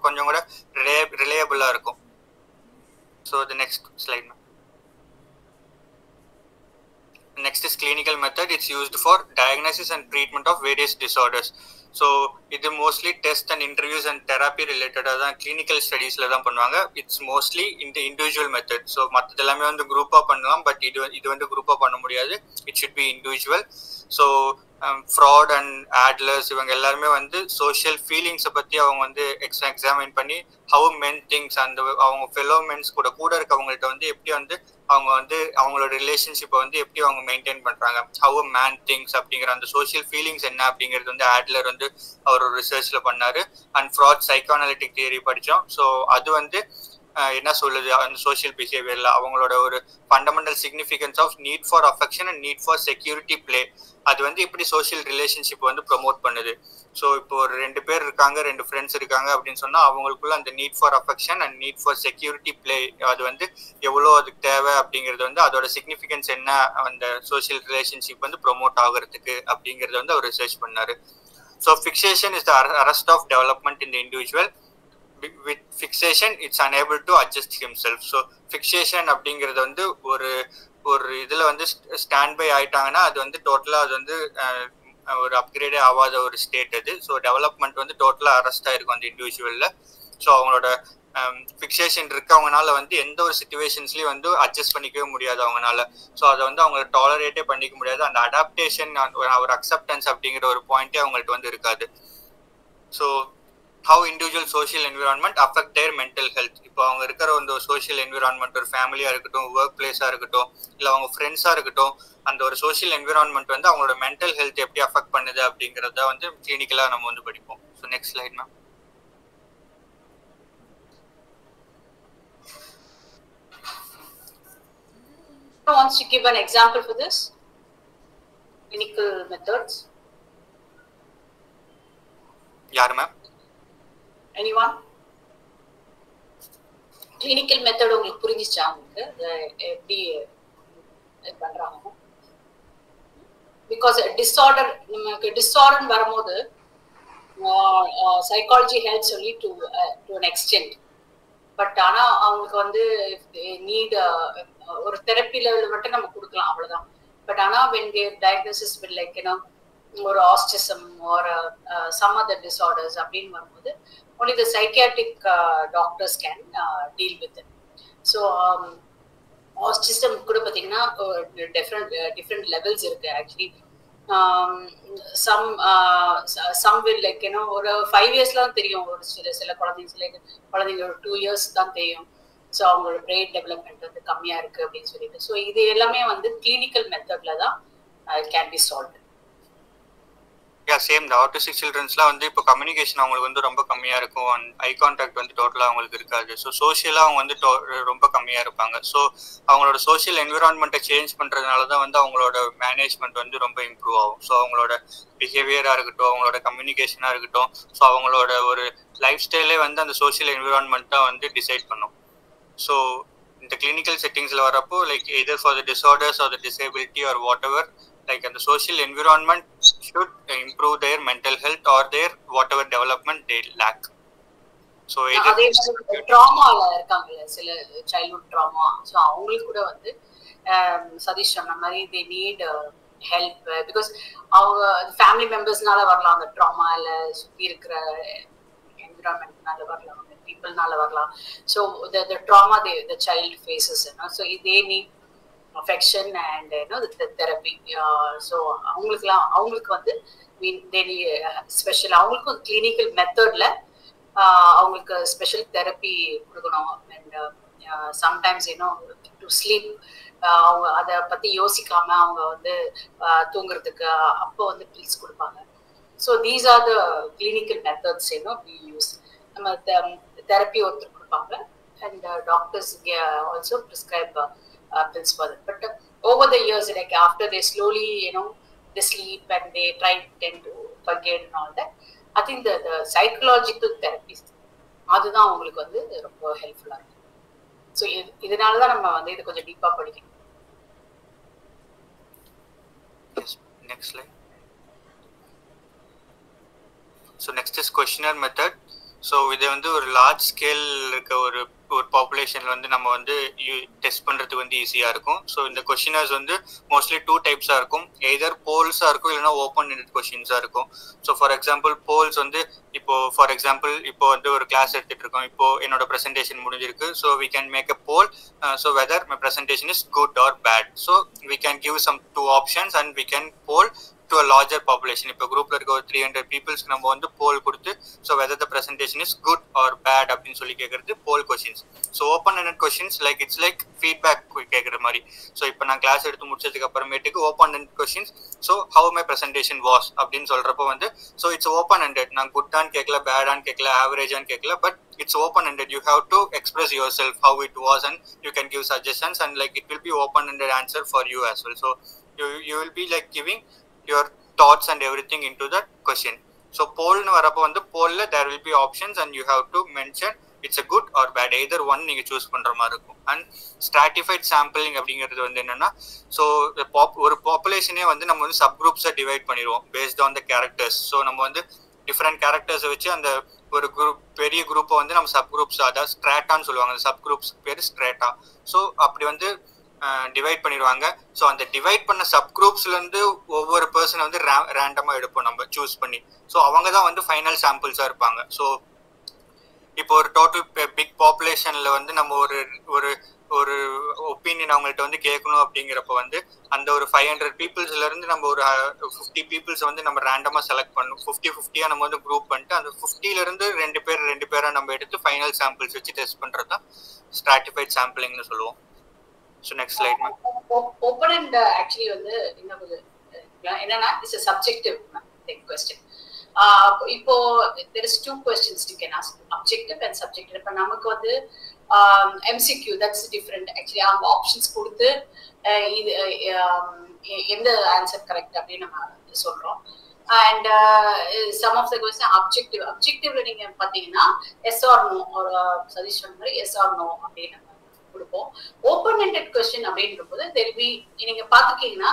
கொஞ்சம் கூட ரிலேயபிளா இருக்கும். So the next slide. Next is clinical method. It's used for diagnosis and treatment of various disorders. So இது mostly test and interviews and therapy ரிலேட்டடாக தான் கிளினிக்கல் ஸ்டடீஸில் தான் பண்ணுவாங்க. இட்ஸ் மோஸ்ட்லி இந்த இண்டிவிஜுவல் மெத்தட். ஸோ மற்றது எல்லாமே வந்து குரூப்பாக பண்ணலாம், பட் இது வந்து குரூப்பாக பண்ண முடியாது. It should be individual. So Freud and Adler's இவங்க எல்லாருமே வந்து சோஷியல் ஃபீலிங்ஸை பற்றி அவங்க வந்து எக்ஸாமின் பண்ணி ஹவு மென் திங்ஸ் அந்த அவங்க ஃபெலோ மென்ஸ் கூட இருக்கவங்கள்ட்ட வந்து எப்படி வந்து அவங்க வந்து அவங்களோட ரிலேஷன்ஷிப்பை வந்து எப்படி அவங்க மெயின்டைன் பண்ணுறாங்க, ஹவு மேன் திங்ஸ் அப்படிங்கிற அந்த சோஷியல் ஃபீலிங்ஸ் என்ன அப்படிங்கிறது வந்து ஆட்லர் வந்து அவர் ஒரு ரிசர்ச்சில் பண்ணார். அண்ட் ஃப்ராட் சைக்கானலிட்டிக் தியரி படித்தோம். ஸோ அது வந்து என்ன சொல்லுது அந்த சோஷியல் பிஹேவியர்ல அவங்களோட ஒரு fundamental significance of need for affection and need for security play. அது வந்து இப்படி சோஷியல் ரிலேஷன்ஷிப் வந்து ப்ரொமோட் பண்ணுது. ஸோ இப்போ ஒரு 2 பேர் இருக்காங்க, 2 ஃப்ரெண்ட்ஸ் இருக்காங்க அப்படின்னு சொன்னா அவங்களுக்குள்ள அந்த NEET for affection and need for security play அது வந்து எவ்வளோ அதுக்கு தேவை அப்படிங்கிறது வந்து அதோட சிக்னிஃபிகன்ஸ் என்ன அந்த சோஷியல் ரிலேஷன்ஷிப் வந்து ப்ரொமோட் ஆகிறதுக்கு அப்படிங்கிறது வந்து அவர் ரிசர்ச் பண்ணாரு. So fixation is the arrest of development in the individual. With fixation it's unable to adjust himself. So fixation அப்படிங்கிறது வந்து ஒரு இதுல வந்து ஸ்டாண்ட் பை ஆயிட்டாங்கன்னா அது வந்து டோட்டலா அது வந்து ஒரு அப்கிரேடே ஆகாத ஒரு ஸ்டேட் அது. ஸோ டெவலப்மெண்ட் வந்து டோட்டலா அரெஸ்ட் ஆயிருக்கும் அந்த இண்டிவிஜுவல்ல. ஸோ அவங்களோட ஃபிக்சேஷன் இருக்கவங்கனால வந்து எந்த ஒரு சிச்சுவேஷன்ஸ்லயும் வந்து அட்ஜஸ்ட் பண்ணிக்கவே முடியாது அவங்கனால. ஸோ அதை வந்து அவங்க டாலரேட்டே பண்ணிக்க முடியாது. அந்த அடாப்டேஷன் ஒரு அக்செப்டன்ஸ் அப்படிங்கிற ஒரு பாயிண்டே அவங்கள்ட்ட வந்து இருக்காது. So how individual social environment affect their mental health. இப்போ அவங்க இருக்கிற ஒரு சோஷியல் என்விரான்மெண்ட் ஒரு ஃபேமிலியா இருக்கட்டும், ஒர்க் பிளேஸா இருக்கட்டும், இல்லை அவங்க ஃப்ரெண்ட்ஸா இருக்கட்டும், அந்த ஒரு சோஷியல் என்விரான்மெண்ட் வந்து அவங்களோட மென்டல் ஹெல்த் எப்படி அஃபெக்ட் பண்ணுது அப்படிங்கிறத வந்து கிளினிக்கலா நம்ம வந்து படிப்போம். So next slide ma'am. Wants to give an example for this clinical methods? யாரு மேம்? Anyone? Clinical method உங்களுக்கு புரிஞ்சிச்சா? உங்களுக்கு எப்படி பண்றாங்க? Because disorder நமக்கு disorder வரும்போது psychology helps only to an extent. But ஆனா அவங்களுக்கு வந்து நீட் ஒரு தெரப்பி லெவல் மட்டும் நம்ம கொடுக்கலாம், அவ்வளவுதான். பட் ஆனா when they diagnosis with like ஒரு autism or some other disorders அப்படின்னு வரும்போது only the psychiatric doctors can deal with it. So autism கூட பாத்தீங்கன்னா different levels இருக்கு actually. some will like ஒரு 5 yearsலாம் தெரியும், ஒரு சில குழந்தைங்க ஒரு 2 years தான் தெரியும். ஸோ அவங்களோட பிரெயின் டெவலப்மெண்ட் வந்து கம்மியா இருக்கு அப்படின்னு சொல்லிட்டு. ஸோ இது எல்லாமே வந்து கிளினிக்கல் மெத்தட்ல தான் கேன் பி சால்வ். சேம் இந்த ஆட்டிஸ்டிக் சில்ட்ரன்ஸ்லாம் வந்து இப்போ கம்யூனிகேஷன் அவங்களுக்கு வந்து ரொம்ப கம்மியாக இருக்கும். அண்ட் ஐ கான்டாக்ட் வந்து டோட்டலாக அவங்களுக்கு இருக்காது. ஸோ சோஷியலாக அவங்க வந்து ரொம்ப கம்மியாக இருப்பாங்க. ஸோ அவங்களோட சோஷியல் என்விரான்மெண்ட்டை சேஞ்ச் பண்ணுறதுனால தான் வந்து அவங்களோட மேனேஜ்மெண்ட் வந்து ரொம்ப இம்ப்ரூவ் ஆகும். ஸோ அவங்களோட பிஹேவியராக இருக்கட்டும், அவங்களோட கம்யூனிகேஷனாக இருக்கட்டும், ஸோ அவங்களோட ஒரு லைஃப் ஸ்டைலே வந்து அந்த சோஷியல் என்விரான்மெண்ட்டை வந்து டிசைட் பண்ணும். ஸோ இந்த கிளினிக்கல் செட்டிங்ஸில் வரப்போ like either for the disorders or the disability or what எவர், like and the social environment should improve their mental health or their whatever development they lack. So அதே ட்ராமால இருக்காங்கல்ல சில childhood drama, so அவங்களுக்கு கூட வந்து சதீஷ் சொன்ன மாதிரி they need help because அவங்க ஃபேமிலி மெம்பர்ஸ்னால வரலாம், அந்த ட்ராமா இல்ல சுத்தி இருக்கிற என்விரான்மெண்ட்னால வரலாம், பீப்புள்னால வரலாம். So the trauma the child faces, so they need affection and the therapy. So அவங்களுக்கு வந்து ஸ்பெஷல் அவங்களுக்கு கிளினிக்கல் மெத்தட்ல அவங்களுக்கு ஸ்பெஷல் தெரப்பி கொடுக்கணும். அண்ட் சம்டைம்ஸ் டு ஸ்லீப் அவங்க அதை பத்தி யோசிக்காம அவங்க வந்து தூங்குறதுக்கு அப்போ வந்து பில்ஸ் கொடுப்பாங்க. So these are the clinical methods we use. நம்ம தெரப்பி ஒருத்தர் கொடுப்பாங்க and doctors also prescribe pills for them. But over the years, like after they slowly they sleep and they tend to forget and all that, I think the psychological therapy அதுதான் உங்களுக்கு வந்து ரொம்ப ஹெல்ப்ஃபுல்லா இருக்கு. So இதனாலதான் நம்ம வந்து இது கொஞ்சம் டீப்பா படிக்கணும். Next slide. So next is questionnaire method. So இதை வந்து ஒரு லார்ஜ் ஸ்கேல் இருக்க ஒரு ஒரு பாப்புலேஷன்ல வந்து நம்ம வந்து டெஸ்ட் பண்றதுக்கு வந்து ஈஸியா இருக்கும். ஸோ இந்த கொஸ்டினர்ஸ் வந்து மோஸ்ட்லி 2 டைப்ஸா இருக்கும். எய்தர் போல்ஸா இருக்கும் இல்லைன்னா ஓப்பன் எண்டட் கொஸ்டின்ஸா இருக்கும். ஸோ ஃபார் எக்ஸாம்பிள் போல்ஸ் வந்து இப்போ ஃபார் எக்ஸாம்பிள் இப்போ வந்து ஒரு கிளாஸ் எடுத்துட்டு இருக்கோம். இப்போ என்னோட ப்ரெசன்டேஷன் முடிஞ்சிருக்கு. So we can make a poll. So whether my presentation is good or bad. So we can give some 2 options and we can poll to a larger population. இப்போ குரூப்ல இருக்க ஒரு 300 பீப்புள்ஸ்க்கு நம்ம வந்து போல் கொடுத்து so whether the presentation is good or bad அப்படின்னு சொல்லி கேட்கறது poll questions. So open ended questions like it's like feedback கேட்குற மாதிரி. ஸோ இப்போ நான் கிளாஸ் எடுத்து முடிச்சதுக்கு அப்புறமேட்டுக்கு open ended questions so how my presentation was அப்படின்னு சொல்றப்போ வந்து ஸோ இட்ஸ் ஓப்பன் எண்டட். நான் குட்டான்னு கேட்கல, பேடான்னு கேட்கல, ஆவரேஜான்னு கேட்கல, but it's open ended. You have to express yourself how it was and you can give suggestions and like it will be open ended answer for you as well. So you will be like giving your thoughts and everything into that question. So poll nu varappo vandu poll la there will be options and you have to mention it's a good or bad, either one neenga choose பண்ற மாதிரி இருக்கும். And stratified sampling அப்படிங்கிறது வந்து என்னன்னா so ஒரு பாப்புலேஷனே வந்து நம்ம வந்து சப் குரூப்ஸை டிவைட் பண்ணிடுவோம் based on the characters. So நம்ம வந்து டிஃப்ரெண்ட் கேரக்டர்ஸை வச்சு அந்த ஒரு குரூப் பெரிய குரூப்பை வந்து நம்ம சப் குரூப்ஸ், அதாவது ஸ்ட்ராட்டான்னு சொல்லுவாங்க, அந்த சப் குரூப்ஸ் பேர் ஸ்ட்ராட்டா. ஸோ அப்படி வந்து டிவைட் பண்ணிடுவாங்க. ஸோ அந்த டிவைட் பண்ண சப் குரூப்ஸ்லேருந்து ஒவ்வொரு பர்சனை வந்து ரேண்டமாக எடுப்போம் நம்ம சூஸ் பண்ணி. ஸோ அவங்க தான் வந்து ஃபைனல் சாம்பிள்ஸாக இருப்பாங்க. ஸோ இப்போ ஒரு டோட்டல் பிக் பாப்புலேஷனில் வந்து நம்ம ஒரு ஒரு ஒரு ஒப்பீனியன் அவங்கள்ட்ட வந்து கேட்கணும் அப்படிங்கிறப்ப வந்து அந்த ஒரு 500 பீப்புள்ஸ்லேருந்து நம்ம ஒரு 50 பீப்புள்ஸ் வந்து நம்ம ரேண்டமாக செலக்ட் பண்ணணும். 50-50 நம்ம வந்து குரூப் பண்ணிட்டு அந்த 50லேருந்து 2 பேரை நம்ம எடுத்து ஃபைனல் சாம்பிள்ஸ் வச்சு டெஸ்ட் பண்ணுறது தான் ஸ்ட்ராட்டிஃபைட் சாம்பிளிங்னு சொல்லுவோம். So next slide ma'am. Open and actually வந்து என்னன்னா இட்ஸ் a subjective question. இப்போ there is 2 questions you can ask, objective and subjective. இப்போ நமக்கு வந்து MCQ that's different actually. அவங்க ஆப்ஷன்ஸ் கொடுத்து இது எந்த ஆன்சர் கரெக்ட் அப்படின்னு நம்ம சொல்றோம். And some of the question அப்ஜெக்டிவ்ல நீங்க பாத்தீங்கன்னா எஸ் ஆர் நோ ஒரு சஜஷன் சொன்ன மாதிரி எஸ் ஆர் நோ அப்படின்னு கொடுப்போம். ஓப்பன் எண்டட் கொஸ்டின் அப்படின்ற போது தெரிவி நீங்க பாத்துக்கீங்கன்னா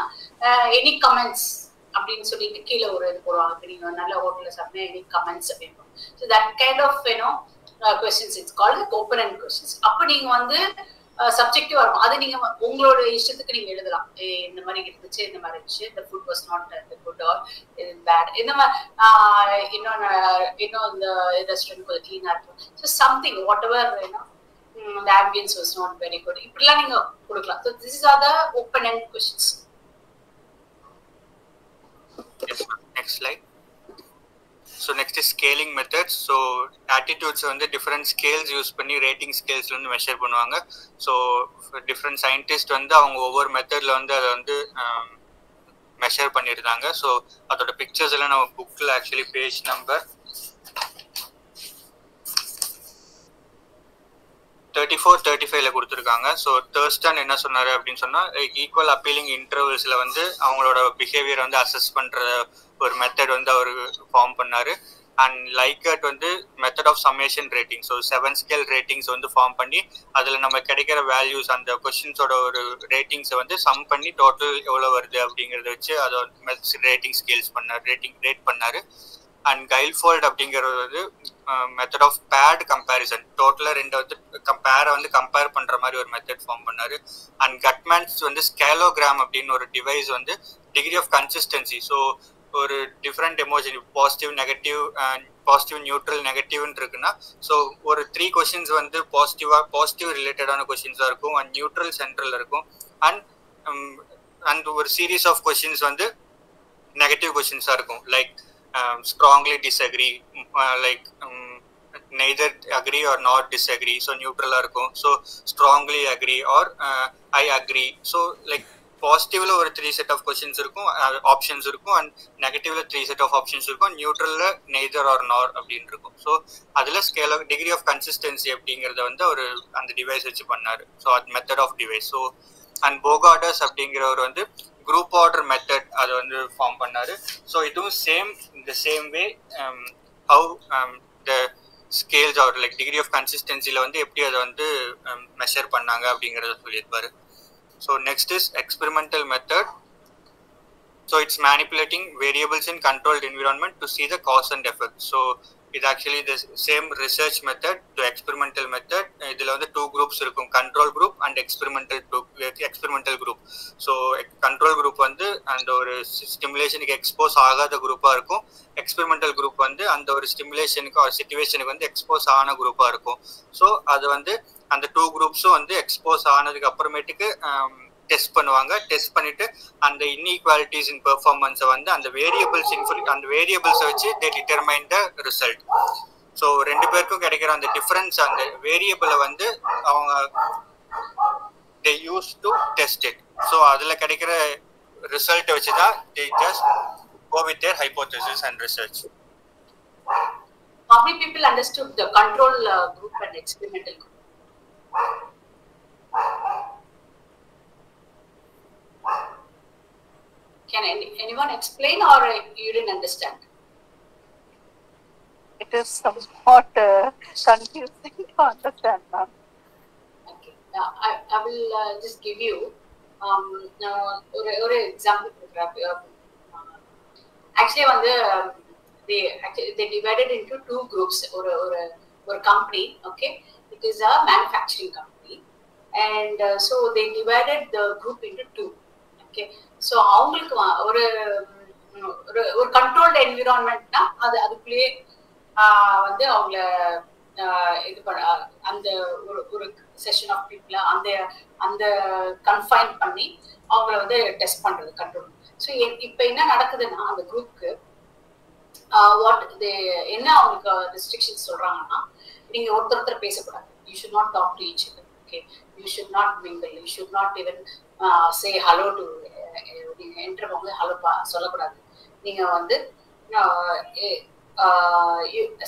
எனி கமெண்ட்ஸ் அப்படின்னு சொல்லிட்டு கீழே ஒரு இது போடுவாங்க. நீங்க நல்ல ஹோட்டல்ல சாப்பிட்டா எனி கமெண்ட்ஸ் அப்படின்னு. So that kind of questions it's called open end questions. அப்ப நீங்க வந்து சப்ஜெக்டிவா இருக்கும். அது நீங்க உங்களோட இஷ்டத்துக்கு நீங்க எழுதலாம். இந்த மாதிரி இருந்துச்சு, இந்த மாதிரி இருந்துச்சு, the food was not good or bad, இந்த மாதிரி இன்னும் இந்த ரெஸ்டாரண்ட் கொஞ்சம் கிளீனா இருக்கும். So something what ever the ambience was not very good, இப்படிலாம் நீங்க கொடுக்கலாம். So this is the open end questions. Next slide. So next is scaling methods. So attitudes வந்து different scales யூஸ் பண்ணி ரேட்டிங் ஸ்கேல்ஸ்ல வந்து measure பண்ணுவாங்க. So different scientist வந்து அவங்க ஒவ்வொரு மெத்தட்ல வந்து அதை வந்து மெஷர் பண்ணியிருந்தாங்க. ஸோ அதோட பிக்சர்ஸ் எல்லாம் நம்ம புக்கில் ஆக்சுவலி பேஜ் நம்பர் 34-35ல கொடுத்துருக்காங்க. ஸோ தர்ஸ்டன் என்ன சொன்னாரு அப்படின்னு சொன்னா ஈக்குவல் அப்பீலிங் இன்டர்வல்ஸ்ல வந்து அவங்களோட பிஹேவியர் வந்து அசஸ் பண்ற ஒரு மெத்தட் வந்து அவர் ஃபார்ம் பண்ணாரு. அண்ட் லைக்கட் வந்து method of summation rating. So 7 scale ratings வந்து ஃபார்ம் பண்ணி அதில் நம்ம கிடைக்கிற வேல்யூஸ் அந்த கொஸ்டின்ஸோட ஒரு ரேட்டிங்ஸை வந்து சம் பண்ணி டோட்டல் எவ்வளோ வருது அப்படிங்கிறத வச்சு அதை ரேட்டிங் ஸ்கேல்ஸ் பண்ணார், ரேட் பண்ணாரு. அண்ட் கைல்ஃபோல்ட் அப்படிங்கிறது வந்து மெத்தட் ஆஃப் பேட் கம்பேரிசன், டோட்டலாக ரெண்டு வந்து கம்பேர் பண்ணுற மாதிரி ஒரு மெத்தட் ஃபார்ம் பண்ணாரு. அண்ட் கட்மேன்ஸ் வந்து ஸ்கேலோகிராம் அப்படின்னு ஒரு டிவைஸ் வந்து டிகிரி ஆஃப் கன்சிஸ்டன்சி. ஸோ ஒரு different emotion positive, negative, positive, neutral, நெகட்டிவ்னு இருக்குன்னா ஸோ ஒரு 3 கொஸ்டின்ஸ் வந்து பாசிட்டிவ் ரிலேட்டடான கொஸ்டின்ஸாக இருக்கும், அண்ட் நியூட்ரல் சென்ட்ரல் இருக்கும், அண்ட் ஒரு சீரீஸ் ஆஃப் கொஸ்டின்ஸ் வந்து நெகட்டிவ் கொஸ்டின்ஸாக இருக்கும். Like strongly disagree, like neither agree or not disagree, so neutral இருக்கும். so strongly agree or I agree. so like பாசிட்டிவ்ல ஒரு 3 செட் ஆஃப் கொஸ்டின்ஸ் இருக்கும், ஆப்ஷன்ஸ் இருக்கும், and நெகட்டிவ்ல 3 செட் ஆஃப் ஆப்ஷன்ஸ் இருக்கும், நியூட்ரல்ல நெய்தர் ஆர் நார் அப்படின்னு இருக்கும். ஸோ அதுல scale of degree of consistency அப்படிங்கிறத வந்து ஒரு அந்த டிவைஸ் வச்சு பண்ணாரு. ஸோ அது method of device. So and Bogardus அப்படிங்கிறவர் வந்து குரூப் ஆர்டர் மெத்தட் அதை வந்து ஃபார்ம் பண்ணாரு. ஸோ இதுவும் same way how the scales are like degree of கன்சிஸ்டன்சியில் வந்து எப்படி அதை வந்து மெஷர் பண்ணாங்க அப்படிங்கிறத சொல்லியிருப்பாரு. So next is experimental method. So it's manipulating variables in controlled environment to see the cause and effect. So இது actually the same research method to experimental method. இதில் வந்து 2 groups இருக்கும், control group and experimental group. So control group வந்து அந்த ஒரு ஸ்டிமுலேஷனுக்கு expose ஆகாத குரூப்பாக இருக்கும். எக்ஸ்பெரிமெண்டல் குரூப் வந்து அந்த ஒரு ஸ்டிமுலேஷனுக்கு ஒரு சிச்சுவேஷனுக்கு வந்து எக்ஸ்போஸ் ஆன குரூப்பாக இருக்கும். ஸோ அது வந்து அந்த 2 groups-ம் வந்து எக்ஸ்போஸ் ஆனதுக்கு அப்புறமேட்டுக்கு டெஸ்ட் பண்ணுவாங்க. டெஸ்ட் பண்ணிட்டு அந்த இன்இக்வாலிட்டிஸ் இன் பெர்ஃபார்மன்ஸை வந்து அந்த வேரியபிள்ஸை வச்சு தே டிட்டர்மைன் த ரிசல்ட். ஸோ 2 பேருக்கும் கிடைக்கிற அந்த டிஃபரன்ஸ், அந்த வேரியபிளை வந்து அவங்க they used to test it. So அதில் கிடைக்கிற ரிசல்ட்டை வச்சு தான் they just go with their hypothesis and research. How many people understood the control group and experimental group? Can anyone explain, or you didn't understand? It is somewhat confusing to understand, ma'am. Okay, I will just give you ஒரு example. Actually வந்து they divided into 2 groups. ஒரு company, okay, it is a manufacturing company, and so they divided the group into 2. Okay, so அவங்களுக்கு ஒரு controlled என்விரான்மெண்ட்னா அதுக்குள்ளேயே வந்து அவங்க இது அந்த ஒரு செஷன் ஆஃப் பீப்புள அந்த கன்ஃபைன் பண்ணி அவங்கள வந்து டெஸ்ட் பண்றது கண்ட்ரோல். ஸோ இப்போ என்ன நடக்குதுன்னா அந்த குரூப்க்கு என்ன அவங்களுக்கு ரெஸ்ட்ரிக்ஷன்ஸ் சொல்றாங்கன்னா, நீங்க ஒருத்தர் பேசக்கூடாது, you should not talk to each other, okay, you should not mingle, you should not even say hello to, நீங்க என்டர் வந்து ஹலோ சொல்லக்கூடாது. நீங்க வந்து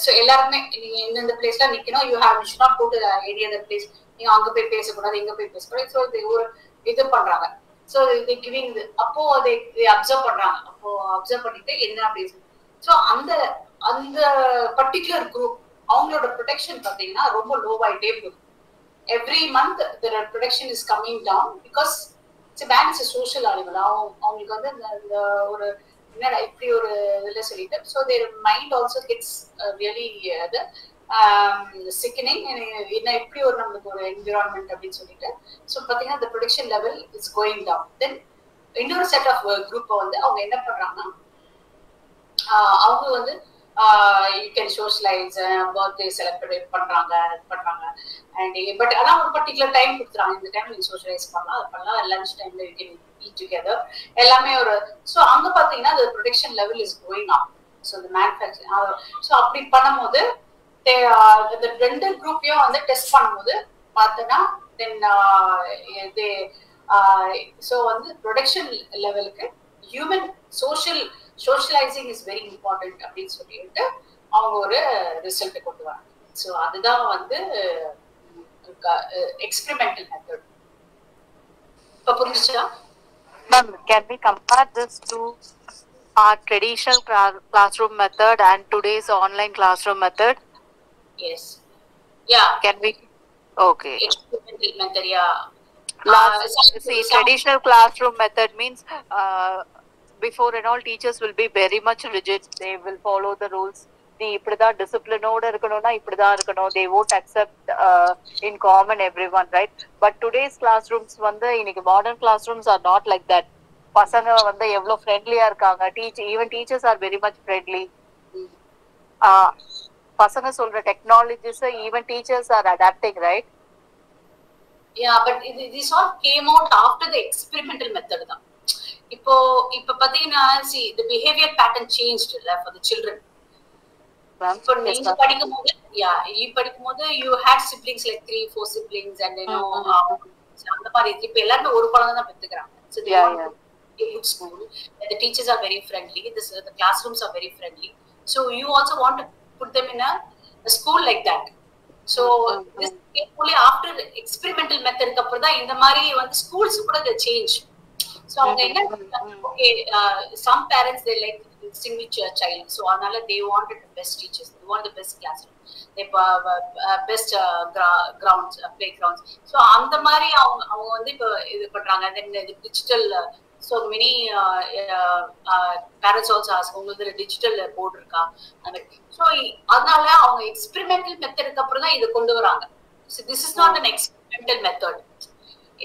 ஸோ எல்லாருமே நீங்க எந்தெந்த பிளேஸ்ல நிக்கணும், you should not go to any other place, நீங்க அங்க போய் பேசக்கூடாது, இங்க போய் பேசக்கூடாது. ஸோ ஒரு இது பண்றாங்க. ஸோ இது கிவிங் இது அப்போ அதை அப்சர்வ் பண்றாங்க. அப்போ அப்சர்வ் பண்ணிட்டு என்ன அப்படின்னு. ஸோ அந்த பர்டிகுலர் குரூப் அவங்களோட ப்ரொடெக்ஷன் பார்த்தீங்கன்னா ரொம்ப லோவாயிட்டே போகுது. Every month their protection is coming down because it's a man is a social animal. அவங்களுக்கு வந்து இந்த ஒரு என்னடா இப்படி ஒரு இதில் சொல்லிட்டு, so their mind also gets really sickening. என்ன இப்படி ஒரு நம்மளுக்கு ஒரு என்விரான்மெண்ட் அப்படின்னு சொல்லிட்டு, ஸோ பார்த்தீங்கன்னா the protection level is going down. Then இன்னொரு செட் ஆஃப் குரூப்பை வந்து அவங்க என்ன பண்றாங்கன்னா, அவங்க வந்து you can socialize, birthday celebrate பண்றாங்க and but ஆனா ஒரு பர்టిక్యులர் டைம் கொடுத்துறாங்க, இந்த டைம் நீங்க சோஷியலைஸ் பண்ணலாம், அது பண்ணலாம், லஞ்ச் டைம்ல you can eat together எல்லாமே ஒரு. ஸோ அங்க பாத்தீங்கன்னா the protection level is going up. So the manufacturing, so அப்படி பண்ணும்போது இந்த 2 குரூப்பையும் வந்து டெஸ்ட் பண்ணும்போது பார்த்தோன்னா தென் ஸோ வந்து ப்ரொடக்ஷன் லெவலுக்கு human socializing is very important அப்படின்னு சொல்லிட்டு அவங்க ஒரு ரிசல்ட் கொண்டு வராங்க. ஸோ அதுதான் வந்து எக்ஸ்பெரிமெண்டல் மெத்தட். இப்போ புரிஞ்சுச்சா? Ma'am, can we compare this to our traditional classroom method and today's online classroom method? Yes. Yeah. Can we? Okay. Experimental method, yeah. See, traditional classroom method means before and all, teachers will be very much rigid. They will follow the rules. The ipdida discipline oda irukanona ipdida irukano. They won't accept in common everyone, right? But today's classrooms vanda iniki modern classrooms are not like that. Pasanga vanda evlo friendly ah irukanga. Even teachers are very much friendly. Pasanga solra technologies even teachers are adapting, right? Yeah, but this all came out after the experimental method da. இப்போ பாத்தீங்கன்னா see the behavior pattern changed for the children. இப்போ நீங்க படிக்கும்போது you had siblings like 3-4 siblings and you know அந்த மாதிரி. இப்போ எல்லாரும் ஒரு குழந்தை தான் பெத்துக்கறாங்க. So they want a good school, and the teachers are very friendly, the classrooms are very friendly, so you also want to put them in a school like that. So this only after experimental method க்கு அப்புறம் தான் இந்த மாதிரி வந்து schools கூட they change. So okay, some parents they like single child, so another they wanted the best teachers, they want the best classroom, they best grounds, playgrounds. So அந்த மாதிரி அவங்க வந்து இப்ப இது பண்றாங்க. Then the digital so many parents also ask உங்களுக்கு digital board இருக்கா அந்த மாதிரி. ஸோ அதனால அவங்க எக்ஸ்பெரிமெண்டல் மெத்தடுக்கு அப்புறம் தான் இதை கொண்டு வராங்க. So this is not an experimental method.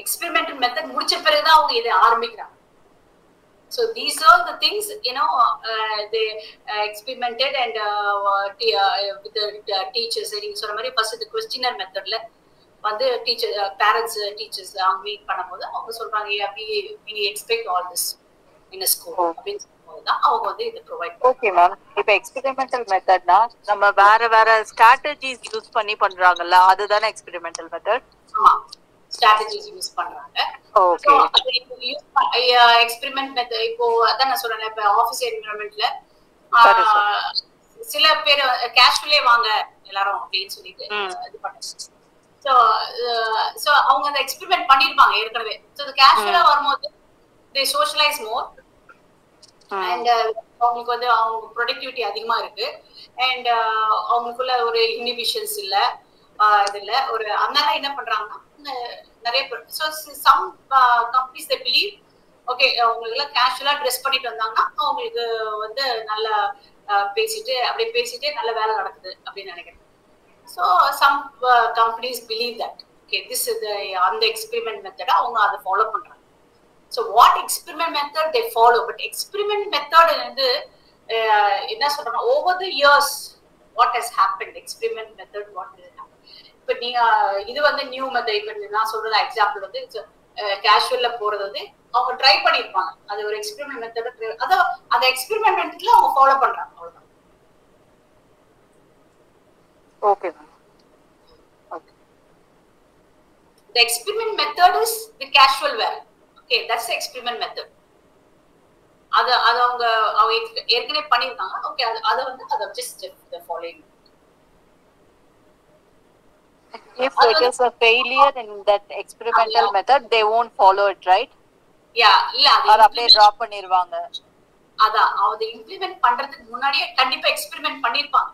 Experimental method முடிச்ச பிறகுதான் அவங்க இதை ஆரம்பிக்கிறாங்க. So these are the things, you know, they experimented and with the teachers. So mari first the questionnaire method la வந்து teacher parents teachers அவங்க meet பண்ணும்போது அவங்க சொல்றாங்க we expect all this in a school அப்படின்னு சொல்லும்போது அவங்க வந்து இதை ப்ரொவைட். ஓகே மேம், இப்போ எக்ஸ்பெரிமெண்டல் மெத்தட்னா நம்ம வேற ஸ்ட்ராட்டஜிஸ் யூஸ் பண்ணி பண்றாங்கல்ல, அதுதானே எக்ஸ்பெரிமெண்டல் மெத்தட்? ஆமா, ஸ்ட்ராட்டஜிஸ் யூஸ் பண்றாங்க. ஓகே, எக்ஸ்பெரிமெண்ட் மெத்தட் இப்போ அதான் நான் சொல்றேன். இப்போ ஆபீஸ் என்விரான்மெண்ட்ல சில பேர் கேஷுவலே வாங்க எல்லாரும் அப்படின்னு சொல்லிட்டு இது பண்ணாங்க. சோ அவங்க அந்த எக்ஸ்பெரிமெண்ட் பண்ணிருப்பாங்க ஏற்கனவே. சோ அது கேஷுவலா வரும்போது they socialize more and அவங்களுக்கு வந்து அவங்க ப்ரொடக்டிவிட்டி அதிகமா இருக்கு and அவங்களுக்குள்ள ஒரு இன்ஹிபிஷன்ஸ் இல்ல இதுல ஒரு அதனால என்ன பண்றாங்கன்னா நிறைய some companies they believe okay அவங்களுக்கு கேஷுவலா ட்ரெஸ் பண்ணிட்டு வந்தாங்கன்னா அவங்களுக்கு வந்து நல்லா பேசிட்டு நல்ல வேலை நடக்குது அப்படின்னு நினைக்கிறேன். So some companies believe that okay this is the on the experiment method அவங்க அதை ஃபாலோ பண்றாங்க. So what experiment method they follow, but experiment method வந்து என்ன சொல்றாங்க over the years what has happened, experiment method what has happened. இப்ப நீங்க இது வந்து நியூ மெத்தட். இப்ப நான் சொல்றது எக்ஸாம்பிள் வந்து கேஷுவல்ல போறது வந்து அவங்க ட்ரை பண்ணிருப்பாங்க. அது ஒரு எக்ஸ்பெரிமெண்ட் மெத்தட். அத அந்த எக்ஸ்பெரிமெண்ட் மெத்தட்ல அவங்க ஃபாலோ பண்றாங்க. அவ்வளவுதான். Okay ma'am. Okay. The experiment method is the casual wear. Okay, that's the experiment method. அது அவங்க ஏற்கனவே பண்ணிருக்காங்க. ஓகே, அது வந்து அத just the following. If it is a failure in that experimental method, they won't follow it, right? Yeah, இல்ல அது அப்படியே டிராப் பண்ணிடுவாங்க. அதான் அவங்க இம்ப்ளிமெண்ட் பண்றதுக்கு முன்னாடியே கண்டிப்பா எக்ஸ்பெரிமெண்ட் பண்ணிருப்பாங்க.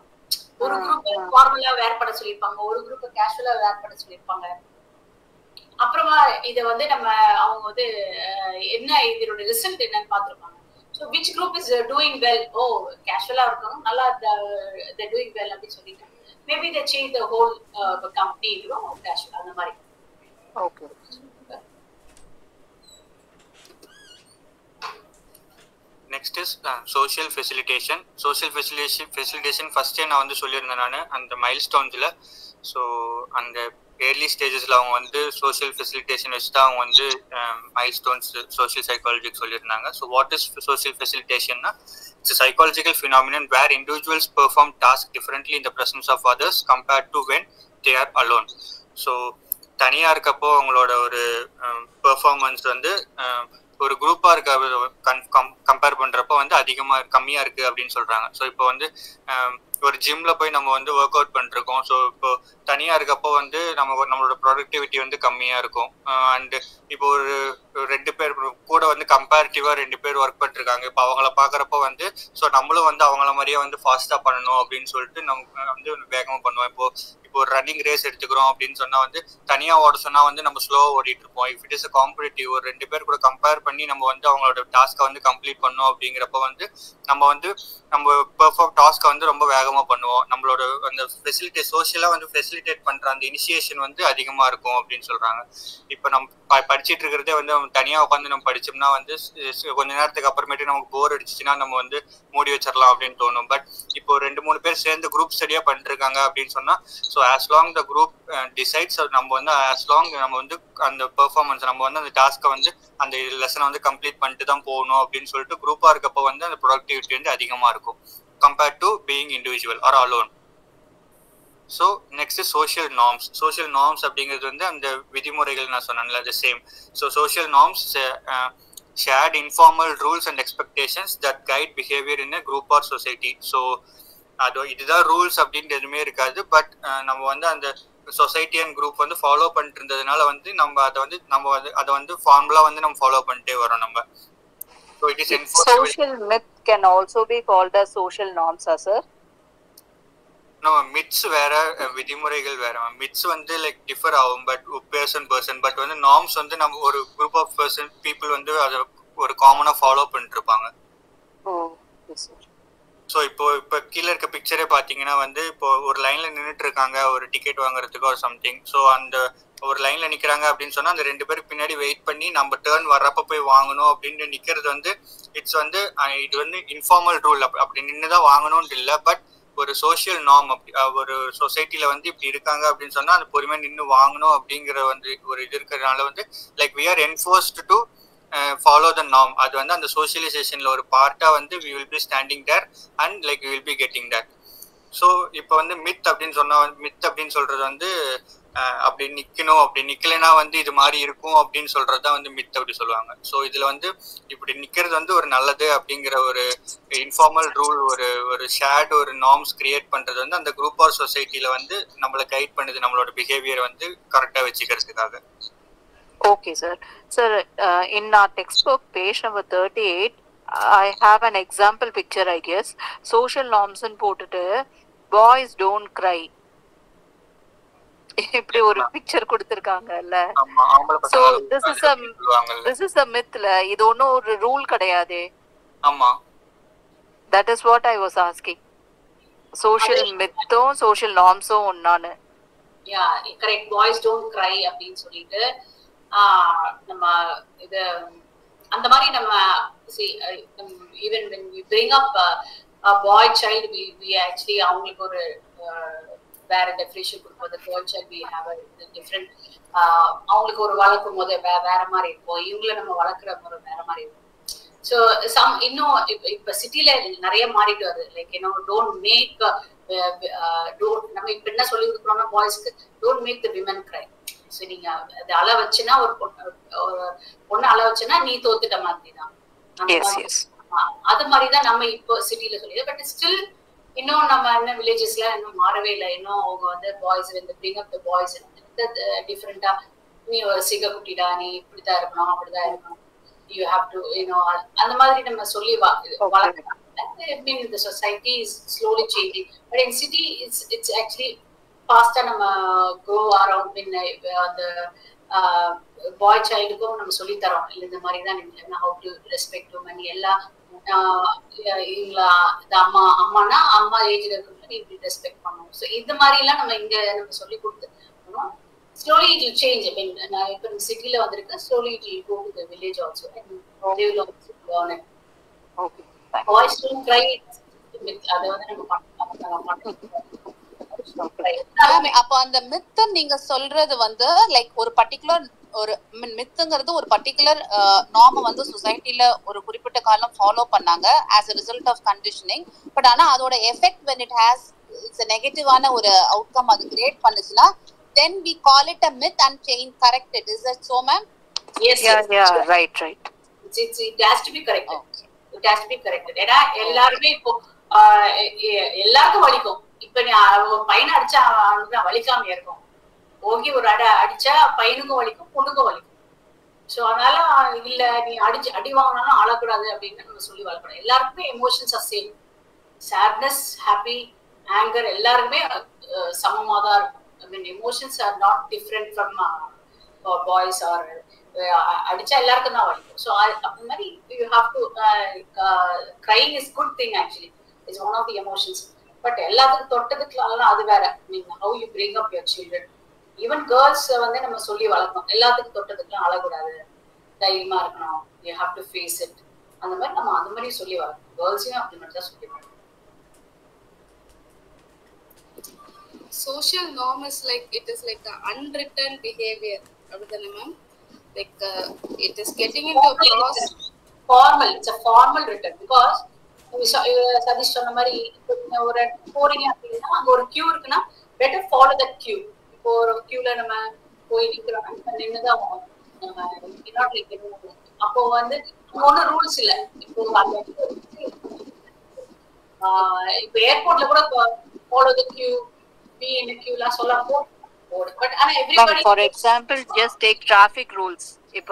ஒரு குரூப் ஃபார்முலா வேர் பண்ண சொல்லிருப்பாங்க, ஒரு குரூப் கேஷுவலா வேர் பண்ண சொல்லிருப்பாங்க. அப்புறமா இத வந்து நம்ம அவங்க வந்து என்ன இதோட ரிசல்ட் என்னன்னு பாத்துருப்பாங்க. So which group is doing well? Oh, casual இருக்காங்க, நல்லா they doing well அப்படி சொல்லிட்டு maybe they change the whole company to casual அந்த மாதிரி. Okay. Next is social facilitation. Social facilitation first நான் வந்து சொல்லியிருந்தேன் நான் அந்த மைல்ஸ்டோன்ஸ்ல. ஸோ அந்த ஏர்லி ஸ்டேஜஸ்ல அவங்க வந்து சோஷியல் ஃபெசிலிட்டேஷன் வச்சு தான் அவங்க வந்து மைல்ஸ்டோன்ஸ் சோஷியல் சைக்காலஜிக்கு சொல்லியிருந்தாங்க. ஸோ வாட் இஸ் சோஷியல் ஃபெசிலிட்டேஷன்னா it's a psychological phenomenon where individuals perform tasks differently in the presence of others compared to when they are alone. So தனியாக இருக்கப்போ அவங்களோட ஒரு பெர்ஃபார்மன்ஸ் வந்து ஒரு குரூப்பாக இருக்க கம்பேர் பண்ணுறப்போ வந்து கம்மியாக இருக்குது அப்படின்னு சொல்கிறாங்க. ஸோ இப்போ வந்து ஒரு ஜிம்ல போய் நம்ம வந்து ஒர்க் அவுட் பண்ணிருக்கோம். ஸோ இப்போ தனியாக இருக்கப்போ வந்து நம்மளோட ப்ரொடக்டிவிட்டி வந்து கம்மியாக இருக்கும். அண்டு இப்போ ஒரு 2 பேர் கூட வந்து கம்பேரிட்டிவா 2 பேர் ஒர்க் பண்ணிருக்காங்க. இப்போ அவங்கள பாக்குறப்ப வந்து ஸோ நம்மளும் வந்து அவங்கள மாதிரியே வந்து ஃபாஸ்டா பண்ணணும் அப்படின்னு சொல்லிட்டு நம்ம வந்து வேகமா பண்ணுவோம். இப்போ ஒரு ரன்னிங் ரேஸ் எடுத்துக்கிறோம் அப்படின்னு சொன்னா வந்து தனியா ஓட சொன்னா வந்து நம்ம ஸ்லோவா ஓடிட்டு இருப்போம். இஃப் இட் இஸ் காம்படிட்டிவ் ஒரு 2 பேர் கூட கம்பேர் பண்ணி நம்ம வந்து அவங்களோட டாஸ்கை வந்து கம்ப்ளீட் பண்ணோம் அப்படிங்கிறப்ப வந்து நம்ம பெர்ஃபார்ம் டாஸ்கை வந்து ரொம்ப வேகமா பண்ணுவோம். நம்மளோட அந்த ஃபெசிலிட்டி சோஷியலா வந்து ஃபெசிலிட்டேட் பண்ற அந்த இனிஷியேஷன் வந்து அதிகமா இருக்கும் அப்படின்னு சொல்றாங்க. இப்போ நம்ம படிச்சுட்டு இருக்கிறதே வந்து தனியா உட்காந்து நம்ம படிச்சோம்னா வந்து கொஞ்ச நேரத்துக்கு அப்புறமேட்டு நமக்கு போர் அடிச்சுன்னா நம்ம வந்து மூடி வச்சிடலாம் அப்படின்னு தோணும். பட் இப்போ 2-3 பேர் சேர்ந்து குரூப் ஸ்டடியா பண்ணிருக்காங்க அப்படின்னு சொன்னா so as long the group decides நம்ம வந்து ஆஸ் லாங் நம்ம வந்து அந்த பெர்ஃபார்மன்ஸ் நம்ம வந்து அந்த டாஸ்க்கை வந்து அந்த லெசனை வந்து கம்ப்ளீட் பண்ணிட்டு தான் போகணும் அப்படின்னு சொல்லிட்டு குரூப்பா இருக்கப்போ வந்து அந்த ப்ரொடக்டிவிட்டி வந்து அதிகமா இருக்கும் compared to being individual R alone. So next social norms. Social norms அப்படிங்கிறது வந்து அந்த விதிமுறைகள் நான் சொன்னேன்ல அது same. So social norms shared informal rules and expectations that guide behavior in a group or society. So இதுதான் ரூல்ஸ் அப்படின்ட்டு எதுவுமே இருக்காது. பட் நம்ம வந்து அந்த சொசைட்டி அண்ட் குரூப் வந்து ஃபாலோ பண்ணிட்டு இருந்ததுனால வந்து நம்ம அதை வந்து ஃபார்முலா வந்து நம்ம ஃபாலோ பண்ணிட்டே வரோம் நம்ம. So it is social myth can also be called as social norms, sir. No, myths வேற விதிமுறைகள் வேற. myths வந்து லைக் டிஃபர் ஆகும் பட் பர்சன் பட் வந்து நார்ம்ஸ் வந்து நம்ம ஒரு குரூப் ஆஃப் பீப்புள் வந்து அதை ஒரு காமனா ஃபாலோ பண்ணிட்டு இருப்பாங்க. சார். ஸோ இப்போ கீழே இருக்க பிக்சரே பார்த்தீங்கன்னா வந்து இப்போ ஒரு லைன்ல நின்றுட்டு இருக்காங்க ஒரு டிக்கெட் வாங்குறதுக்கு ஒரு சம்திங். ஸோ அந்த ஒரு லைன்ல நிற்கிறாங்க அப்படின்னு சொன்னா அந்த 2 பேருக்கு பின்னாடி வெயிட் பண்ணி நம்ம டேர்ன் வர்றப்ப போய் வாங்கணும் அப்படின்னு நிற்கிறது வந்து இட்ஸ் வந்து இது வந்து இன்ஃபார்மல் ரூல். அப்படி நின்று தான் வாங்கணும்னு இல்லை, பட் ஒரு சோஷியல் நார்ம். அப்படி ஒரு சொசைட்டில வந்து இப்படி இருக்காங்க அப்படின்னு சொன்னா அந்த பொறுமையா நின்று வாங்கணும் அப்படிங்கிற வந்து ஒரு இது இருக்கிறதுனால வந்து like we are enforced to follow the norm. அது வந்து அந்த சோஷியலைசேஷன்ல ஒரு பார்ட்டா வந்து we will be standing there and like we will be getting that. So இப்போ வந்து மித் அப்படின்னு சொன்னா மித் அப்படின்னு சொல்றது வந்து அப்படி நிக்கணும், அப்படி நிக்கலைன்னா வந்து இது மாதிரி இருக்கும் அப்படின்னு சொல்றதுதான் வந்து மித் அப்படி சொல்லுவாங்க. ஸோ இதுல வந்து இப்படி நிக்கிறது வந்து ஒரு நல்லது அப்படிங்கிற ஒரு இன்ஃபார்மல் ரூல், ஒரு ஷேர்ட் ஒரு நார்ம்ஸ் கிரியேட் பண்றது வந்து அந்த குரூப் ஆர் சொசைட்டில வந்து நம்மளை கைட் பண்ணுது, நம்மளோட பிஹேவியர் வந்து கரெக்டா வச்சுக்கிறதுக்காக. Okay, sir. Sir, in our textbook, page number 38, I have an example picture, I guess. Social norms and போட்டுட்டு boys don't cry. இப்படி ஒரு picture கொடுத்திருக்காங்கல்ல. So this is a myth. இது ஒன்னும் ஒரு ரூல் கிடையாது. ஆமா. That is what I was asking. Social myth-உம் social norms-உம் ஒன்னானு. Yeah, correct. Boys don't cry அப்படின்னு சொல்லிட்டு நம்ம இது அந்த மாதிரி நம்ம even when we bring up a boy child we actually அவங்களுக்கு ஒரு வேற டெஃபினிஷன் கொடுப்போம். boy child we have a different அவங்களுக்கு ஒரு வளர்க்கும் போது வேற மாதிரி இருக்கும், இவங்களை நம்ம வளர்க்குற முறை வேற மாதிரி இருக்கும். ஸோ இன்னும் இப்ப சிட்டில நிறைய மாறிட்டு வருது. லைக் டோன்ட் மேக் நம்ம இப்ப என்ன சொல்லி கொடுக்குறோம்னா பாய்ஸ்க்கு don't make the women cry. So நீங்க அது அள வச்சுன்னா ஒரு பொண்ணு அள வச்சுன்னா நீ தோத்துட்ட மாதிரி தான். அது மாதிரிதான் நம்ம இப்போ சிட்டில சொல்லி, பட் ஸ்டில் இன்னும் நம்ம என்ன வில்லேஜஸ்ல இன்னும் மாறவே இல்லை. இன்னும் அவங்க வந்து பாய்ஸ் வந்து பிரிங் அப் த பாய்ஸ் டிஃப்ரெண்டா, நீ ஒரு சிக குட்டிடா, நீ இப்படிதான் இருக்கணும் அப்படிதான் இருக்கணும், யூ ஹாவ் டு அந்த மாதிரி நம்ம சொல்லி வளர்க்கலாம். I mean, the society is slowly changing, but in city it's actually faster. நம்ம grow around in the boy childக்கும் நம்ம சொல்லி தரோம் இல்ல, இந்த மாதிரி தான் நீங்க how to respect women எல்லாம். இவங்களா இந்த அம்மானா அம்மா ஏஜ்ல இருக்கிறவங்க நீ இப்படி ரெஸ்பெக்ட் பண்ணணும். ஸோ இந்த மாதிரி எல்லாம் நம்ம இங்க நம்ம சொல்லி கொடுத்து slowly it will change. I mean, நான் இப்போ சிட்டில வந்திருக்கேன், slowly it will go to the village also and they will also learn it. Okay. Boys don't cry. அது வந்து நம்ம அப்ப அந்த மித் நீங்க சொல்றது வந்து லைக் ஒரு பர்டிகுலர் ஒரு மித்துங்கிறது ஒரு பர்டிகுலர் நார்ம் வந்து சொசைட்டில ஒரு குறிப்பிட்ட காலம் ஃபாலோ பண்ணாங்க as a result of conditioning. But ஆனா அதோட effect when it has it's a நெகட்டிவான ஒரு அவுட்கம் அது கிரியேட் பண்ணுச்சுன்னா then we call it a myth and change correct it. Is that so, ma'am? Yes, yeah, right. It has to be corrected. Okay. It has to be corrected. ஏன்னா எல்லாருமே இப்போ எல்லாருக்கும் வலிக்கும். இப்ப நீ பையனை அடிச்சா வலிக்காம இருக்கும், ஓகி ஒரு அடிச்சா பையனுக்கும் வலிக்கும் பொண்ணுக்கும் வலிக்கும். சோ அதனால இல்ல நீ அடி வாங்கினாலும் ஆளக்கூடாது அப்படின்னு நம்ம சொல்லி வளர்க்கணும். எல்லாருக்குமே emotions are same. Sadness, happy, anger எல்லாருக்குமே சமமா தான் இருக்கும். I mean, emotions are not different from boys or அடிச்சா எல்லாருக்கும் தான் வலிக்கும். ஸோ அந்த மாதிரி you have to crying is good thing actually. It's one of the emotions. But எல்லாத்துக்கும் தொட்டதுக்குலாம் அது வேற. I mean, how you bring up your children. Even girls வந்து நம்ம சொல்லி வளர்க்கணும். எல்லாத்துக்கும் தொட்டதுக்குலாம் அழக்கூடாது, தைரியமா இருக்கணும், you have to face it. அந்த மாதிரி நம்ம அந்த மாதிரி சொல்லி வளர்க்கணும். கேர்ள்ஸையும் அப்படி மட்டும் தான் சொல்லி வளர்க்கணும். Social norm is like it is like an unwritten behavior. Abudana ma'am, like it is getting into a process. Formal, it's a formal written because Satish சொன்ன மாதிரி ஒரு போறீங்க அப்படின்னா அங்க ஒரு கியூ இருக்குன்னா better follow that queue. இப்போ ஒரு கியூல நம்ம போய் நிக்கிறோம்னா நின்னுதான் அப்போ வந்து ஒன்னும் ரூல்ஸ் இல்ல. இப்போ இப்போ ஏர்போர்ட்ல கூட follow the queue, be in a queue la solla போடு. But everybody, for example, just take traffic rules. If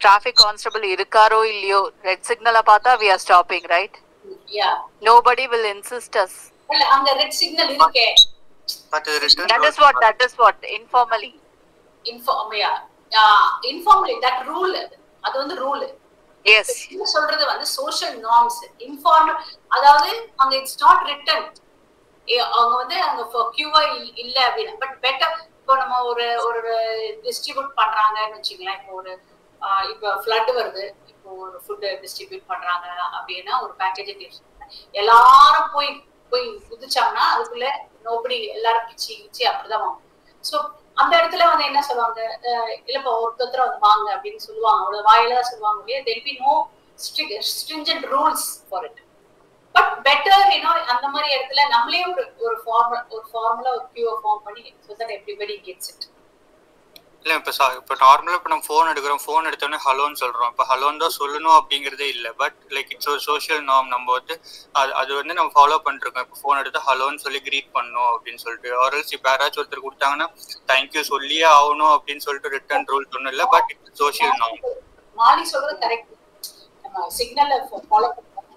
traffic constable irukaro illiyo red signal paatha we are stopping, right? Yeah, nobody will insist us. Well, anga red signal irukke, but that is what informally informally that rule adu vandu rule எஸ் சொல்றது வந்து social norms inform, அதாவது அங்க it's not return, அவங்க வந்து அங்க கியூவா இல்ல அப்படின்னு. பட் பெட்டர் இப்போ நம்ம ஒரு டிஸ்ட்ரிபியூட் பண்றாங்கன்னு வச்சுக்கலாம். இப்போ ஒரு இப்போ ஃப்ளட் வருது, இப்போ ஒரு ஃபுட் டிஸ்ட்ரிபியூட் பண்றாங்க அப்படின்னா ஒரு பேக்கேஜ் எல்லாரும் போய் குதிச்சாங்கன்னா அதுக்குள்ள நோபடி எல்லாரும் பிச்சு அப்படிதான் வாங்க. ஸோ அந்த இடத்துல வந்து என்ன சொல்லுவாங்க, இல்லப்பா ஒருத்தர் வந்து வாங்க அப்படின்னு சொல்லுவாங்க, அவ்வளவு வாயில தான் சொல்லுவாங்க. there be no stringent rules for it, but better அந்த மாதிரி இடத்துல நம்மளே ஒரு ஃபார்முலா ஒரு கியூ ஃபார்ம் பண்ணி so that everybody gets it. இல்லை இப்போ நார்மலாக இப்போ நம்ம ஃபோன் எடுக்கிறோம், ஃபோன் எடுத்தோடனே ஹலோன்னு சொல்கிறோம். இப்போ ஹலோன்னு தான் சொல்லணும் அப்படிங்கிறதே இல்லை. பட் லைக் இட்ஸ் ஒரு சோஷியல் நார்ம். நம்ம வந்து அது வந்து நம்ம ஃபாலோ பண்ணிருக்கோம். இப்போ ஃபோன் எடுத்து ஹலோன்னு சொல்லி க்ரீட் பண்ணணும் அப்படின்னு சொல்லிட்டு, ஆர்எல்ஸ் இப்போ யாராச்சும் ஒருத்தர் கொடுத்தாங்கன்னா தேங்க்யூ சொல்லியே ஆகணும் அப்படின்னு சொல்லிட்டு ரிட்டர்ன் ரூல் ஒன்றும் இல்லை. But it's social norm. Mali சொல்றது கரெக்ட். நம்ம சிக்னலை ஃபாலோ பண்ணலாம்,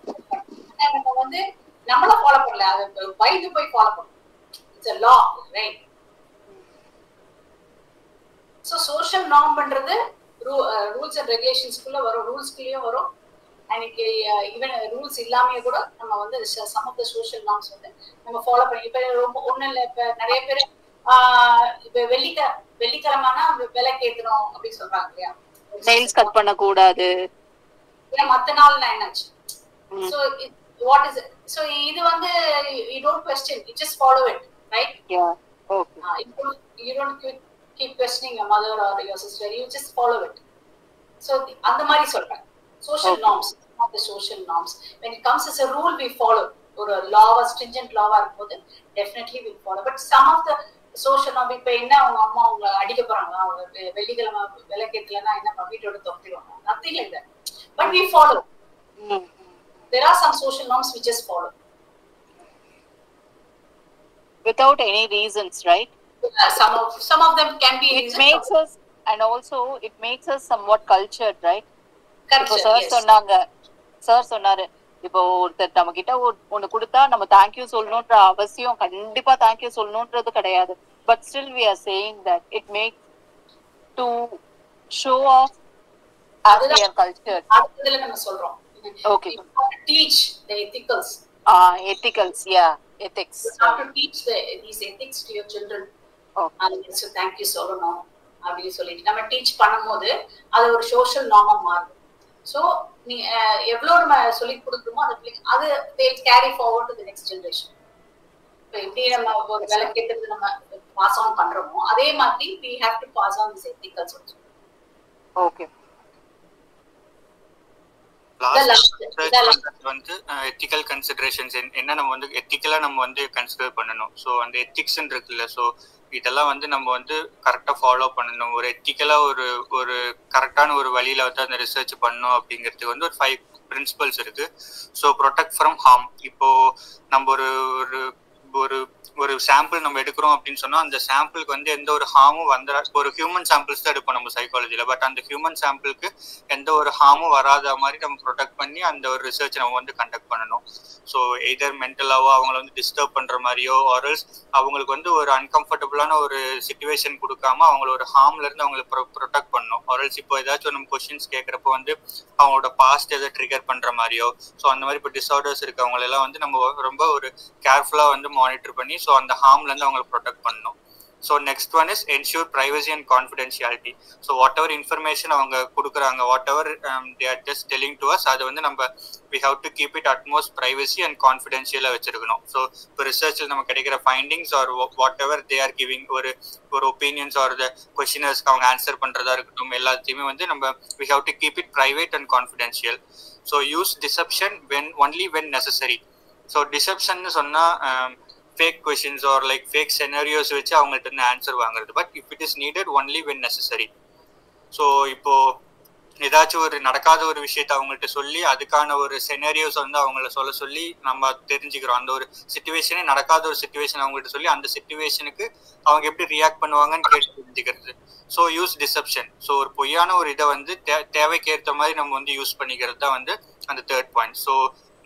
நம்ம வந்து நம்மளும் ஃபாலோ பண்ணல, அது பயந்து போய் ஃபாலோ பண்ணணும். It's a law, right? So social norm பண்றது ரூல்ஸ் அண்ட் ரெகுலேஷன்ஸ்குள்ள வரும், ரூல்ஸ்குள்ளேயும் வரும். அன்னைக்கு ஈவன் ரூல்ஸ் இல்லாமே கூட நம்ம வந்து some of the social norms வந்து நம்ம ஃபாலோ பண்ணி. இப்போ ரொம்ப ஒன்றும் இல்லை, இப்போ நிறைய பேர் இப்போ வெள்ளிக்கிழமைனா விலை கேட்கணும் அப்படின்னு சொல்றாங்க இல்லையா, நெயில்ஸ் கட் பண்ண கூடாது, ஏன் மற்ற நாள் நான் என்னாச்சு. ஸோ வாட் இஸ் ஸோ இது வந்து you don't question, you just follow it, right? You don't keep questioning your mother or your sister, you just follow it. So அந்த மாதிரி சொல்றேன் social norms, not the social norms. When it comes as a rule we follow, or a law, a stringent law இருக்கும்போது definitely we follow. But some of the social norms, இப்போ என்ன அவங்க அம்மா அவங்க அடிக்க போறாங்களா, அவங்க வெள்ளிக்கிழமை விளக்கேத்தலன்னா என்ன வீட்டோட தொத்திடுவாங்க, nothing like that. But we follow. There are some social norms we just follow without any reasons, right? Some of them can be. It makes us, and also it makes us somewhat cultured, right? Culture, yes. Sir சொன்னாரு, இப்போ ஒருத்தர் நம்ம கிட்ட ஒண்ணு கொடுத்தா நம்ம thank you சொல்லணும்ன்ற அவசியம், கண்டிப்பா தேங்க்யூ சொல்லணும்ன்றது கிடையாது. But still we are saying that it makes to show off as we are cultured. அதுல நம்ம சொல்றோம். Okay. Teach the ethicals. Ethicals, yeah, ethics. You have to teach these ethics to your children. So thank you சொல்லணும் அப்படின்னு சொல்லிட்டு நம்ம teach பண்ணும்போது அது ஒரு சோஷியல் நார்மா மாறும். ஸோ நீ எவ்வளவு நம்ம சொல்லி கொடுக்குறோமோ அது they carry forward to the next generation. இப்போ எப்படி நம்ம ஒரு வேலை கேட்டது நம்ம பாஸ் ஆன் பண்றோமோ அதே மாதிரி we have to pass on these ethicals also. Okay. வந்து எத்திக்கல் கன்சிடரேஷன்ஸ் என்ன நம்ம வந்து எத்திக்கலா நம்ம வந்து கன்சிடர் பண்ணணும். ஸோ அந்த எத்திக்ஸ் இருக்குல்ல, ஸோ இதெல்லாம் வந்து நம்ம வந்து கரெக்டா ஃபாலோ பண்ணணும். ஒரு எத்திக்கலா ஒரு கரெக்டான ஒரு வழியில வந்து அந்த ரிசர்ச் பண்ணணும் அப்படிங்கிறதுக்கு வந்து ஒரு 5 பிரின்சிபல்ஸ் இருக்கு. So protect from harm. இப்போ நம்ம ஒரு ஒரு சாம்பிள் நம்ம எடுக்கிறோம் அப்படின்னு சொன்னா அந்த சாம்பிளுக்கு வந்து எந்த ஒரு ஹார்மும் ஒரு ஹியூமன் சாம்பிள்ஸ் தான் எடுப்போம் நம்ம சைக்காலஜில. பட் அந்த ஹியூமன் சாம்பிளுக்கு எந்த ஒரு ஹார்மும் வராத மாதிரி நம்ம ப்ரொடெக்ட் பண்ணி அந்த ஒரு ரிசர்ச் நம்ம வந்து கண்டக்ட் பண்ணணும். ஸோ எய்தர் மென்டலாவோ அவங்களை வந்து டிஸ்டர்ப் பண்ற மாதிரியோ ஆர்எல்ஸ் அவங்களுக்கு வந்து ஒரு அன்கம்ஃபர்டபுளான ஒரு சிச்சுவேஷன் கொடுக்காம அவங்கள ஒரு ஹார்ம்ல இருந்து அவங்களை ப்ரொடெக்ட் பண்ணணும். ஆர்எல்ஸ் இப்போ ஏதாச்சும் நம்ம கொஸ்டின்ஸ் கேட்கறப்போ வந்து அவங்களோட பாஸ்ட் எதை ட்ரிகர் பண்ற மாதிரியோ, ஸோ அந்த மாதிரி இப்போ டிஸார்டர்ஸ் இருக்கவங்க எல்லாம் வந்து நம்ம ரொம்ப ஒரு கேர்ஃபுல்லா வந்து மானிட்டர் பண்ணி ஸோ அந்த ஹார்ம்ல இருந்து அவங்களை ப்ரொடெக்ட் பண்ணணும். So next one is ensure privacy and confidentiality. So whatever information அவங்க கொடுக்குறாங்க, whatever they are just telling to us, அது வந்து நம்ம we have to keep it utmost privacy and கான்ஃபிடென்ஷியலா வச்சிருக்கணும். ஸோ இப்போ ரிசர்ச்சில் நம்ம கிடைக்கிற findings or what ever they are giving ஒரு ஒப்பீனியன்ஸ் ஆர் த கொஸ்டினர்ஸ்க்கு அவங்க ஆன்சர் பண்றதா இருக்கட்டும், எல்லாத்தையுமே வந்து நம்ம we have to keep it private and confidential. So use deception only when necessary. So deception சொன்னா fake questions or like fake scenarios வச்சு அவங்கள்ட்ட இருந்து ஆன்சர் வாங்குறது. But if it is needed only when necessary. So இப்போ ஏதாச்சும் ஒரு நடக்காத ஒரு விஷயத்த அவங்கள்ட்ட சொல்லி அதுக்கான ஒரு செனரியோஸ் வந்து அவங்கள சொல்லி நம்ம தெரிஞ்சுக்கிறோம். அந்த ஒரு சிச்சுவேஷனே நடக்காத ஒரு சிச்சுவேஷன் அவங்கள்ட்ட சொல்லி அந்த சிச்சுவேஷனுக்கு அவங்க எப்படி ரியாக்ட் பண்ணுவாங்கன்னு கேட்டு தெரிஞ்சுக்கிறது. So use deception. ஸோ ஒரு பொய்யான ஒரு இதை வந்து தேவைக்கு ஏற்ற மாதிரி நம்ம வந்து யூஸ் பண்ணிக்கிறது தான் வந்து அந்த third point. So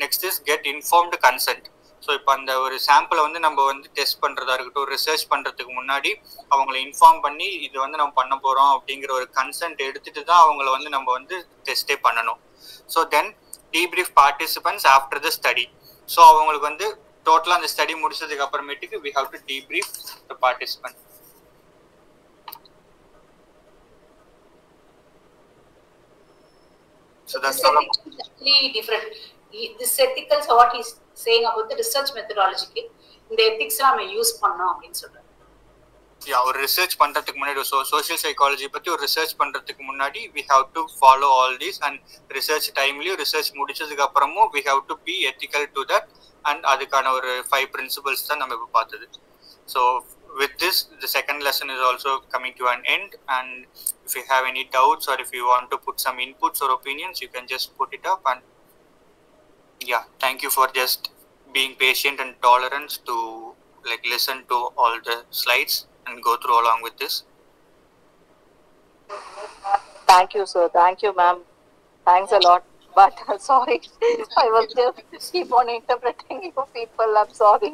next is get informed consent. So இப்போ அந்த ஒரு சாம்பிளை வந்து நம்ம வந்து டெஸ்ட் பண்ணுறதா இருக்கட்டும், ரிசர்ச் பண்ணுறதுக்கு முன்னாடி அவங்கள இன்ஃபார்ம் பண்ணி இது வந்து நம்ம பண்ண போகிறோம் அப்படிங்கிற ஒரு கன்சென்ட் எடுத்துட்டு தான் அவங்கள வந்து நம்ம வந்து டெஸ்ட்டே பண்ணணும். So then debrief participants after the study. So அவங்களுக்கு வந்து டோட்டலாக அந்த ஸ்டடி முடிச்சதுக்கு அப்புறமேட்டுக்கு we have to debrief the participant. So that's all. Completely different. This ethical, what he's saying about the research methodology, இந்த ethics நாம யூஸ் பண்ணோம் அப்படின்னு சொல்றாரு. ஒரு ரிசர்ச் பண்றதுக்கு முன்னாடி சோஷியல் சைக்காலஜி பத்தி ஒரு ரிசர்ச் பண்றதுக்கு முன்னாடி we have to follow all this, and research டைம்லயும் ரிசர்ச் முடிச்சதுக்கு அப்புறமும் we have to be ethical to that, and அதுக்கான ஒரு 5 principles தான் நம்ம இப்ப பார்த்தது. So with this, the second lesson is also coming to an end, and if you have any doubts or if you want to put some inputs or opinions, you can just put it up. And yeah, thank you for just being patient and tolerant to like listen to all the slides and go through along with this. Thank you, sir. Thank you, ma'am. Thanks a lot. But sorry, I was just keep on interpreting you people. I'm sorry.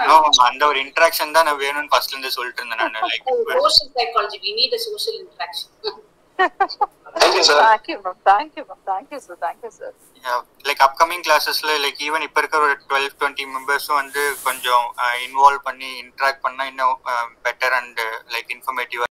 No, அந்த ஒரு interaction தான் நான் வேணும்னு ஃபர்ஸ்ட்ல இருந்து சொல்லிட்டு இருந்தேன் நான். Like social psychology, we need a social interaction. Thank you, sir. Thank you, ma'am. Thank you, ma'am. Thank you, sir. Thank you, sir. Yeah, like upcoming clasesல like even இப்ப இருக்கிற ஒரு 12-20 மெம்பர்ஸும் வந்து கொஞ்சம் இன்வால்வ் பண்ணி இன்டராக்ட் பண்ணா இன்னும் பெட்டர் அண்ட் லைக் இன்ஃபர்மேட்டிவா